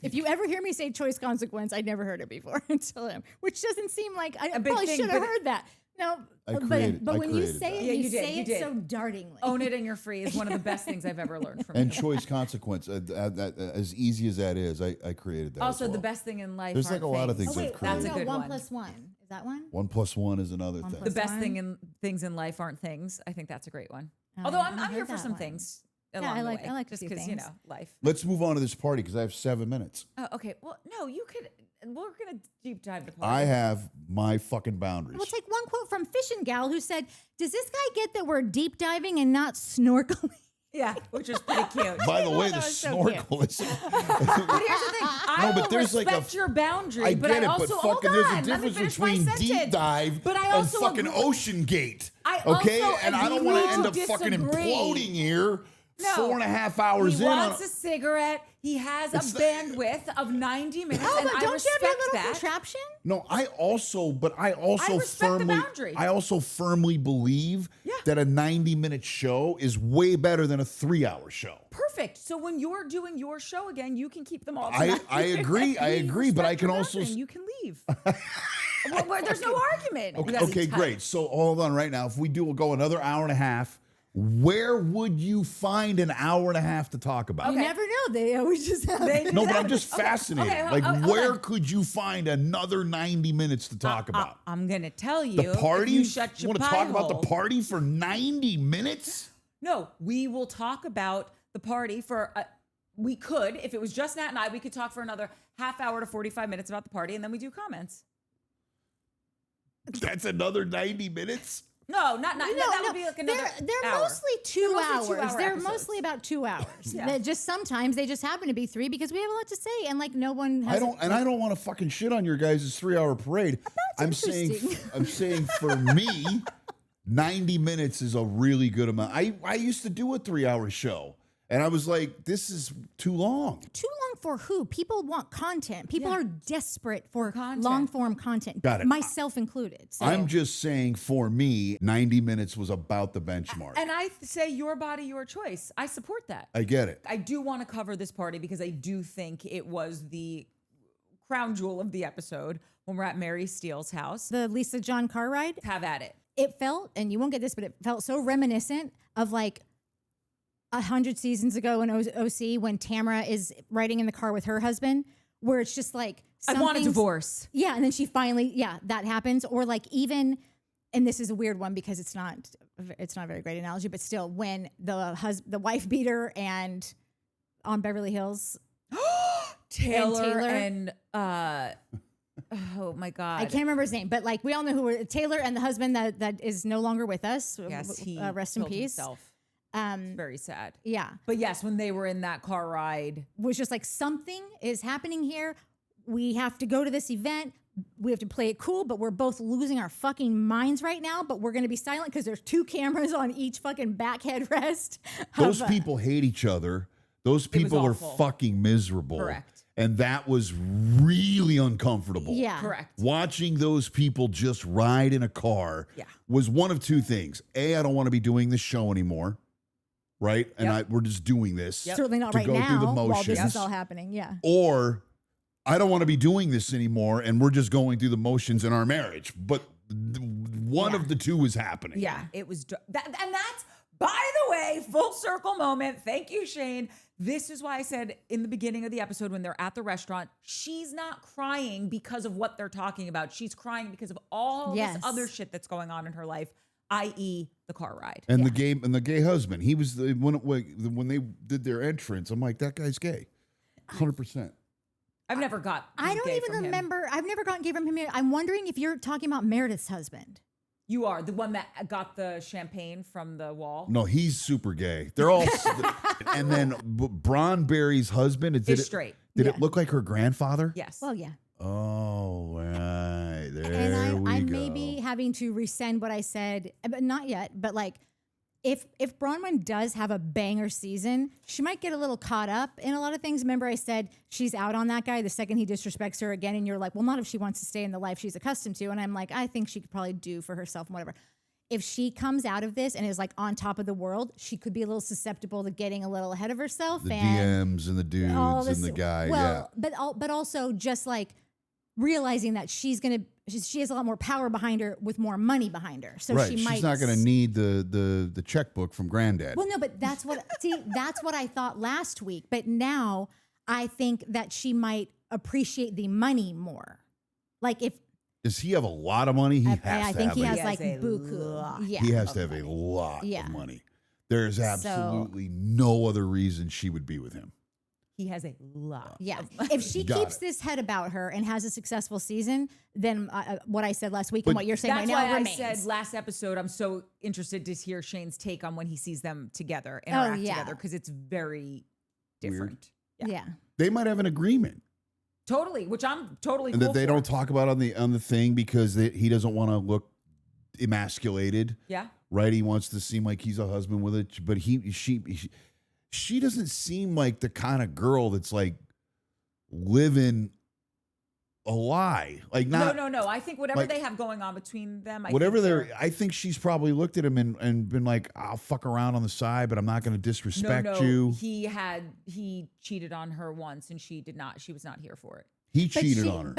If you ever hear me say choice consequence, I'd never heard it before until him, which doesn't seem like I big probably thing, should have but- heard that. No, I created- but I when you created say that. it, Yeah, you you did, say you it did. so dartingly. Own it and you're free is one of the best things I've ever learned from And him. choice consequence, as easy as that is, I created that. Also, as well. the best thing in life. There's like aren't a lot of things. things Oh I've wait, created. That's a good one one. plus one. Is that one? 1 + 1 is another One thing. plus The best one. thing in things in life aren't things. I think that's a great one. Oh, Although I I'm haven't here heard for that some one. things. Yeah, Along I the like- way, I like a just few because things. life. Let's move on to this party because I have 7 minutes. Oh, okay. Well, no, you could. We're gonna deep dive the party. I have my fucking boundaries. We'll take one quote from Fishing Gal who said, "Does this guy get that we're deep diving and not snorkeling?" Yeah, which is pretty cute. By the way, That the was so snorkel is. But here's the thing. I but will there's like respect your boundary, I but get I it, also but hold fucking there's a on, let me difference finish my between deep sentence. dive But I and also fucking agree- Ocean Gate. I Okay, also and I don't want to agree end to up fucking disagree. imploding here. No. 4.5 hours He in. wants a cigarette. He has a It's the- bandwidth of 90 minutes, Oh, and but I don't you respect have your little that. contraption? No, I also respect the firmly, boundary. I also firmly believe that a 90-minute show is way better than a 3-hour show. Perfect. So when you're doing your show again, you can keep them all. I agree, but I Respect can your also boundary and you can leave. Well, there's no argument. You Okay, guys are okay, tight. great. So hold on right now. If we'll go another hour and a half, where would you find an hour and a half to talk about? You never know. They always just have. They do No, but that. I'm just fascinated. okay, like, hold where on. could you find another 90 minutes to talk about? I'm gonna tell you. The party? If you shut your want to pie talk about the hole. party for 90 minutes? No, we will talk about the party for. We could, if it was just Nat and I, we could talk for another half hour to 45 minutes about the party, and then we do comments. That's another 90 minutes? No, not that would be like another. They're hour. mostly 2 mostly hours. 2-hour They're episodes. mostly about 2 hours. Yeah. That just sometimes they just happen to be 3 because we have a lot to say and like no one has. I don't want to fucking shit on your guys' 3-hour parade. I'm saying for me, 90 minutes is a really good amount. I used to do a 3-hour show. And I was like, this is too long. Too long for who? People want content. People are desperate for Content. long form content. Got it. Myself included. So. I'm just saying for me, 90 minutes was about the benchmark. And I say your body, your choice. I support that. I get it. I do want to cover this party because I do think it was the crown jewel of the episode when we're at Mary Steele's house. the Lisa John car ride. Have at it. It felt, and you won't get this, but it felt so reminiscent of like 100 seasons ago in OC when Tamara is riding in the car with her husband, where it's just like I want a something's- divorce. Yeah, and then she finally, that happens. Or like even, and this is a weird one because it's not a very great analogy, but still, when the wife beater and on Beverly Hills, Taylor and oh my God. I can't remember his name, but like we all know who Taylor and the husband that is no longer with us. Yes, he rest in killed peace. himself. Very sad. Yeah, But yes, when they were in that car ride, was just like something is happening here. We have to go to this event. We have to play it cool, but we're both losing our fucking minds right now. But we're going to be silent because there's 2 cameras on each fucking back headrest. Those people hate each other. Those people are awful. fucking miserable. Correct. And that was really uncomfortable. Yeah. correct. Watching those people just ride in a car Yeah. was one of 2 things. A, I don't want to be doing this show anymore. Right? And we're just doing this. Certainly not to right go now through the while this motions. is all happening. Yeah. Or I don't want to be doing this anymore and we're just going through the motions in our marriage. But one of the 2 is happening. Yeah, it was. And that's, by the way, full circle moment. Thank you, Shane. This is why I said in the beginning of the episode when they're at the restaurant, she's not crying because of what they're talking about. She's crying because of all Yes. this other shit that's going on in her life, i.e., the car ride. And the gay husband, he was when they did their entrance. I'm like, that guy's gay, 100%. I've never got. I don't gay even from him. remember. I've never gotten gay from him. I'm wondering if you're talking about Meredith's husband. You are the one that got the champagne from the wall. No, he's super gay. They're all, and then Bronberry's husband Is straight. Did Yeah. it look like her grandfather? Yes. Well, yeah. Oh, right. There And I we go. may be having to rescind what I said, but not yet. But like, if Bronwyn does have a banger season, she might get a little caught up in a lot of things. Remember, I said she's out on that guy the second he disrespects her again, and you're like, well, not if she wants to stay in the life she's accustomed to. And I'm like, I think she could probably do for herself and whatever. If she comes out of this and is like on top of the world, she could be a little susceptible to getting a little ahead of herself. The and DMs and the dudes and the guy. Well, but also just like realizing that she has a lot more power behind her with more money behind her. So right. she might. She's not going to need the checkbook from Granddad. Well, no, but that's what I thought last week. But now I think that she might appreciate the money more. Like if Does he have a lot of money? I think he has like a buku. lot. Yeah, He has to have a lot Yeah. of money. There's absolutely no other reason she would be with him. He has a lot. Yeah. If she Got keeps it. this head about her and has a successful season, then what I said last week and But what you're saying That's right now why remains. I said last episode, I'm so interested to hear Shane's take on when he sees them together, Oh, interact yeah. together, because it's very Weird. different. yeah. They might have an agreement Totally, which I'm totally and cool that they for. don't talk about on the thing because he doesn't want to look emasculated. Yeah. Right? He wants to seem like he's a husband with it, but she doesn't seem like the kind of girl that's like living a lie. Like not No. I think whatever like- they have going on between them, I think she's probably looked at him and been like, I'll fuck around on the side, but I'm not going to disrespect you. He cheated on her once, and she did not. She was not here for it. He But cheated she, on her.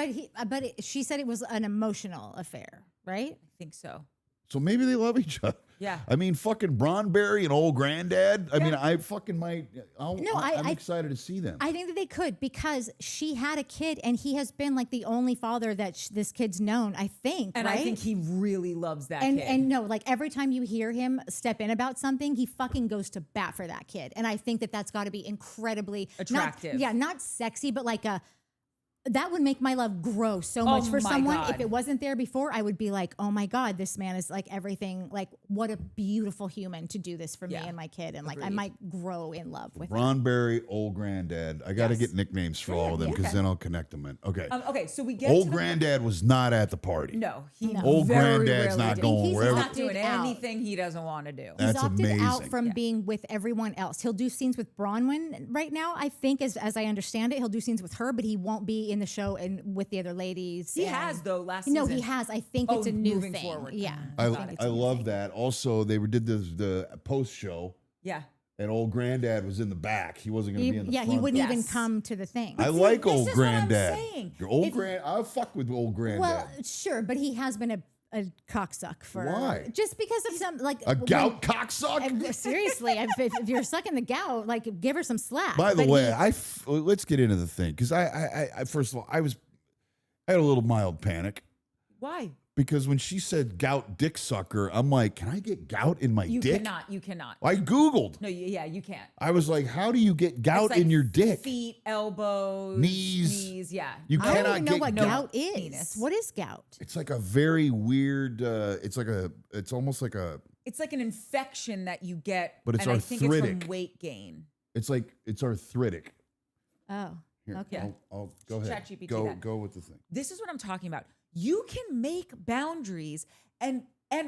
but she said it was an emotional affair, right? I think so. So maybe they love each other. Yeah. I mean, fucking Bronberry and old Granddad. I mean, I fucking might. I'm I- excited to see them. I think that they could because she had a kid and he has been like the only father that this kid's known, I think. And right? I think he really loves that and kid. and no, like every time you hear him step in about something, he fucking goes to bat for that kid. And I think that that's got to be incredibly Attractive. not sexy, but like that would make my love grow so much for my someone. God. If it wasn't there before, I would be like, oh my God, this man is like everything. Like, what a beautiful human to do this for me Yeah. and my kid. And like, I Agreed. might grow in love with him. Bronberry, old Granddad. I got to Yes. get nicknames for all of them because okay. then I'll connect them in. Okay. Okay, so we get Old to the, Granddad was not at the party. No, he No. Old very Granddad's rarely not did. going He's wherever. Not doing out. anything he doesn't want to do. That's He's opted amazing. out from being with everyone else. He'll do scenes with Bronwyn right now. I think, as I understand it, he'll do scenes with her, but he won't be in the show and with the other ladies. He and- has though last No, season. he has. I think Oh, it's a new moving thing. forward. Yeah. I Got it. love that. Also, they did the post show, Yeah. and old Granddad was in the back. He wasn't going to be in the front. He wouldn't even Yes. come to the thing. I See, like this old is what I'm Granddad. saying. Your old If- I fuck with old Granddad. Well, sure, but he has been a cocksuck for Why? just because of some like a gout cocksuck. Seriously, if you're sucking the gout, like give her some slack. By the But way, he- let's get into the thing because I first of all I had a little mild panic Why? because when she said gout dick sucker, I'm like, can I get gout in my You dick? cannot. You cannot. I Googled. No, you can't. I was like, how do you get gout It's like in your dick? Feet, elbows, Knees. Yeah. You I don't cannot even know get what gout. gout is. Penis. What is gout? It's like a very weird. It's almost like a. It's like an infection that you get, But it's and I think it's arthritic. from weight gain. It's like it's arthritic. Oh, Here, okay. I'll go ahead. ChatGPT Go that. go with the thing. This is what I'm talking about. You can make boundaries and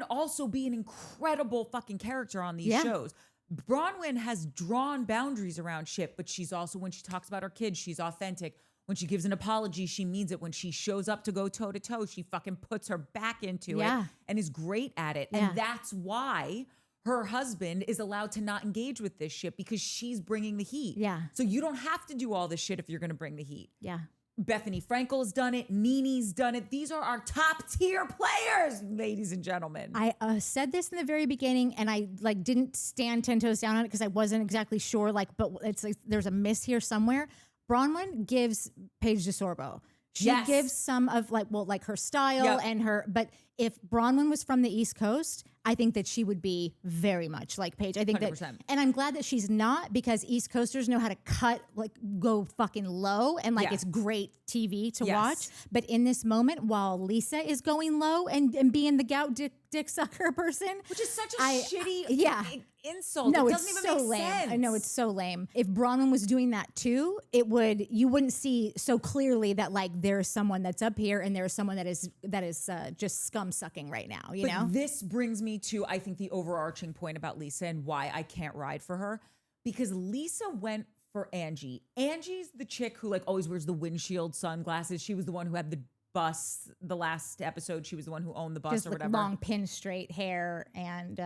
also be an incredible fucking character on these Yeah. shows. Bronwyn has drawn boundaries around shit, but she's also, when she talks about her kids, she's authentic. When she gives an apology, she means it. When she shows up to go toe to toe, she fucking puts her back into Yeah. it and is great at it. Yeah. And that's why her husband is allowed to not engage with this shit, because she's bringing the heat. Yeah. So you don't have to do all this shit if you're going to bring the heat. Yeah. Bethany Frankel's done it. Nene's done it. These are our top tier players, ladies and gentlemen. I said this in the very beginning, and I like didn't stand 10 toes down on it because I wasn't exactly sure. Like, but it's like there's a miss here somewhere. Bronwyn gives Paige DeSorbo. She Yes. gives some of like her style Yep. and her. But if Bronwyn was from the East Coast, I think that she would be very much like Paige. I think 100%. that, and I'm glad that she's not, because East Coasters know how to cut, like go fucking low, and like Yeah. it's great TV to Yes. watch. But in this moment, while Lisa is going low and being the gout dick sucker person, Which is such a I- shitty yeah. insult. no, it it's doesn't so even make lame. sense. I know it's so lame. If Bronwyn was doing that too, you wouldn't see so clearly that like there's someone that's up here and there's someone that is just scum sucking right now. You But know, this brings me to, I think, the overarching point about Lisa and why I can't ride for her. Because Lisa went for Angie. Angie's the chick who like always wears the windshield sunglasses. She was the one who had the bus the last episode. She was the one who owned the bus just or like whatever. long pin straight hair and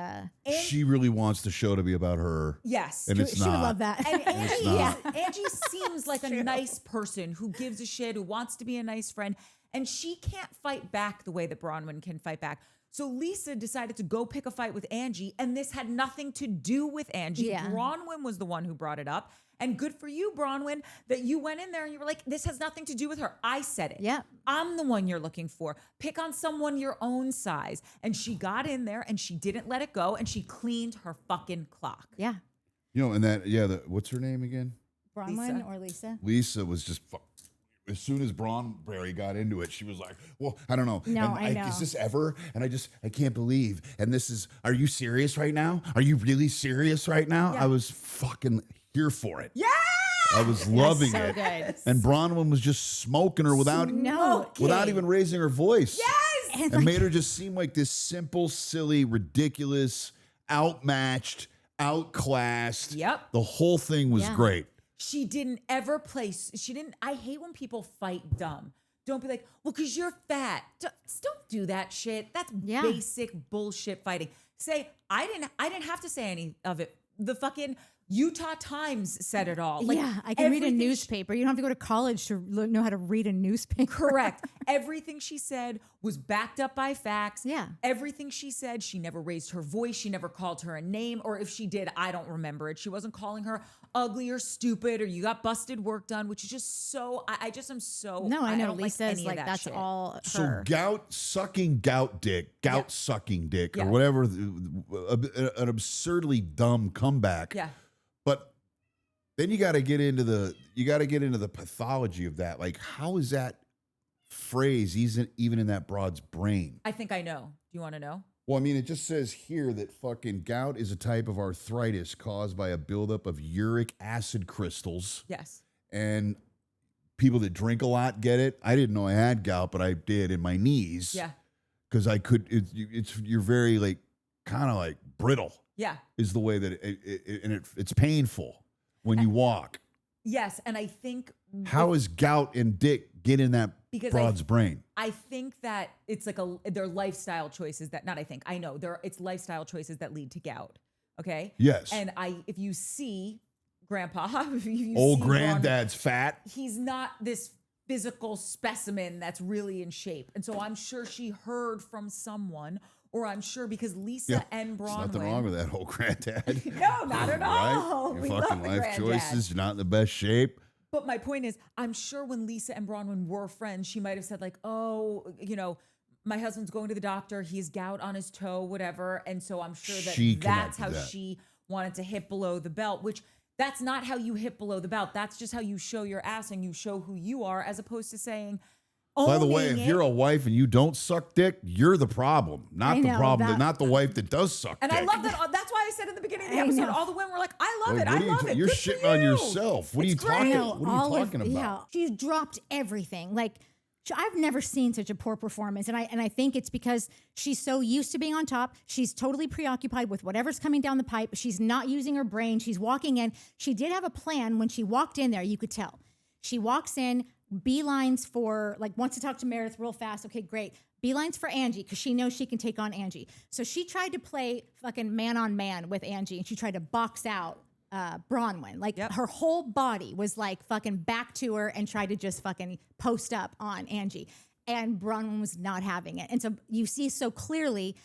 She really wants the show to be about her. Yes. And it's she would not. love that. And It's Angie, not. Angie seems like a nice person who gives a shit, who wants to be a nice friend. And she can't fight back the way that Bronwyn can fight back. So Lisa decided to go pick a fight with Angie. And this had nothing to do with Angie. Yeah. Bronwyn was the one who brought it up. And good for you, Bronwyn, that you went in there and you were like, this has nothing to do with her. I said it. Yeah. I'm the one you're looking for. Pick on someone your own size. And she got in there and she didn't let it go. And she cleaned her fucking clock. yeah, You know, and that, yeah, what's her name again? Bronwyn Lisa. or Lisa. Lisa was just, as soon as Bronberry got into it, she was like, well, I don't know. No, And I know. Is this ever? And I can't believe. And this is, are you serious right now? Are you really serious right now? Yeah. I was fucking here for it. Yeah. I was loving so it. good. And Bronwyn was just smoking her without even raising her voice. Yes. And, And like, made her just seem like this simple, silly, ridiculous, outmatched, outclassed. Yep. The whole thing was Yeah. great. She didn't ever place. I hate when people fight dumb. Don't be like, well, because you're fat. Don't do that shit. That's Yeah. basic bullshit fighting. Say, I didn't have to say any of it. The fucking Utah Times said it all. Like, yeah, I can read a everything newspaper. You don't have to go to college to know how to read a newspaper. Correct. Everything she said was backed up by facts. Yeah. Everything she said, she never raised her voice. She never called her a name. Or if she did, I don't remember it. She wasn't calling her ugly or stupid or you got busted work done, which is just so, I just am so. No, I know. don't Lisa's any of like that that's shit. all So her. sucking gout dick, sucking dick, Yeah. or whatever, an absurdly dumb comeback. Yeah. But then you got to get into the pathology of that. Like, how is that phrase even in that broad's brain? I think I know. Do you want to know? Well, I mean, it just says here that fucking gout is a type of arthritis caused by a buildup of uric acid crystals. Yes. And people that drink a lot get it. I didn't know I had gout, but I did in my knees. Yeah. Because you're very like kind of like brittle Yeah. is the way that it's painful when you walk. Yes. And I think. How is gout and dick get in that Because broad's brain? I think that it's like they're lifestyle choices that, not I think, I know it's lifestyle choices that lead to gout. Okay. Yes. And if you see Grandpa, if you Old see granddad's fat. he's not this physical specimen that's really in shape. And so I'm sure she heard from someone, or I'm sure because Lisa and There's Bronwyn. nothing wrong with that old granddad. No, not at all. Right? We Your love fucking the life granddad. choices. You're not in the best shape. But my point is, I'm sure when Lisa and Bronwyn were friends, she might have said like, oh, my husband's going to the doctor. He's gout on his toe, whatever. And so I'm sure that She that's how connected that. she wanted to hit below the belt, which that's not how you hit below the belt. That's just how you show your ass and you show who you are, as opposed to saying, By the way, owning if it. you're a wife and you don't suck dick, you're the problem, not I the know, problem, that- not the wife that does suck And dick. I love that. That's why I said in the beginning of the I episode, know. all the women were like, I love Like, it. what I are love you, it. you're Good for shitting on you. yourself. What are you It's great. talking? No, What are you talking about? Yeah, she's dropped everything. Like I've never seen such a poor performance, and I think it's because she's so used to being on top. She's totally preoccupied with whatever's coming down the pipe. She's not using her brain. She's walking in. She did have a plan when she walked in there. You could tell. She walks in, beelines for wants to talk to Meredith real fast. Okay, great. Beelines for Angie because she knows she can take on Angie. So she tried to play fucking man on man with Angie, and she tried to box out Bronwyn. Her whole body was like fucking back to her and tried to just fucking post up on Angie. And Bronwyn was not having it. And so you see so clearly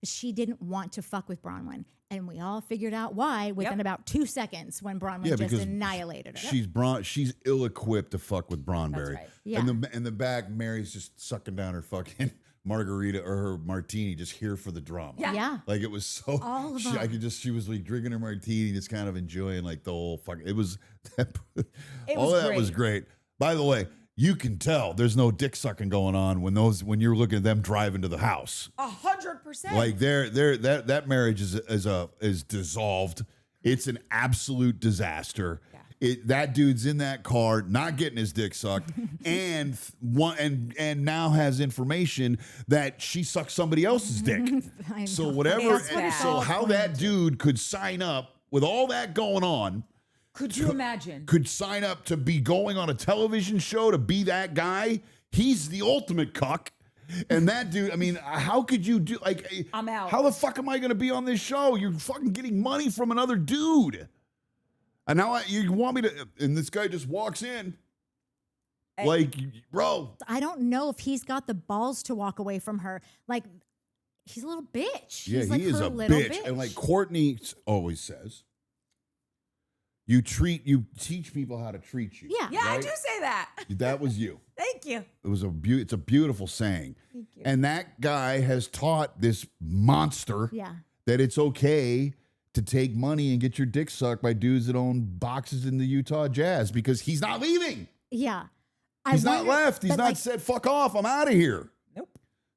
she didn't want to fuck with Bronwyn. And we all figured out why within about 2 seconds when Bronwyn just because annihilated her. She's ill-equipped to fuck with Bronberry. right. Yeah. And in the back, Mary's just sucking down her fucking margarita or her martini just here for the drama. Yeah. Like it was so, All of them. she was like drinking her martini, just kind of enjoying like the whole fucking, it was, all was that was great. By the way, you can tell there's no dick sucking going on when you're looking at them driving to the house. 100%. Like that marriage is dissolved. It's an absolute disaster. Yeah. That dude's in that car, not getting his dick sucked, and now has information that she sucked somebody else's dick. So whatever. So how that dude could sign up with all that going on. Could you imagine? Could sign up to be going on a television show to be that guy. He's the ultimate cuck. And that dude, I mean, how could you do, like, I'm out. How the fuck am I going to be on this show? You're fucking getting money from another dude. And now you want me to, and this guy just walks in. Like, bro. I don't know if he's got the balls to walk away from her. Like, he's a little bitch. Yeah, he's like he is her a little bitch. And like Courtney always says, you teach people how to treat you. Yeah. Yeah, right? I do say that. That was you. Thank you. It was it's a beautiful saying. Thank you. And that guy has taught this monster that it's okay to take money and get your dick sucked by dudes that own boxes in the Utah Jazz because he's not leaving. Yeah. He's not left. He's not said, fuck off, I'm out of here. Nope.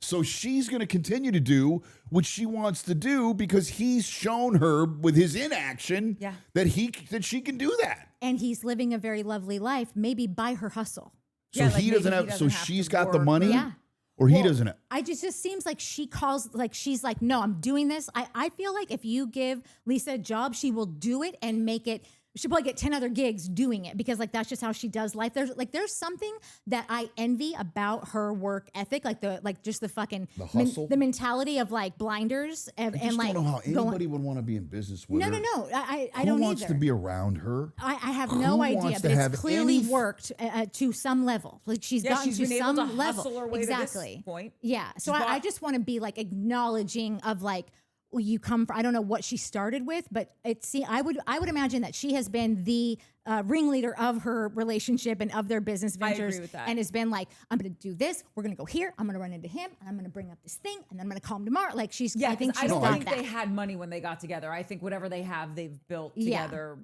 So she's going to continue to do what she wants to do because he's shown her with his inaction that she can do that. And he's living a very lovely life, maybe by her hustle. So he doesn't have, so she's got the money? Yeah. Or he doesn't have. It just seems like she calls, like she's like, no, I'm doing this. I feel like if you give Lisa a job, she will do it and make it. She'll probably get 10 other gigs doing it because like that's just how she does life. There's something that I envy about her work ethic, like the hustle, the mentality of like blinders and like. I don't know how anybody would want to be in business with her. No. I don't Who either. wants to be around her? I have no idea, but it's clearly worked to some level. Like she's gotten to some level. Her way exactly. To this point. Yeah. So I just want to be like acknowledging of like. You come from, I don't know what she started with, but I would imagine that she has been the ringleader of her relationship and of their business ventures. I agree with that. And has been like, I'm going to do this. We're going to go here. I'm going to run into him. And I'm going to bring up this thing. And then I'm going to call him tomorrow. Like I don't think they had money when they got together. I think whatever they have, they've built together.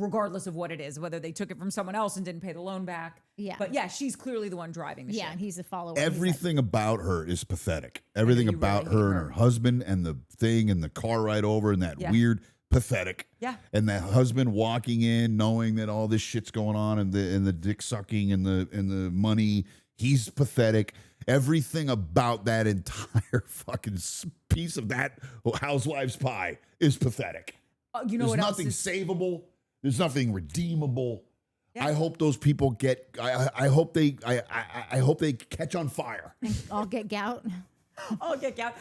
Regardless of what it is, whether they took it from someone else and didn't pay the loan back. Yeah. But yeah, she's clearly the one driving the ship. Yeah, and he's a follower. Everything about her is pathetic. Everything about her and her husband and the thing and the car ride over and that weird pathetic. Yeah. And that husband walking in knowing that all this shit's going on and the dick sucking and the money, he's pathetic. Everything about that entire fucking piece of that Housewives pie is pathetic. You know There's what nothing savable. There's nothing redeemable. Yeah. I hope those people get. I hope they catch on fire. I'll get gout. I'll get gout.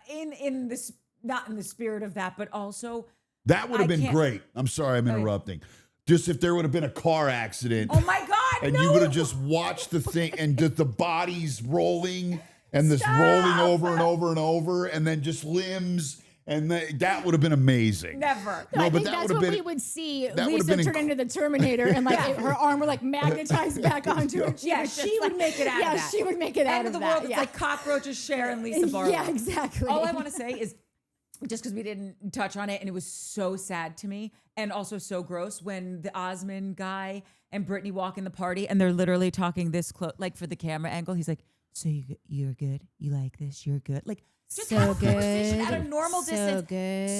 In this, not in the spirit of that, but also that would have been great. I'm sorry, I'm interrupting. Just if there would have been a car accident. Oh my God! And you would have just watched the thing and just the bodies rolling and this rolling over and over and over, and then just limbs. And that would have been amazing. Never. No, I think that's what we would see Lisa turn into the Terminator and like her arm would like magnetize back onto her. She would make it out of that. Yeah, she would make it out of the that. world, it's like cockroaches, Shah, and Lisa Barlow. Yeah, exactly. All I want to say is, just because we didn't touch on it, and it was so sad to me, and also so gross, when the Osmond guy and Brittany walk in the party, and they're literally talking this close, like for the camera angle. He's like, "So you're good? You like this? You're good?" Like. Just so have a good. conversation at a normal distance.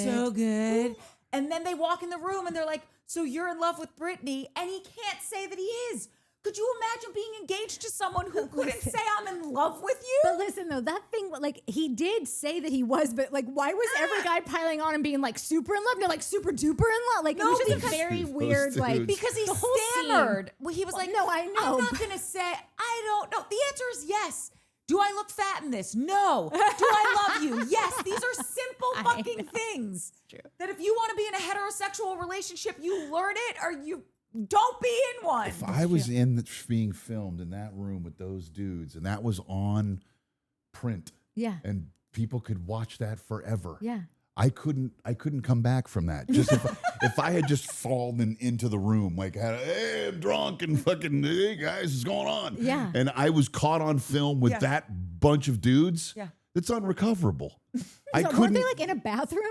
So good. Ooh. And then they walk in the room and they're like, so you're in love with Brittany, and he can't say that he is. Could you imagine being engaged to someone who couldn't say I'm in love with you? But listen though, that thing, like he did say that he was, but like why was every guy piling on and being like super in love? No, like super duper in love. Like no, it was just a very weird, like because he stammered. Well, he was like, no, I know. I'm not gonna say, I don't know. The answer is yes. Do I look fat in this? No. Do I love you? Yes. These are simple fucking things. That if you want to be in a heterosexual relationship, you learn it or you don't be in one. If I was being filmed in that room with those dudes and that was on print, and people could watch that forever, I couldn't come back from that. Just if I had just fallen into the room, like, hey, I'm drunk and fucking, hey guys, what's going on? Yeah. And I was caught on film with that bunch of dudes. Yeah. It's unrecoverable. I So couldn't. weren't they like in a bathroom?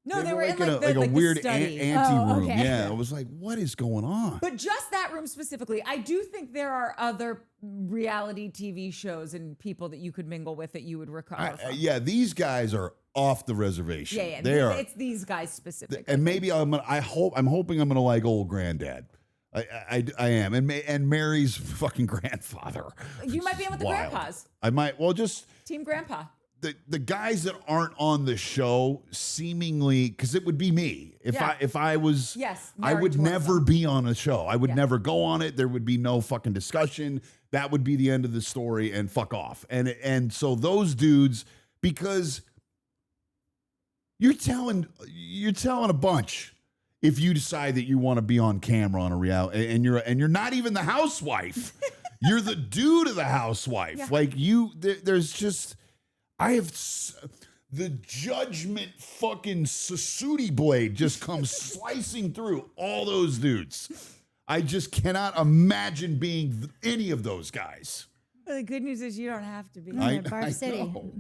No, they were in like a the weird study. ante Oh, room. okay. Yeah, I was like, what is going on? But just that room specifically, I do think there are other reality TV shows and people that you could mingle with that you would recover from. Yeah, these guys are off the reservation. Yeah, They are. It's these guys specifically. And maybe I'm hoping I'm gonna like old granddad. I am, and Mary's fucking grandfather. You might be in with the Wild. grandpas. I might. Well, just Team Grandpa. the guys that aren't on the show, seemingly, because it would be me if I was. Yes, I married would to one of never them. be on a show. I would never go on it. There would be no fucking discussion. That would be the end of the story, and fuck off. And so those dudes, because you're telling a bunch if you decide that you want to be on camera on a reality, and you're not even the housewife. You're the dude of the housewife. Yeah. Like there's just, the judgment fucking Sasuke blade just comes slicing through all those dudes. I just cannot imagine being any of those guys. Well, the good news is you don't have to be. I Park City. know.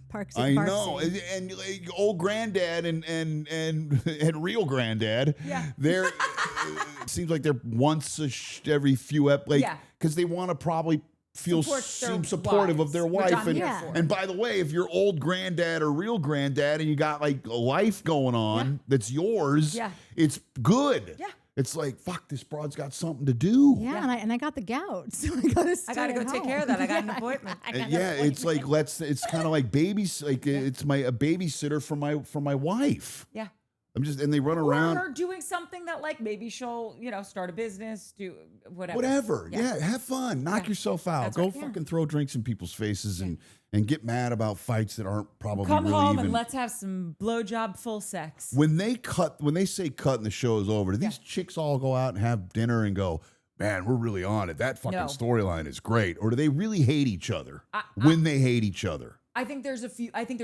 Park City. I Park know, City. and like old granddad and real granddad. Yeah. They're it seems like they're once every few because they want to probably seem supportive of their wives, which wife. I'm here for. And by the way, if you're old granddad or real granddad and you got like a life going on that's yours, it's good. Yeah. It's like, fuck, this broad's got something to do. Yeah, and I got the gout, so I gotta go take care of that. I got an appointment. It's like it's kind of like it's a babysitter for my wife. Yeah. And they run around. Or her doing something that like maybe she'll, start a business, do whatever. Whatever. Yeah. Have fun. Knock yourself out. That's Go right. fucking throw drinks in people's faces and get mad about fights that aren't probably Come really home even. and let's have some blowjob full sex. When they say cut and the show is over, do these chicks all go out and have dinner and go, man, we're really on it. That fucking No. storyline is great. Or do they really hate each other when they hate each other? I think there's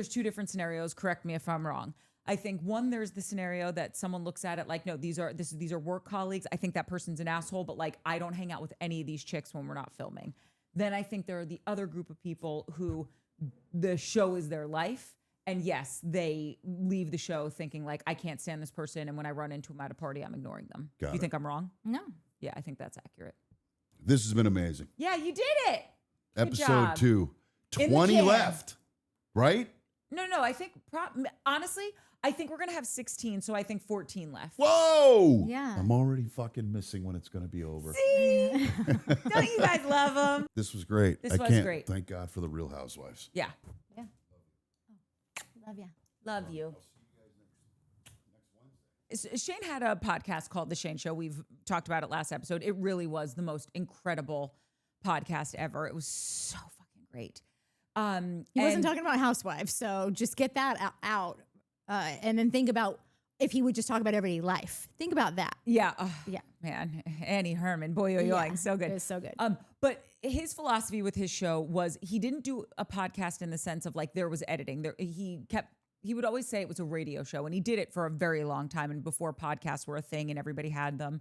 two different scenarios. Correct me if I'm wrong. I think one, there's the scenario that someone looks at it like, no, these are work colleagues. I think that person's an asshole, but like, I don't hang out with any of these chicks when we're not filming. Then I think there are the other group of people who the show is their life. And yes, they leave the show thinking like, I can't stand this person. And when I run into them at a party, I'm ignoring them. Got You it. think I'm wrong? No. Yeah, I think that's accurate. This has been amazing. Yeah, you did it. Good Episode job. 2. In the 20 can. left, right? No, I think honestly, I think we're gonna have 16, so I think 14 left. Whoa! Yeah. I'm already fucking missing when it's going to be over. See? Don't you guys love them? This was great. This I was can't great. thank God for the Real Housewives. Yeah. Yeah. Love ya. Love you. Shane had a podcast called The Shane Show. We've talked about it last episode. It really was the most incredible podcast ever. It was so fucking great. He wasn't talking about housewives, so just get that out, and then think about if he would just talk about everyday life. Think about that. Yeah. Yeah. Man, Annie Herman, boy, so good. It was so good. But his philosophy with his show was he didn't do a podcast in the sense of like there was editing. He would always say it was a radio show, and he did it for a very long time. And before podcasts were a thing and everybody had them,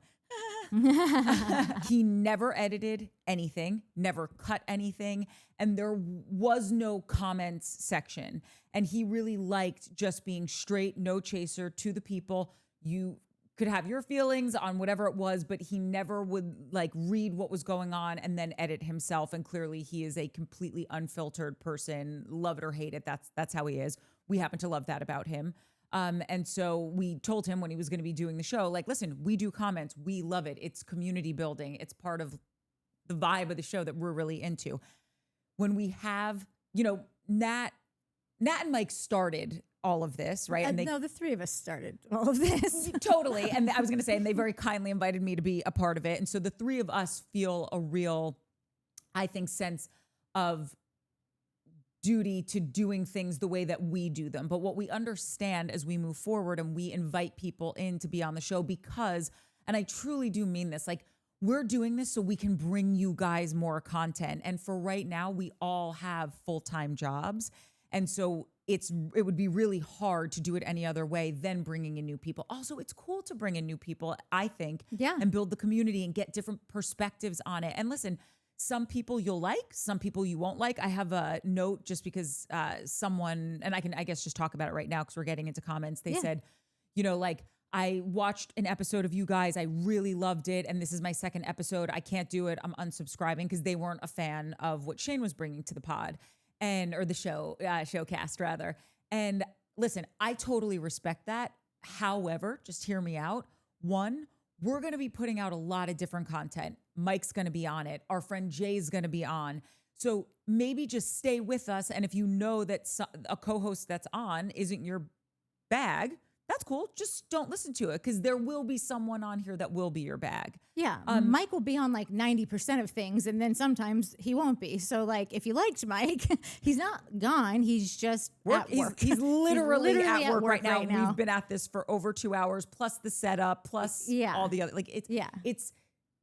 he never edited anything, never cut anything. And there was no comments section. And he really liked just being straight, no chaser, to the people. You could have your feelings on whatever it was, but he never would like read what was going on and then edit himself. And clearly he is a completely unfiltered person, love it or hate it. That's how he is. We happen to love that about him. And so we told him when he was going to be doing the show, like, listen, we do comments. We love it. It's community building. It's part of the vibe of the show that we're really into. When we have, Nat and Mike started all of this, right? And no, the three of us started all of this. Totally. And I was going to say, and they very kindly invited me to be a part of it. And so the three of us feel a real, I think, sense of duty to doing things the way that we do them. But what we understand as we move forward and we invite people in to be on the show because, and I truly do mean this, like we're doing this so we can bring you guys more content. And for right now, we all have full-time jobs. And so it would be really hard to do it any other way than bringing in new people. Also, it's cool to bring in new people, I think, and build the community and get different perspectives on it. And listen, some people you'll like, some people you won't like. I have a note just because someone, and I can, I guess, just talk about it right now because we're getting into comments. They said, you know, like, I watched an episode of you guys. I really loved it. And this is my second episode. I can't do it. I'm unsubscribing because they weren't a fan of what Shane was bringing to the pod or the showcast rather. And listen, I totally respect that. However, just hear me out. One, we're going to be putting out a lot of different content. Mike's going to be on it. Our friend Jay's going to be on. So maybe just stay with us. And if you know that a co-host that's on isn't your bag, that's cool. Just don't listen to it because there will be someone on here that will be your bag. Yeah. Mike will be on like 90% of things and then sometimes he won't be. So like if you liked Mike, he's not gone. He's just at work. He's literally at work right now. We've been at this for over 2 hours plus the setup plus all the other, like it's,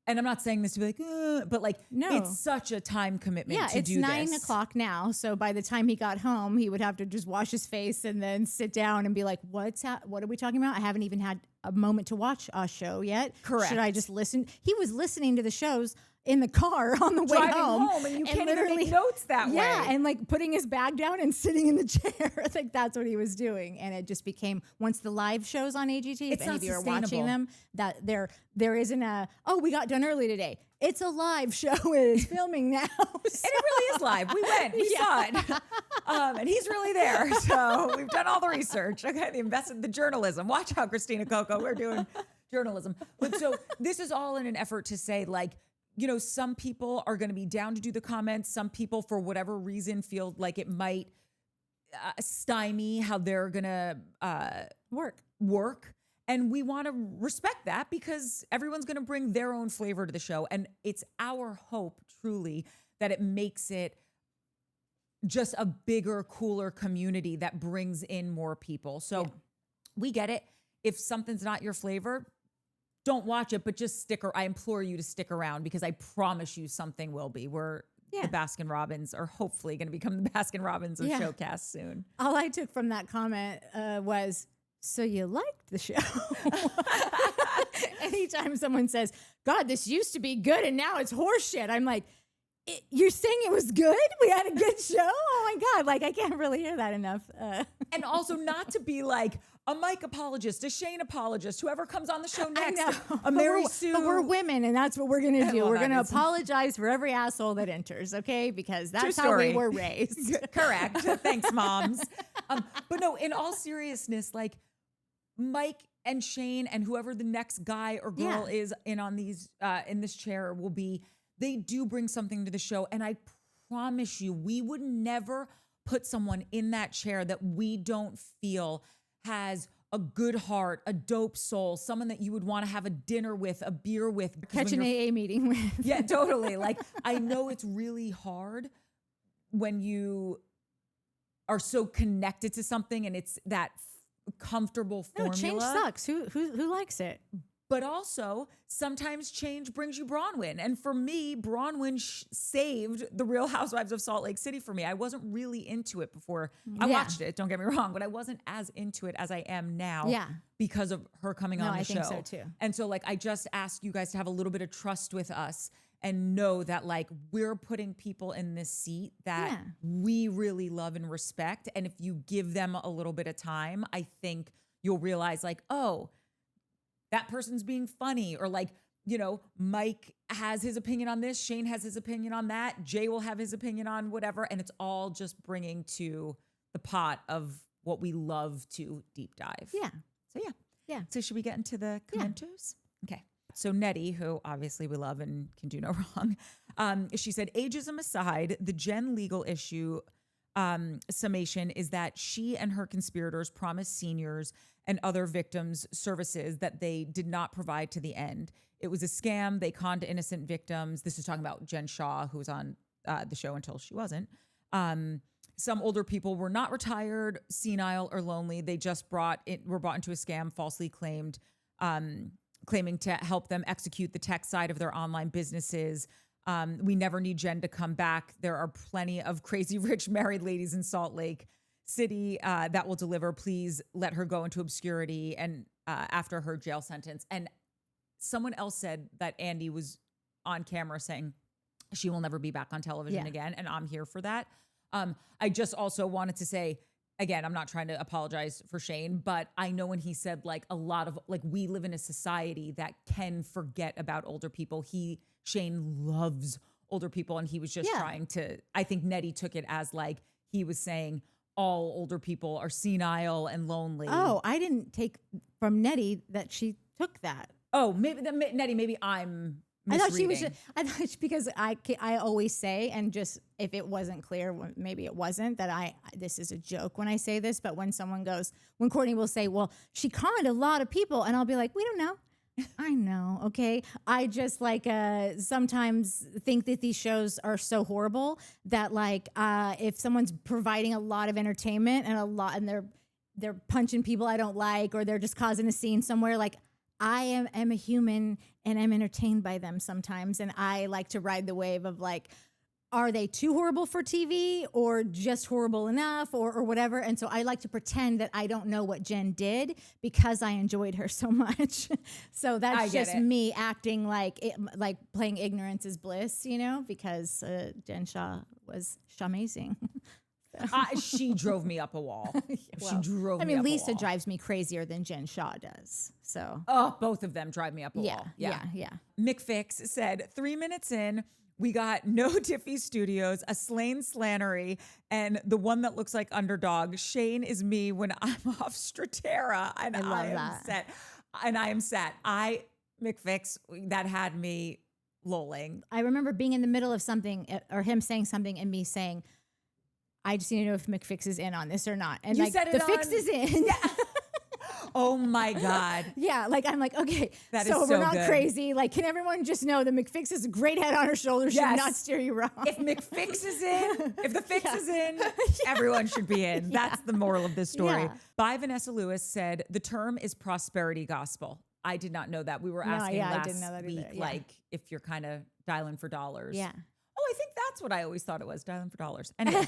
and I'm not saying this to be like, but like, it's such a time commitment to do this. It's 9 o'clock now. So by the time he got home, he would have to just wash his face and then sit down and be like, what are we talking about? I haven't even had a moment to watch a show yet. Correct. Should I just listen? He was listening to the shows in the car on the way Driving home. And you can't even make notes that way. Yeah, and like putting his bag down and sitting in the chair. I think that's what he was doing. And it just became, once the live shows on AGT, if any of you are watching them, that there isn't we got done early today. It's a live show. It is filming now. So. And it really is live. We went. We saw it. And he's really there. So we've done all the research. Okay, the journalism. Watch out, Christina Coco. We're doing journalism. But so this is all in an effort to say, like, you know, some people are going to be down to do the comments. Some people, for whatever reason, feel like it might stymie how they're going to work. And we want to respect that because everyone's going to bring their own flavor to the show. And it's our hope, truly, that it makes it just a bigger, cooler community that brings in more people. So we get it. If something's not your flavor, don't watch it, but just I implore you to stick around because I promise you something will be. We're the Baskin Robbins are hopefully going to become the Baskin Robbins of Showcast soon. All I took from that comment was, so you liked the show. Anytime someone says, God, this used to be good and now it's horse shit, I'm like, you're saying it was good? We had a good show? Oh my God. Like, I can't really hear that enough. And also not to be like a Mike apologist, a Shane apologist, whoever comes on the show next, a Mary Sue. But we're women and that's what we're going to do. We're going to apologize for every asshole that enters, okay? Because that's how we were raised. Correct. Thanks, moms. But no, in all seriousness, like Mike and Shane and whoever the next guy or girl is in this chair will be, they do bring something to the show. And I promise you, we would never put someone in that chair that we don't feel has a good heart, a dope soul, someone that you would want to have a dinner with, a beer with. Catch an AA meeting with. Yeah, totally. Like, I know it's really hard when you are so connected to something and it's that comfortable formula. No, change sucks. Who likes it? But also, sometimes change brings you Bronwyn. And for me, Bronwyn saved the Real Housewives of Salt Lake City for me. I wasn't really into it before. I watched it, don't get me wrong, but I wasn't as into it as I am now because of her coming on the show. I think so too. And so, like, I just ask you guys to have a little bit of trust with us and know that, like, we're putting people in this seat that we really love and respect. And if you give them a little bit of time, I think you'll realize, like, oh, that person's being funny, or like, you know, Mike has his opinion on this, Shane has his opinion on that, Jay will have his opinion on whatever. And it's all just bringing to the pot of what we love to deep dive. Yeah. So yeah. So should we get into the commenters? Okay. So Nettie, who obviously we love and can do no wrong, she said, ageism aside, the Jen legal issue summation is that she and her conspirators promised seniors and other victims services that they did not provide to the end. It was a scam. They conned innocent victims. This is talking about Jen Shah, who was on the show until she wasn't. Some older people were not retired, senile, or lonely. They just were brought into a scam, falsely claiming to help them execute the tech side of their online businesses. We never need Jen to come back. There are plenty of crazy rich married ladies in Salt Lake. city that will deliver. Please let her go into obscurity and after her jail sentence. And someone else said that Andy was on camera saying she will never be back on television again. And I'm here for that. I just also wanted to say, again, I'm not trying to apologize for Shane, but I know when he said like a lot of like, we live in a society that can forget about older people. Shane loves older people. And he was just trying to, I think Nettie took it as like, he was saying all older people are senile and lonely. Oh, I didn't take from Nettie that she took that. Oh, maybe Nettie, maybe I'm I thought she misreading. was. I thought because I always say, and just if it wasn't clear, maybe it wasn't that this is a joke when I say this, but when when Courtney will say, well, she conned a lot of people, and I'll be like, we don't know. I know, okay. I just like sometimes think that these shows are so horrible that like if someone's providing a lot of entertainment and they're punching people I don't like, or they're just causing a scene somewhere, like I am a human and I'm entertained by them sometimes, and I like to ride the wave of like, are they too horrible for TV or just horrible enough or whatever? And so I like to pretend that I don't know what Jen did because I enjoyed her so much. So that's just me acting like playing ignorance is bliss, because Jen Shah was amazing. She drove me up a wall. She drove me up a wall. Lisa drives me crazier than Jen Shah does. So both of them drive me up a wall. Yeah. McFix said 3 minutes in, we got no Tiffy Studios, a Slane Slannery, and the one that looks like underdog. Shane is me when I'm off Straterra, and I am set. And I am set. McFix, that had me lolling. I remember being in the middle of something, or him saying something, and me saying, I just need to know if McFix is in on this or not. And you like, said the fix is in. Yeah. Oh my God. Yeah, like I'm like, okay, that so is we're not good. crazy. Like, can everyone just know that McFix has a great head on her shoulders? She will not steer you wrong. If McFix is in, if the fix is in, everyone should be in. That's the moral of this story. Yeah. By Vanessa Lewis said, the term is prosperity gospel. I did not know that. We were asking I last didn't know that week, either. Yeah. like if you're kind of dialing for dollars. Yeah. Oh, I think that's what I always thought it was, dialing for dollars. Anyway,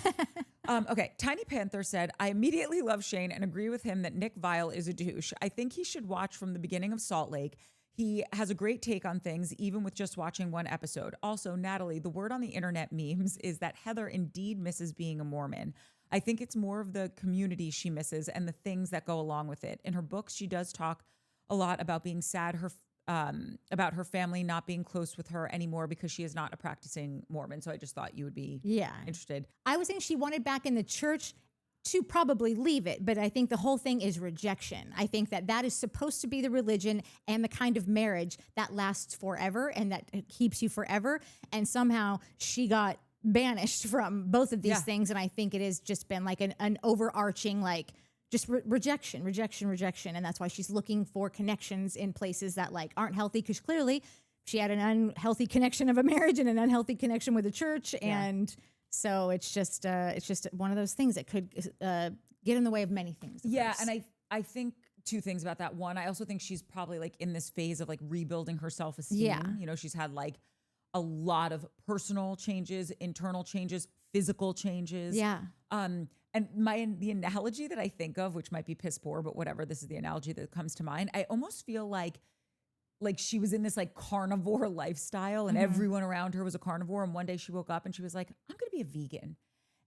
okay. Tiny Panther said, I immediately love Shane and agree with him that Nick Viall is a douche. I think he should watch from the beginning of Salt Lake. He has a great take on things, even with just watching one episode. Also, Natalie, the word on the internet memes is that Heather indeed misses being a Mormon. I think it's more of the community she misses and the things that go along with it. In her books, she does talk a lot about being sad, about her family not being close with her anymore because she is not a practicing Mormon. So I just thought you would be interested. I was saying she wanted back in the church to probably leave it, but I think the whole thing is rejection. I think that is supposed to be the religion and the kind of marriage that lasts forever and that keeps you forever. And somehow she got banished from both of these things. And I think it has just been like an overarching, like, just rejection. And that's why she's looking for connections in places that like aren't healthy, because clearly she had an unhealthy connection of a marriage and an unhealthy connection with the church. And so it's just one of those things that could get in the way of many things. And I think two things about that. One, I also think she's probably like in this phase of like rebuilding her self-esteem. Yeah. She's had like a lot of personal changes, internal changes, physical changes. Yeah. And the analogy that I think of, which might be piss poor, but whatever, this is the analogy that comes to mind. I almost feel like she was in this like carnivore lifestyle and everyone around her was a carnivore. And one day she woke up and she was like, I'm going to be a vegan.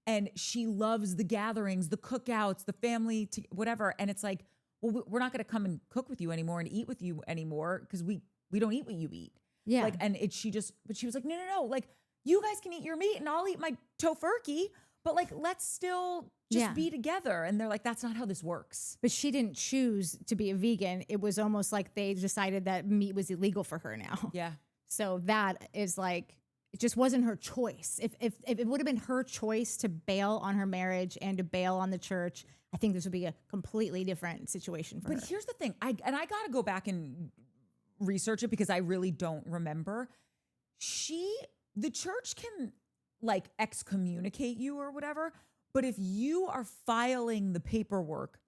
And she loves the gatherings, the cookouts, the family, whatever. And it's like, well, we're not going to come and cook with you anymore and eat with you anymore because we don't eat what you eat. Yeah. Like, and but she was like, no. Like, you guys can eat your meat and I'll eat my tofurkey. But like, let's still just be together. And they're like, that's not how this works. But she didn't choose to be a vegan. It was almost like they decided that meat was illegal for her now. Yeah. So that is like, it just wasn't her choice. If it would have been her choice to bail on her marriage and to bail on the church, I think this would be a completely different situation for her. But here's the thing. I got to go back and research it because I really don't remember. The church can like excommunicate you or whatever. But if you are filing the paperwork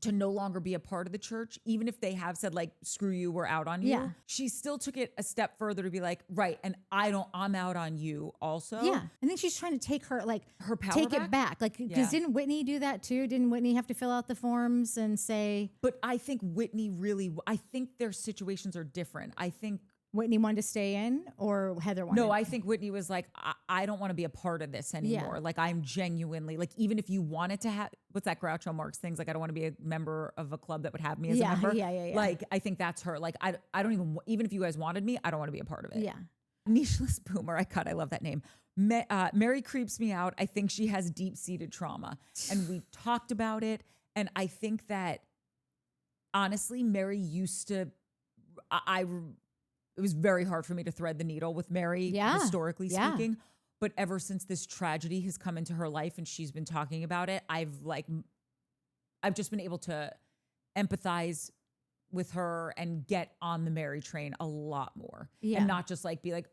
to no longer be a part of the church, even if they have said like, screw you, we're out on you. Yeah. She still took it a step further to be like, right. And I'm out on you also. Yeah. I think she's trying to take her power take it back. Like, because didn't Whitney do that too? Didn't Whitney have to fill out the forms and say? But I think I think their situations are different. I think Whitney wanted to stay in, or Heather wanted? No, I think Whitney was like, I don't want to be a part of this anymore. Yeah. Like, I'm genuinely, like, even if you wanted to have, what's that Groucho Marx things? Like, I don't want to be a member of a club that would have me as a member. Yeah. Like, I think that's her. Like, I don't even if you guys wanted me, I don't want to be a part of it. Yeah. Nicheless Boomer. I love that name. Mary creeps me out. I think she has deep-seated trauma. And we talked about it. And I think that, honestly, Mary used to, it was very hard for me to thread the needle with Mary, historically speaking. But ever since this tragedy has come into her life and she's been talking about it, I've just been able to empathize with her and get on the Mary train a lot more. Yeah. And not just be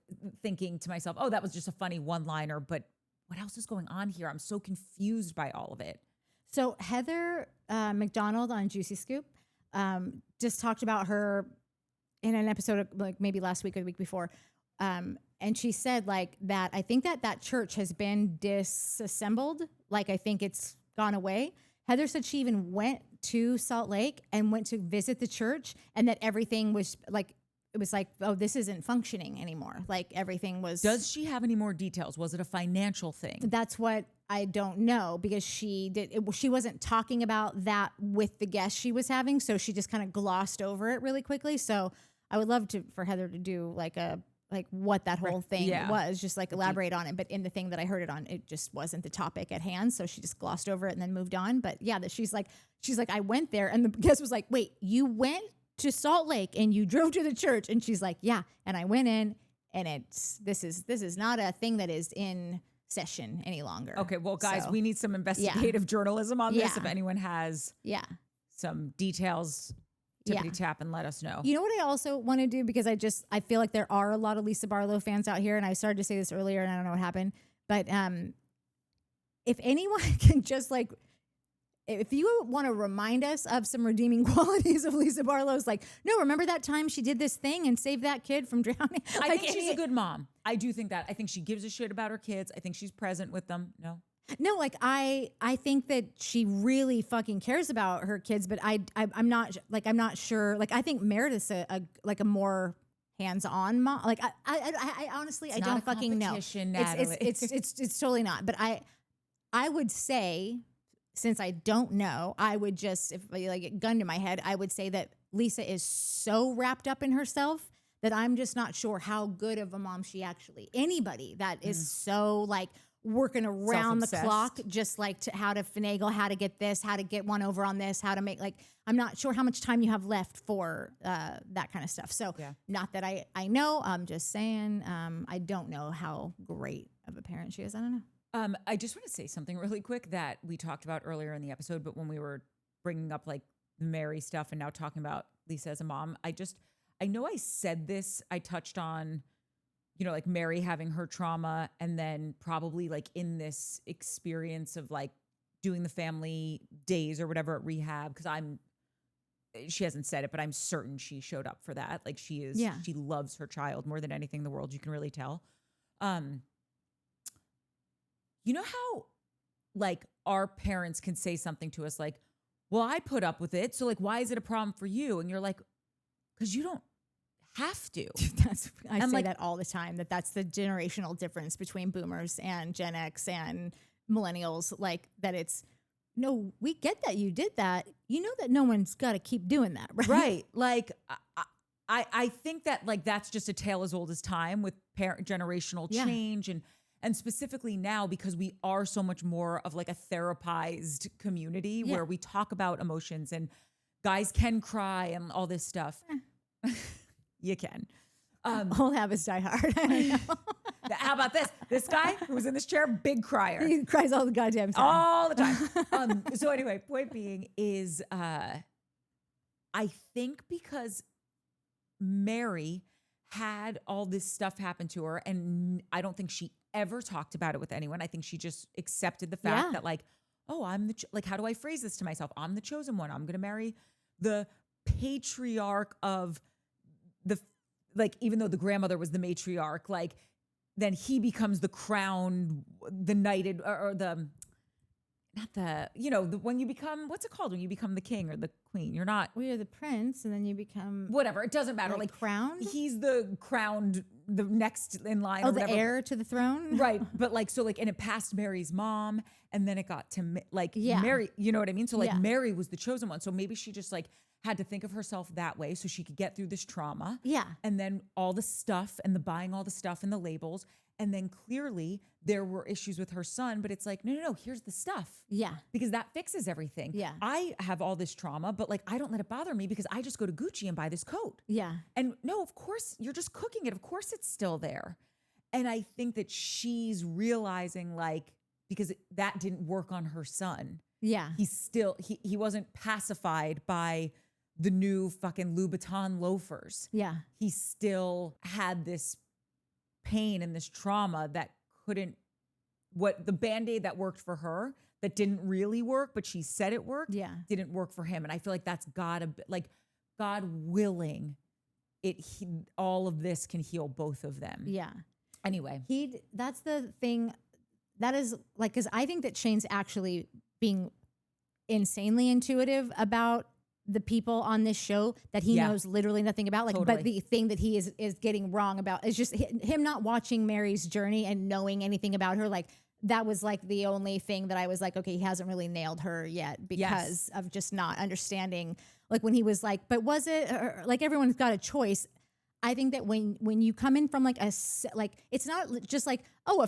thinking to myself, oh, that was just a funny one-liner, but what else is going on here? I'm so confused by all of it. So Heather McDonald on Juicy Scoop just talked about her in an episode of maybe last week or the week before. And she said that I think that church has been disassembled. I think it's gone away. Heather said she even went to Salt Lake and went to visit the church, and that everything was it was oh, this isn't functioning anymore. Everything was. Does she have any more details? Was it a financial thing? That's what I don't know, because she wasn't talking about that with the guests she was having. So she just kind of glossed over it really quickly. So I would love for Heather to do what that whole thing was, just elaborate on it. But in the thing that I heard it on, it just wasn't the topic at hand. So she just glossed over it and then moved on. But yeah, that she's like, I went there, and the guest was like, wait, you went to Salt Lake and you drove to the church? And she's like, yeah. And I went in, and this is not a thing that is in session any longer. Okay. Well, guys, we need some investigative journalism on this. If anyone has some details, tippity tap and let us know. You know what I also want to do, because I feel like there are a lot of Lisa Barlow fans out here, and I started to say this earlier and I don't know what happened, but if anyone can just if you want to remind us of some redeeming qualities of Lisa Barlow's, no, remember that time she did this thing and saved that kid from drowning? I think she's a good mom. I do think that. I think she gives a shit about her kids. I think she's present with them. No, I think that she really fucking cares about her kids, but I'm not sure. I think Meredith's a more hands-on mom. I honestly, I don't fucking know. It's totally not. But I would say, since I don't know, I would just, if gun to my head, I would say that Lisa is so wrapped up in herself that I'm just not sure how good of a mom she actually. Anybody that is so working around the clock, just to how to finagle, how to get this, how to get one over on this, how to make I'm not sure how much time you have left for that kind of stuff. So not that I know, I'm just saying, I don't know how great of a parent she is. I don't know. I just want to say something really quick that we talked about earlier in the episode, but when we were bringing up Mary stuff and now talking about Lisa as a mom, I know I said this, I touched on, Mary having her trauma, and then probably in this experience of doing the family days or whatever at rehab, because she hasn't said it, but I'm certain she showed up for that. She loves her child more than anything in the world. You can really tell. You know how our parents can say something to us well, I put up with it, so why is it a problem for you? And you're because you don't have to. I say that all the time, that's the generational difference between boomers and Gen X and millennials, that it's, no, we get that you did that. You know that no one's got to keep doing that, right? Right. I think that that's just a tale as old as time with generational change, and specifically now, because we are so much more of a therapized community where we talk about emotions, and guys can cry and all this stuff. You can. All habits die hard. How about this? This guy who was in this chair, big crier. He cries all the goddamn time. All the time. So anyway, point being is, I think because Mary had all this stuff happen to her, and I don't think she ever talked about it with anyone. I think she just accepted the fact that oh, like, how do I phrase this to myself? I'm the chosen one. I'm going to marry the patriarch of like, even though the grandmother was the matriarch, like, then he becomes the crowned, the knighted, or the, not the, when you become, what's it called? When you become the king or the queen, you're not. Well, you're the prince, and then you become Whatever, it doesn't matter. Like crowned? He's the crowned, the next in line. Oh, or the whatever. heir to the throne? Right. But like, so like, and it passed Mary's mom, and then it got to like Yeah. Mary, you know what I mean? So like Yeah. Mary was the chosen one. So maybe she just like had to think of herself that way so she could get through this trauma. Yeah. And then all the stuff and the buying all the stuff and the labels. And then clearly there were issues with her son, but it's like, no, here's the stuff. Yeah. Because that fixes everything. Yeah. I have all this trauma, but like, I don't let it bother me because I just go to Gucci and buy this coat. Yeah. And no, of course, you're just cooking it. Of course, it's still there. And I think that she's realizing, like, because that didn't work on her son. Yeah. He's still, he wasn't pacified by the new fucking Louboutin loafers. Yeah. He still had this pain and this trauma that couldn't, what the Band-Aid that worked for her, that didn't really work, but she said it worked, Yeah. didn't work for him. And I feel like that's gotta, like, God willing, all of this can heal both of them. Yeah. Anyway. That's the thing that is like, cause I think that Shane's actually being insanely intuitive about the people on this show that he knows literally nothing about. Like, Totally. but the thing that he is getting wrong about is just him not watching Mary's journey and knowing anything about her. Like, that was like the only thing that I was like, okay, he hasn't really nailed her yet because of just not understanding. Like when he was like, but was it, or, like, everyone's got a choice. I think that when you come in from like it's not just like, oh,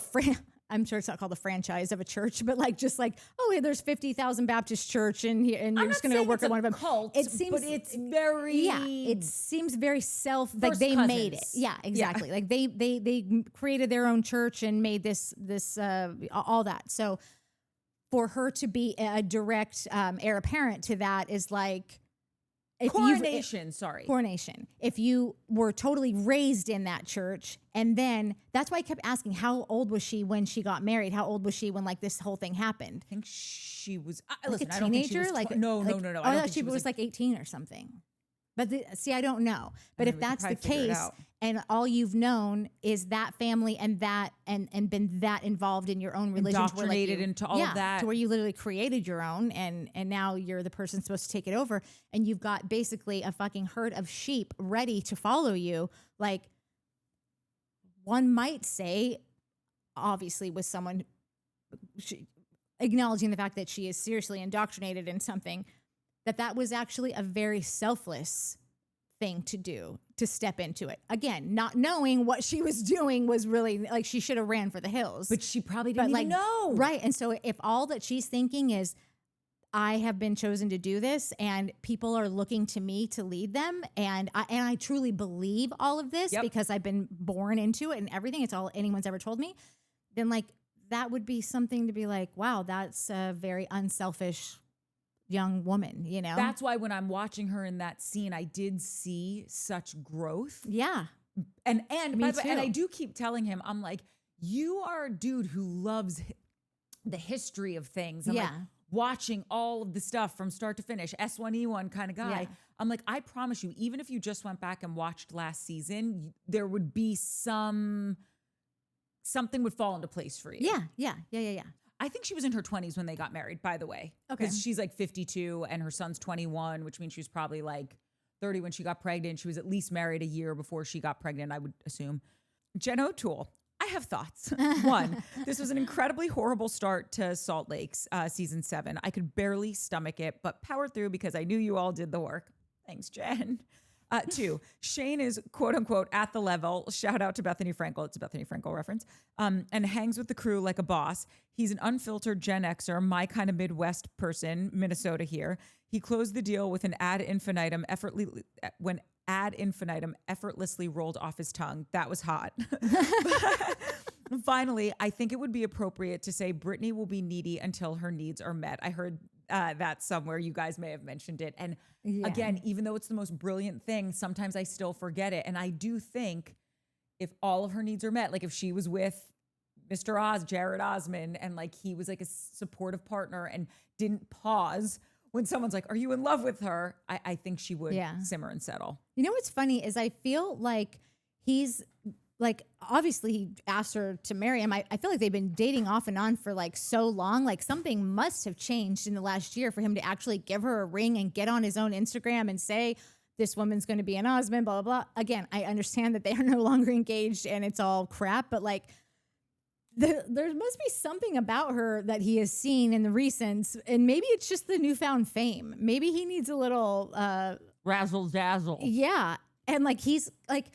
I'm sure it's not called a franchise of a church, but like, just like, oh, hey, there's 50,000 Baptist church and you're just going to go work at one of them. Cult, it seems, but it's very, it seems very like First they cousins. made it. Yeah, exactly. Like they created their own church and made this all that. So for her to be a direct heir apparent to that is like, coronation. If you were totally raised in that church, and then that's why I kept asking, how old was she when she got married? How old was she when like this whole thing happened? I think she was Like listen, a I don't think she teenager? was Like no. I thought she was like 18 or something. But see, I don't know. But if that's the case, and all you've known is that family and that and been that involved in your own religion, indoctrinated into all of that, to where you literally created your own, and now you're the person supposed to take it over, and you've got basically a fucking herd of sheep ready to follow you. Like, one might say, obviously, with someone acknowledging the fact that she is seriously indoctrinated in something, that was actually a very selfless thing to do, to step into it. Again, not knowing what she was doing was really like, she should have ran for the hills. but she probably didn't even know. Right. And so if all that she's thinking is, I have been chosen to do this and people are looking to me to lead them, and I truly believe all of this because I've been born into it and everything, it's all anyone's ever told me, then like, that would be something to be like, wow, that's a very unselfish young woman, you know? That's why when I'm watching her in that scene, I did see such growth. Yeah. And by the way, and too. I do keep telling him, I'm like, you are a dude who loves the history of things. I'm like, watching all of the stuff from start to finish, S1E1 kind of guy. Yeah. I'm like, I promise you, even if you just went back and watched last season, there would be something would fall into place for you. Yeah. I think she was in her 20s when they got married, by the way. Okay. Because she's like 52 and her son's 21, which means she was probably like 30 when she got pregnant. She was at least married a year before she got pregnant, I would assume. Jen O'Toole, I have thoughts. One, this was an incredibly horrible start to Salt Lake's season 7. I could barely stomach it, but powered through because I knew you all did the work. Thanks, Jen. 2, Shane is quote unquote at the level. Shout out to Bethany Frankel. It's a Bethany Frankel reference. And hangs with the crew like a boss. He's an unfiltered Gen Xer, my kind of Midwest person, Minnesota here. He closed the deal with an ad infinitum effortlessly rolled off his tongue. That was hot. Finally, I think it would be appropriate to say Brittany will be needy until her needs are met. I heard that somewhere. You guys may have mentioned it. And again, even though it's the most brilliant thing, sometimes I still forget it. And I do think if all of her needs are met, like if she was with Mr. Jared Osmond, and like he was like a supportive partner and didn't pause when someone's like, "Are you in love with her?" I think she would simmer and settle. You know what's funny is I feel like he's like, obviously he asked her to marry him. I feel like they've been dating off and on for like so long. Like something must have changed in the last year for him to actually give her a ring and get on his own Instagram and say, this woman's going to be an husband, blah, blah, blah. Again, I understand that they are no longer engaged and it's all crap, but like there must be something about her that he has seen in the recents. And maybe it's just the newfound fame. Maybe he needs a little razzle dazzle. Yeah. And like, he's like,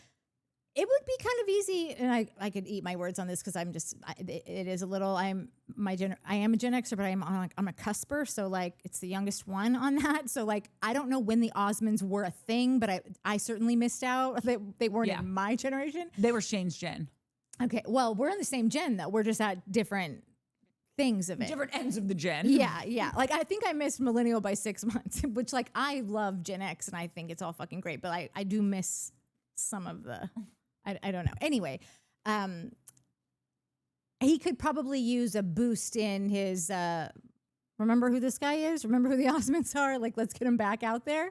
it would be kind of easy, and I could eat my words on this because it is a little, I am a Gen Xer, but I'm a cusper. So like it's the youngest one on that. So like, I don't know when the Osmonds were a thing, but I certainly missed out. They weren't in my generation. They were Shane's gen. Okay. Well, we're in the same gen though. We're just at different things of it. Different ends of the gen. Yeah. Yeah. Like I think I missed millennial by 6 months, which like I love Gen X and I think it's all fucking great, but I do miss some of the, I don't know. Anyway, he could probably use a boost in his, remember who this guy is? Remember who the Osmonds are? Like, let's get him back out there.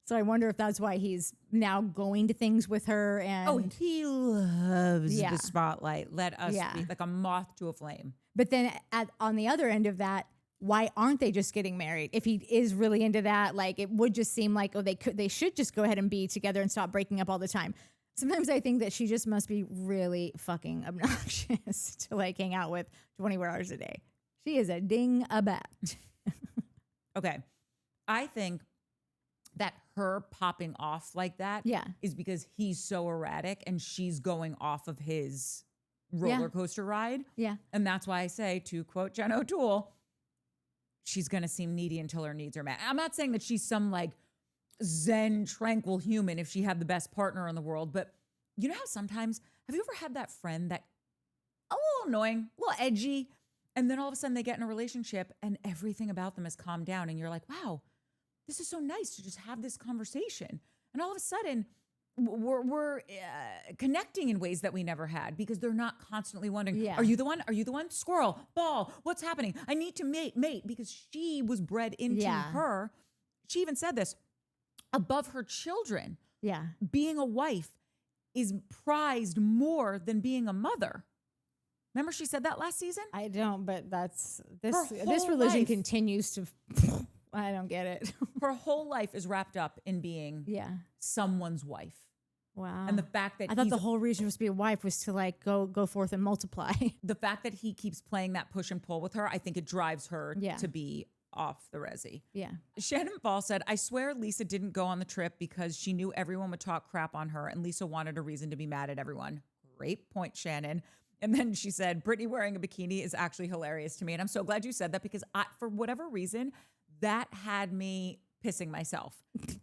So I wonder if that's why he's now going to things with her. And he loves the spotlight. Let us be like a moth to a flame. But then on the other end of that, why aren't they just getting married? If he is really into that, like it would just seem like, they should just go ahead and be together and stop breaking up all the time. Sometimes I think that she just must be really fucking obnoxious to like hang out with 24 hours a day. She is a ding-a-bat. Okay. I think that her popping off like that is because he's so erratic and she's going off of his roller coaster ride. Yeah. And that's why I say, to quote Jen O'Toole, she's going to seem needy until her needs are met. I'm not saying that she's some like zen, tranquil human if she had the best partner in the world. But you know how sometimes, have you ever had that friend that a little annoying, a little edgy, and then all of a sudden they get in a relationship and everything about them has calmed down and you're like, wow, this is so nice to just have this conversation. And all of a sudden we're connecting in ways that we never had because they're not constantly wondering, are you the one? Are you the one? Squirrel, ball, what's happening? I need to mate, because she was bred into her. She even said this, above her children. Yeah. Being a wife is prized more than being a mother. Remember she said that last season? I don't, but this religion continues to, I don't get it. Her whole life is wrapped up in being someone's wife. Wow. And the fact that I thought the whole reason was to be a wife was to like go forth and multiply. The fact that he keeps playing that push and pull with her, I think it drives her to be off the resi. Yeah. Shannon Ball said, I swear Lisa didn't go on the trip because she knew everyone would talk crap on her and Lisa wanted a reason to be mad at everyone. Great point, Shannon. And then she said, Brittany wearing a bikini is actually hilarious to me. And I'm so glad you said that because for whatever reason, that had me pissing myself.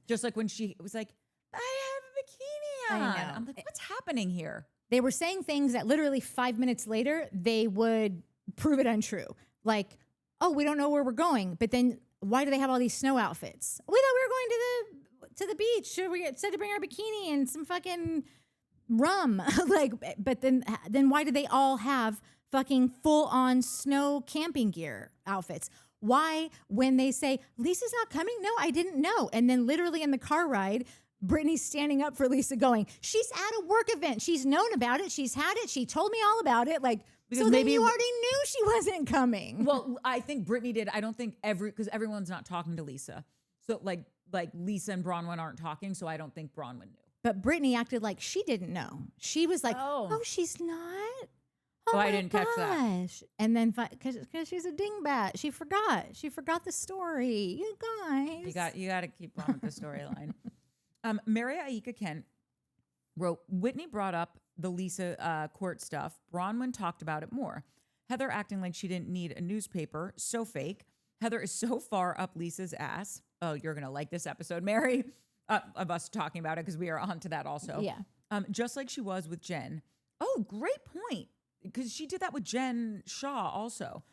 Just like when she was like, I have a bikini on. I know. I'm like, what's happening here? They were saying things that literally 5 minutes later, they would prove it untrue. Like, oh, we don't know where we're going. But then why do they have all these snow outfits? We thought we were going to the beach. We said to bring our bikini and some fucking rum. Like, but then why do they all have fucking full on snow camping gear outfits? Why, when they say, Lisa's not coming? No, I didn't know. And then literally in the car ride, Brittany's standing up for Lisa going, she's at a work event. She's known about it. She's had it. She told me all about it. Like, because so maybe you already knew she wasn't coming. Well, I think Brittany did. I don't think because everyone's not talking to Lisa. So like Lisa and Bronwyn aren't talking. So I don't think Bronwyn knew. But Brittany acted like she didn't know. She was like, oh she's not? Oh, I didn't catch that. And then because she's a dingbat, she forgot the story. You guys, you got to keep on with the storyline. Maria Aika Kent wrote, Whitney brought up the Lisa court stuff. Bronwyn talked about it more. Heather acting like she didn't need a newspaper. So fake. Heather is so far up Lisa's ass. Oh, you're going to like this episode, Mary, of us talking about it because we are on to that also. Yeah. Just like she was with Jen. Oh, great point. Because she did that with Jen Shah also.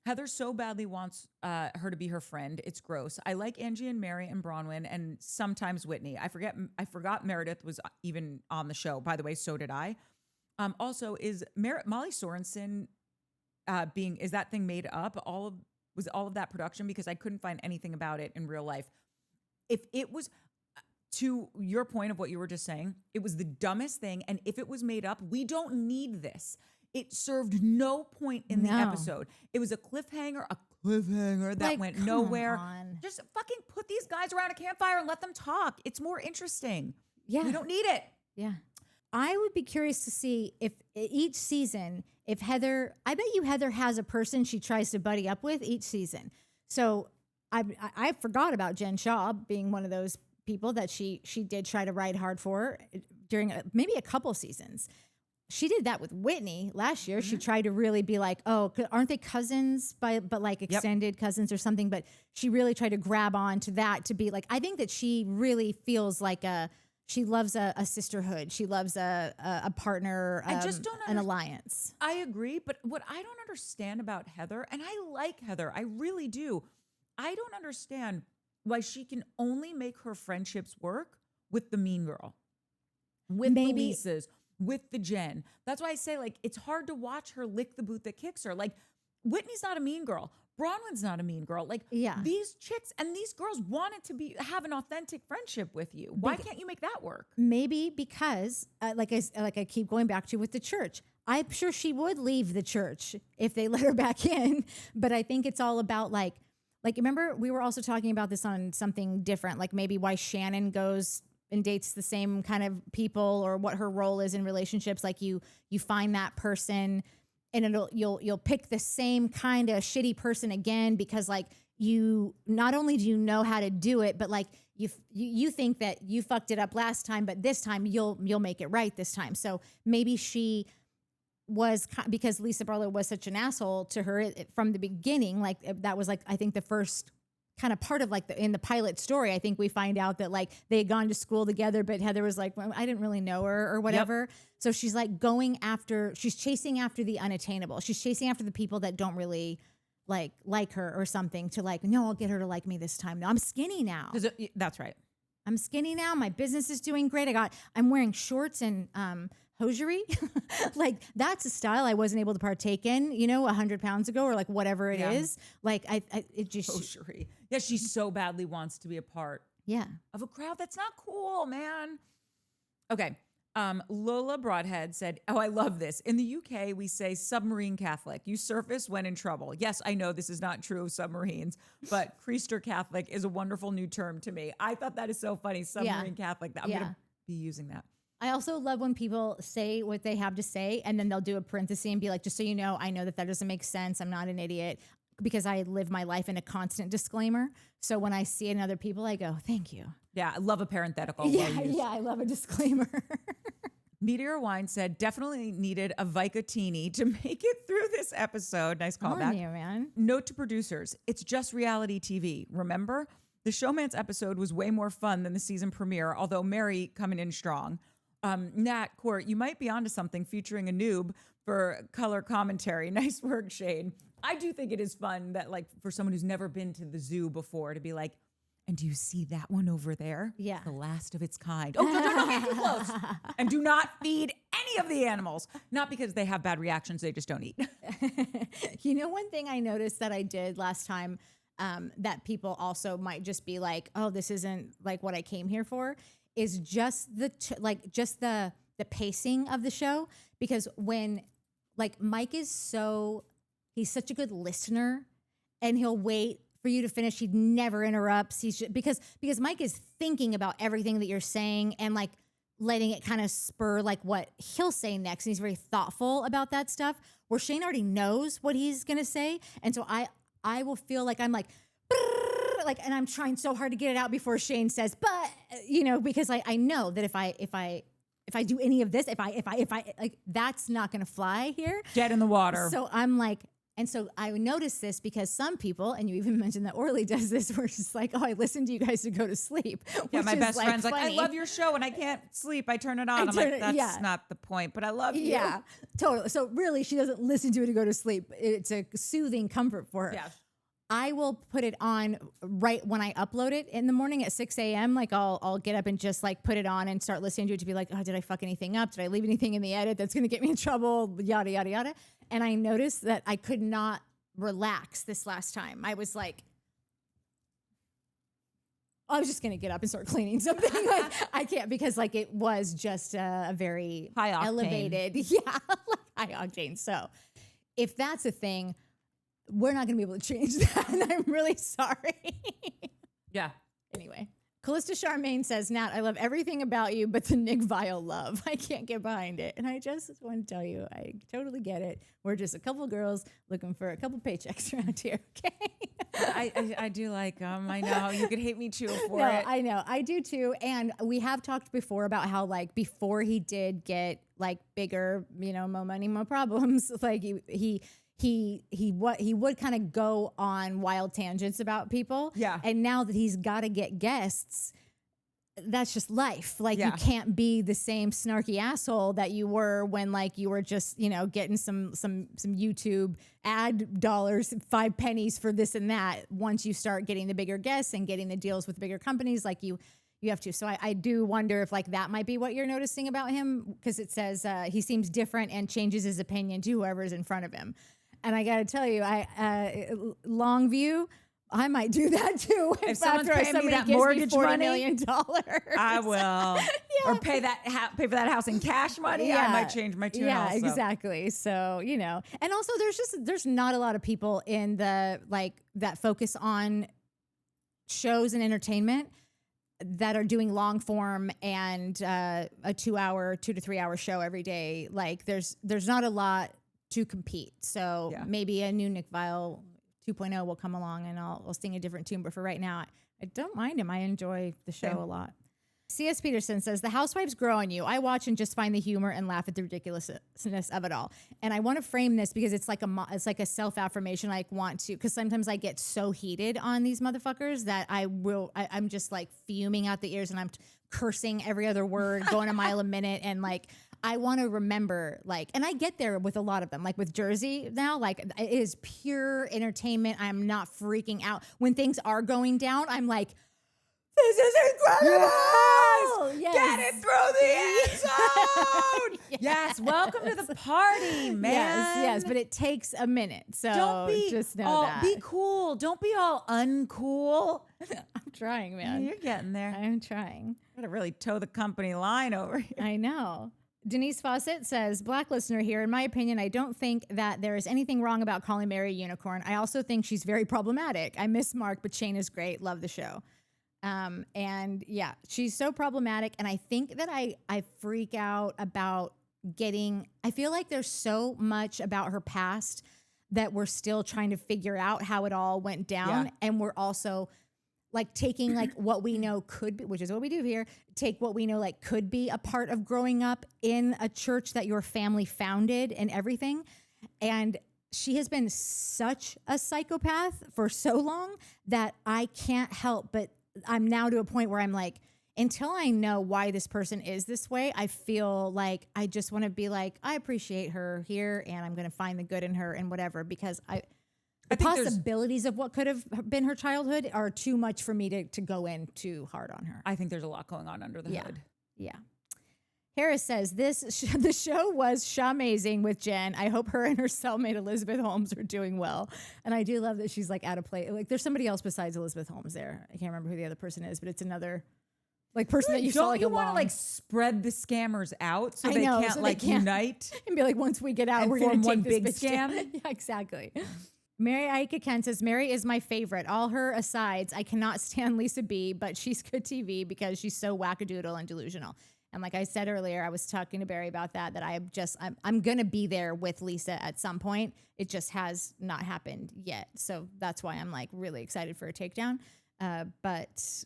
Heather so badly wants her to be her friend. It's gross. I like Angie and Mary and Bronwyn and sometimes Whitney. I forgot Meredith was even on the show. By the way, so did I. Also, is Molly Sorensen is that thing made up? Was all of that production? Because I couldn't find anything about it in real life. If it was, to your point of what you were just saying, it was the dumbest thing. And if it was made up, we don't need this. It served no point in the episode. It was a cliffhanger that Like, went come nowhere. on. Just fucking put these guys around a campfire and let them talk. It's more interesting. Yeah. We don't need it. Yeah. I would be curious to see if each season, if Heather, I bet you Heather has a person she tries to buddy up with each season. So I forgot about Jen Shah being one of those people that she did try to ride hard for during maybe a couple seasons. She did that with Whitney last year. She tried to really be like, oh, aren't they cousins but like extended cousins or something? But she really tried to grab on to that to be like, I think that she really feels like she loves a sisterhood. She loves a partner, I just don't an alliance. I agree. But what I don't understand about Heather, and I like Heather, I really do. I don't understand why she can only make her friendships work with the mean girl, with the Lisas, with the Jen. That's why I say, like, it's hard to watch her lick the boot that kicks her. Like, Whitney's not a mean girl. Bronwyn's not a mean girl. Like, these chicks and these girls wanted to have an authentic friendship with you. Why can't you make that work? Maybe because, like I keep going back to with the church. I'm sure she would leave the church if they let her back in. But I think it's all about like remember we were also talking about this on something different, like maybe why Shannon goes and dates the same kind of people or what her role is in relationships. Like you find that person and you'll pick the same kind of shitty person again because like you not only do you know how to do it, but like you think that you fucked it up last time, but this time you'll make it right this time. So maybe she was, because Lisa Barlow was such an asshole to her from the beginning. Like that was like I think the first kind of part of like in the pilot story. I think we find out that like they had gone to school together, but Heather was like, well, I didn't really know her or whatever. Yep. So she's like she's chasing after the unattainable. She's chasing after the people that don't really like her or something to like, no, I'll get her to like me this time. No, I'm skinny now. That's right. I'm skinny now. My business is doing great. I'm wearing shorts and hosiery. Like that's a style I wasn't able to partake in, 100 pounds ago or like whatever it is. Like it just hosiery. Yeah, she so badly wants to be a part. Yeah. Of a crowd that's not cool, man. Okay. Lola Broadhead said, oh, I love this. In the UK, we say submarine Catholic. You surface when in trouble. Yes, I know this is not true of submarines, but Creaster Catholic is a wonderful new term to me. I thought that is so funny. Submarine Catholic. I'm going to be using that. I also love when people say what they have to say and then they'll do a parenthesis and be like, just so you know, I know that doesn't make sense. I'm not an idiot because I live my life in a constant disclaimer. So when I see it in other people, I go, thank you. Yeah, I love a parenthetical. Yeah, I love a disclaimer. Meteor Wine said, definitely needed a Vicatini to make it through this episode. Nice callback. You, man. Note to producers, it's just reality TV. Remember? The Showmance episode was way more fun than the season premiere, although Mary coming in strong. Nat, Court, you might be onto something featuring a noob for color commentary. Nice work, Shane. I do think it is fun that, like, for someone who's never been to the zoo before to be like, and do you see that one over there? Yeah. The last of its kind. Oh, don't get too close. And do not feed any of the animals. Not because they have bad reactions, they just don't eat. One thing I noticed that I did last time that people also might just be like, oh, this isn't like what I came here for, is just the pacing of the show. Because when like Mike is he's such a good listener and he'll wait for you to finish. He never interrupts. He's just, because Mike is thinking about everything that you're saying and like letting it kind of spur like what he'll say next. And he's very thoughtful about that stuff where Shane already knows what he's going to say. And so I will feel like I'm like, and I'm trying so hard to get it out before Shane says, but because I know that if I do any of this, if I like, that's not going to fly here. Dead in the water. So I'm like, and so I noticed this because some people, and you even mentioned that Orly does this, where it's just like, oh, I listen to you guys to go to sleep. Yeah, my best friend's funny. like, I love your show and I can't sleep. I turn it on. I'm like, that's not the point, but I love you. Yeah, totally. So really, she doesn't listen to it to go to sleep. It's a soothing comfort for her. Yeah. I will put it on right when I upload it in the morning at 6 a.m. Like I'll get up and just like put it on and start listening to it to be like, oh, did I fuck anything up? Did I leave anything in the edit that's going to get me in trouble? Yada, yada, yada. And I noticed that I could not relax this last time. I was like, I was just going to get up and start cleaning something. Like, I can't because like it was just a very high octane. Elevated. Yeah, like high octane. So if that's a thing, we're not going to be able to change that. And I'm really sorry. Yeah. Anyway, Callista Charmaine says, Nat, I love everything about you, but the Nick Viall love. I can't get behind it. And I just want to tell you, I totally get it. We're just a couple girls looking for a couple paychecks around here. Okay. I do like them. I know you could hate me too for No, it. I know. I do too. And we have talked before about how like before he did get like bigger, you know, more money, more problems. Like he would kind of go on wild tangents about people. Yeah. And now that he's got to get guests, that's just life. Like you can't be the same snarky asshole that you were when like you were just, you know, getting some YouTube ad dollars, 5 pennies for this and that. Once you start getting the bigger guests and getting the deals with bigger companies, like you have to. So I do wonder if like that might be what you're noticing about him, because it says he seems different and changes his opinion to whoever's in front of him. And I got to tell you, long view, I might do that too. If someone's paying me that mortgage $40 money, million, I will. Or pay for that house in cash money. I might change my tune. Yeah, also. exactly. So, you know, and also there's not a lot of people in the like that focus on shows and entertainment that are doing long form and a 2 to 3 hour show every day. Like there's not a lot to compete. So maybe a new Nick Viall 2.0 will come along and I'll sing a different tune. But for right now, I don't mind him. I enjoy the show a lot. C.S. Peterson says, the Housewives grow on you. I watch and just find the humor and laugh at the ridiculousness of it all. And I want to frame this because it's like a self-affirmation. I want to, because sometimes I get so heated on these motherfuckers that I'm just like fuming out the ears and I'm cursing every other word, going a mile a minute. And like, I want to remember, like, and I get there with a lot of them, like with Jersey now, like it is pure entertainment. I'm not freaking out. When things are going down, I'm like, this is incredible. Yes. Get it through the end zone. Yes. Welcome to the party, man. Yes. But it takes a minute. So don't be just know that. Be cool. Don't be all uncool. I'm trying, man. You're getting there. I'm trying. Gotta really toe the company line over here. I know. Denise Fawcett says, Black listener here. In my opinion, I don't think that there is anything wrong about calling Mary a unicorn. I also think she's very problematic. I miss Mark, but Shane is great. Love the show. And yeah, she's so problematic. And I think that I freak out about I feel like there's so much about her past that we're still trying to figure out how it all went down. Yeah. And we're also like taking like what we know could be, which is what we do here, take what we know like could be a part of growing up in a church that your family founded and everything. And she has been such a psychopath for so long that I can't help but I'm now to a point where I'm like, until I know why this person is this way, I feel like I just want to be like, I appreciate her here and I'm going to find the good in her and whatever, because the possibilities of what could have been her childhood are too much for me to go in too hard on her. I think there's a lot going on under the hood. Yeah. Harris says, the show was Shah-mazing with Jen. I hope her and her cellmate Elizabeth Holmes are doing well. And I do love that she's like out of place. Like there's somebody else besides Elizabeth Holmes there. I can't remember who the other person is, but it's another like person that you saw like you want to like spread the scammers out so they can't unite and be like, once we get out, we're going to one take big scam. Yeah, exactly. Mary Ika Ken says, Mary is my favorite. All her asides, I cannot stand Lisa B, but she's good TV because she's so wackadoodle and delusional. And like I said earlier, I was talking to Barry about that I'm going to be there with Lisa at some point. It just has not happened yet. So that's why I'm like really excited for a takedown. But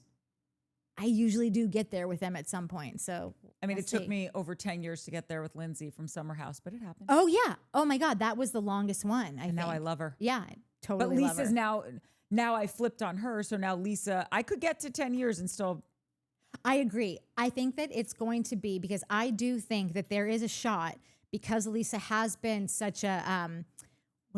I usually do get there with them at some point. So I mean, it took me over 10 years to get there with Lindsay from Summer House, but it happened. Oh yeah. Oh my God. That was the longest one. I think. Now I love her. Yeah, totally. But Lisa's now I flipped on her. So now Lisa, I could get to 10 years and still. I agree. I think that it's going to be, because I do think that there is a shot, because Lisa has been such a,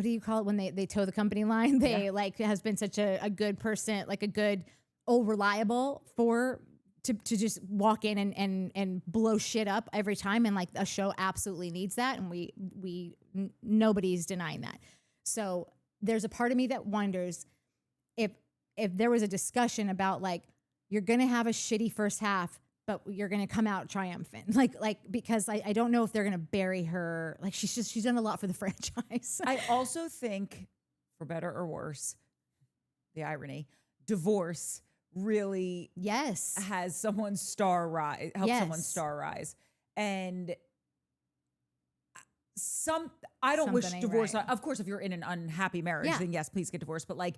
what do you call it when they toe the company line? They like has been such a good person, like a good, reliable to just walk in and blow shit up every time. And like a show absolutely needs that. And nobody's denying that. So there's a part of me that wonders if there was a discussion about like, you're going to have a shitty first half, but you're going to come out triumphant. Because I don't know if they're going to bury her. Like she's done a lot for the franchise. I also think, for better or worse, the irony, divorce really has someone's star rise, helps someone's star rise. And I don't wish divorce. Right. Of course, if you're in an unhappy marriage, then yes, please get divorced. But like,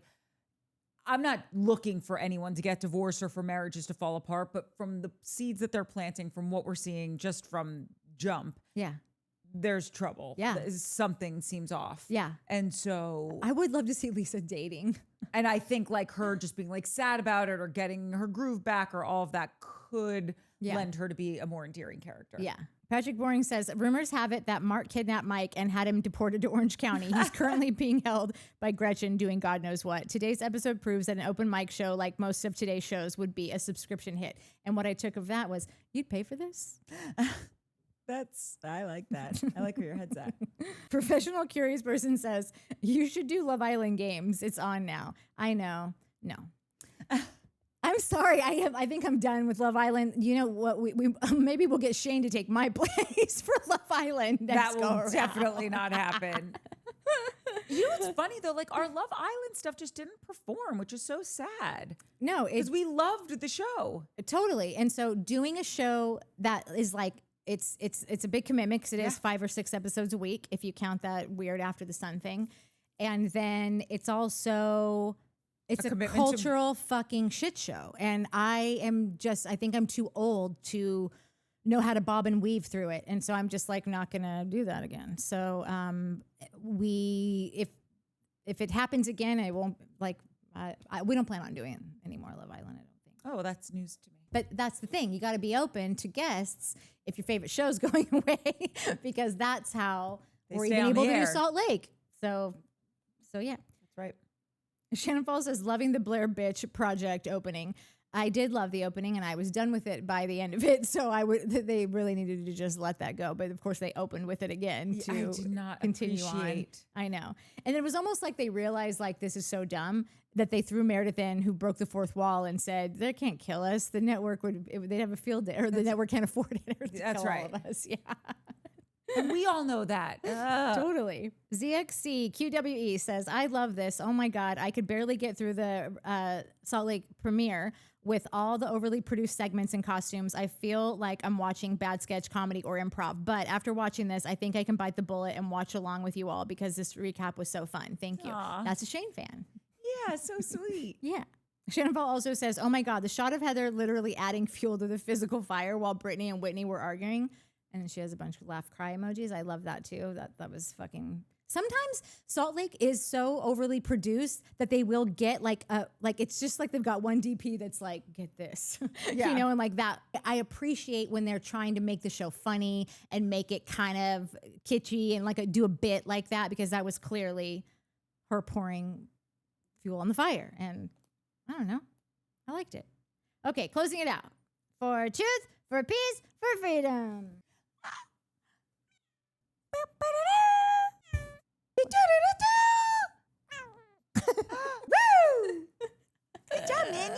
I'm not looking for anyone to get divorced or for marriages to fall apart, but from the seeds that they're planting, from what we're seeing just from jump, there's trouble. Yeah. Something seems off. Yeah. And so I would love to see Lisa dating. And I think like her just being like sad about it or getting her groove back or all of that could lend her to be a more endearing character. Yeah. Patrick Boring says, rumors have it that Mark kidnapped Mike and had him deported to Orange County. He's currently being held by Gretchen doing God knows what. Today's episode proves that an open mic show, like most of today's shows, would be a subscription hit. And what I took of that was, you'd pay for this? I like that. I like where your head's at. Professional Curious Person says, you should do Love Island games. It's on now. I know. No. I'm sorry. I think I'm done with Love Island. You know what? We maybe we'll get Shane to take my place for Love Island. That will definitely not happen. You know what's funny though? Like our Love Island stuff just didn't perform, which is so sad. No, because we loved the show totally. And so doing a show that is like it's a big commitment because it is 5 or 6 episodes a week if you count that weird After the Sun thing, and then it's also. It's a cultural fucking shit show. And I think I'm too old to know how to bob and weave through it. And so I'm just like not going to do that again. So if it happens again, I won't like, we don't plan on doing any more Love Island, I don't think. Oh, that's news to me. But that's the thing. You got to be open to guests if your favorite show's going away, because that's how we're even able to do Salt Lake. So yeah. That's right. Shannon Fall says, loving the Blair Bitch Project opening. I did love the opening and I was done with it by the end of it. So they really needed to just let that go. But of course they opened with it again to I did not continue on. I know. And it was almost like they realized like this is so dumb that they threw Meredith in, who broke the fourth wall and said, they can't kill us. The network they'd have a field day, or the network can't afford it. That's right. All of us. Yeah. And we all know that. Totally. ZXC QWE says, I love this. Oh my God. I could barely get through the Salt Lake premiere with all the overly produced segments and costumes. I feel like I'm watching bad sketch comedy or improv. But after watching this, I think I can bite the bullet and watch along with you all because this recap was so fun. Thank you. Aww. That's a Shane fan. Yeah, so sweet. Yeah. Shannon Paul also says, oh my God, the shot of Heather literally adding fuel to the physical fire while Brittany and Whitney were arguing. And she has a bunch of laugh cry emojis. I love that too. That was fucking. Sometimes Salt Lake is so overly produced that they will get like it's just like they've got one DP that's like, get this, you know, and like that. I appreciate when they're trying to make the show funny and make it kind of kitschy and like do a bit like that, because that was clearly her pouring fuel on the fire. And I don't know, I liked it. Okay, closing it out. For truth, for peace, for freedom. Good job, Manny.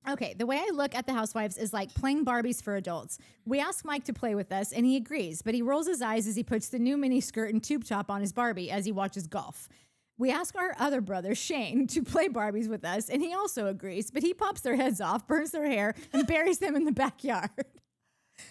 Okay, the way I look at the Housewives is like playing Barbies for adults. We ask Mike to play with us, and he agrees, but he rolls his eyes as he puts the new mini skirt and tube top on his Barbie as he watches golf. We ask our other brother, Shane, to play Barbies with us, and he also agrees, but he pops their heads off, burns their hair, and buries them in the backyard.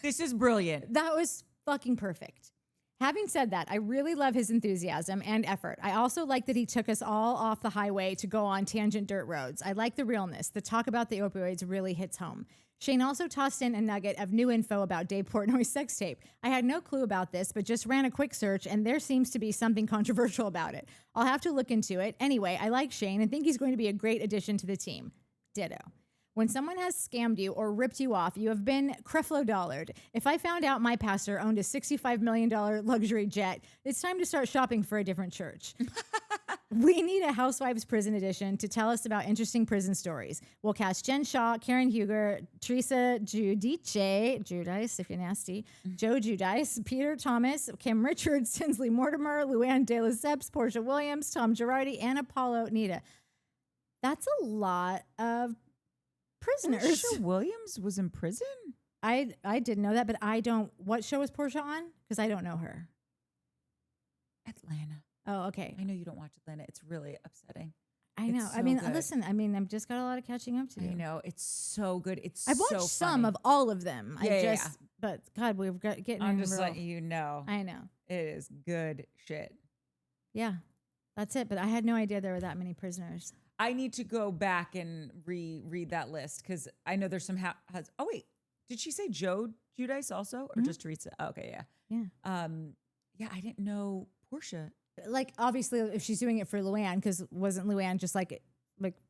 This is brilliant. That was fucking perfect. Having said that, I really love his enthusiasm and effort. I also like that he took us all off the highway to go on tangent dirt roads. I like the realness. The talk about the opioids really hits home. Shane also tossed in a nugget of new info about Dave Portnoy's sex tape. I had no clue about this, but just ran a quick search, and there seems to be something controversial about it. I'll have to look into it. Anyway, I like Shane and think he's going to be a great addition to the team. Ditto. When someone has scammed you or ripped you off, you have been Creflo-dollared. If I found out my pastor owned a $65 million luxury jet, it's time to start shopping for a different church. We need a Housewives prison edition to tell us about interesting prison stories. We'll cast Jen Shah, Karen Huger, Teresa Giudice, if you're nasty, Joe Giudice, Peter Thomas, Kim Richards, Tinsley Mortimer, Luann De Lesseps, Portia Williams, Tom Girardi, and Apollo Nita. That's a lot of prisoners. Portia Williams was in prison? I didn't know that, but I don't. What show was Portia on? Because I don't know her. Atlanta. Oh, okay. I know you don't watch Atlanta. It's really upsetting. I know. It's so good. Listen, I've just got a lot of catching up to do. I know. It's so good. It's I've watched so some funny. of all of them. Yeah. But God, we've got getting. I'm in just real- letting you know. I know. It is good shit. Yeah, that's it. But I had no idea there were that many prisoners. I need to go back and reread that list because I know there's some. Oh wait, did she say Joe Giudice also, or just Teresa? Oh, okay, yeah. Yeah, I didn't know Portia. Like, obviously, if she's doing it for Luann, because wasn't Luann just like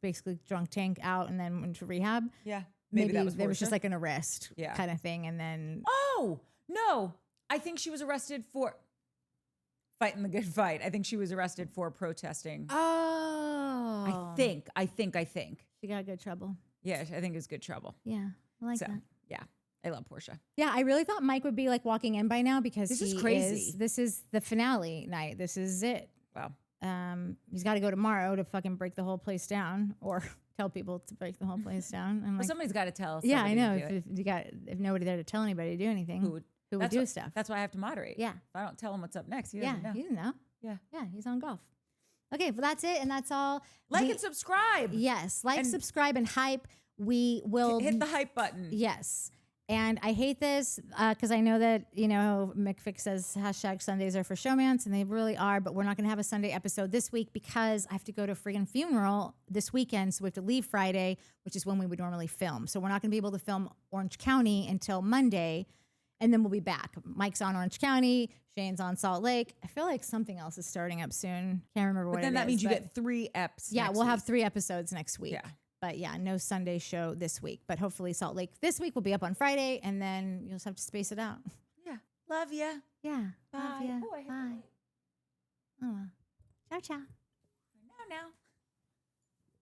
basically drunk tank out and then went to rehab? Yeah, Maybe that was there was just Portia. like an arrest kind of thing, and then Oh no, I think she was arrested for fighting the good fight. I think she was arrested for protesting. oh, I think. she got good trouble. Yeah, I think it was good trouble. Yeah, I like So that. yeah, I love Portia. Yeah, I really thought Mike would be like walking in by now because This is he crazy. this is the finale night. This is it. Wow. He's got to go tomorrow to fucking break the whole place down, or tell people to break the whole place down. I'm Well, like, somebody's got to tell. yeah, I somebody know. to do it. If you got if nobody there to tell anybody to do anything, Who would do what- stuff? That's why I have to moderate. Yeah. If I don't tell him what's up next, he Yeah, doesn't know. you know. Yeah. Yeah, he's on golf. Okay, well that's it, and that's all. Like and subscribe. Yes, like, And- subscribe, and hype. We will Hit the hype button. Yes. And I hate this because I know that, McFix says hashtag Sundays are for Showmance, and they really are, but we're not going to have a Sunday episode this week because I have to go to a friggin' funeral this weekend, so we have to leave Friday, which is when we would normally film. So we're not going to be able to film Orange County until Monday, and then we'll be back. Mike's on Orange County, Shane's on Salt Lake. I feel like something else is starting up soon. Can't remember what it is. But then that means you but- get 3 eps. Yeah, next we'll have week. 3 episodes next week. Yeah. But yeah, no Sunday show this week. But hopefully Salt Lake this week will be up on Friday, and then you'll just have to space it out. Yeah. Love ya. Yeah. Bye. Love ya. Oh, I hit the Bye. light. Oh, well. Ciao, ciao. Now.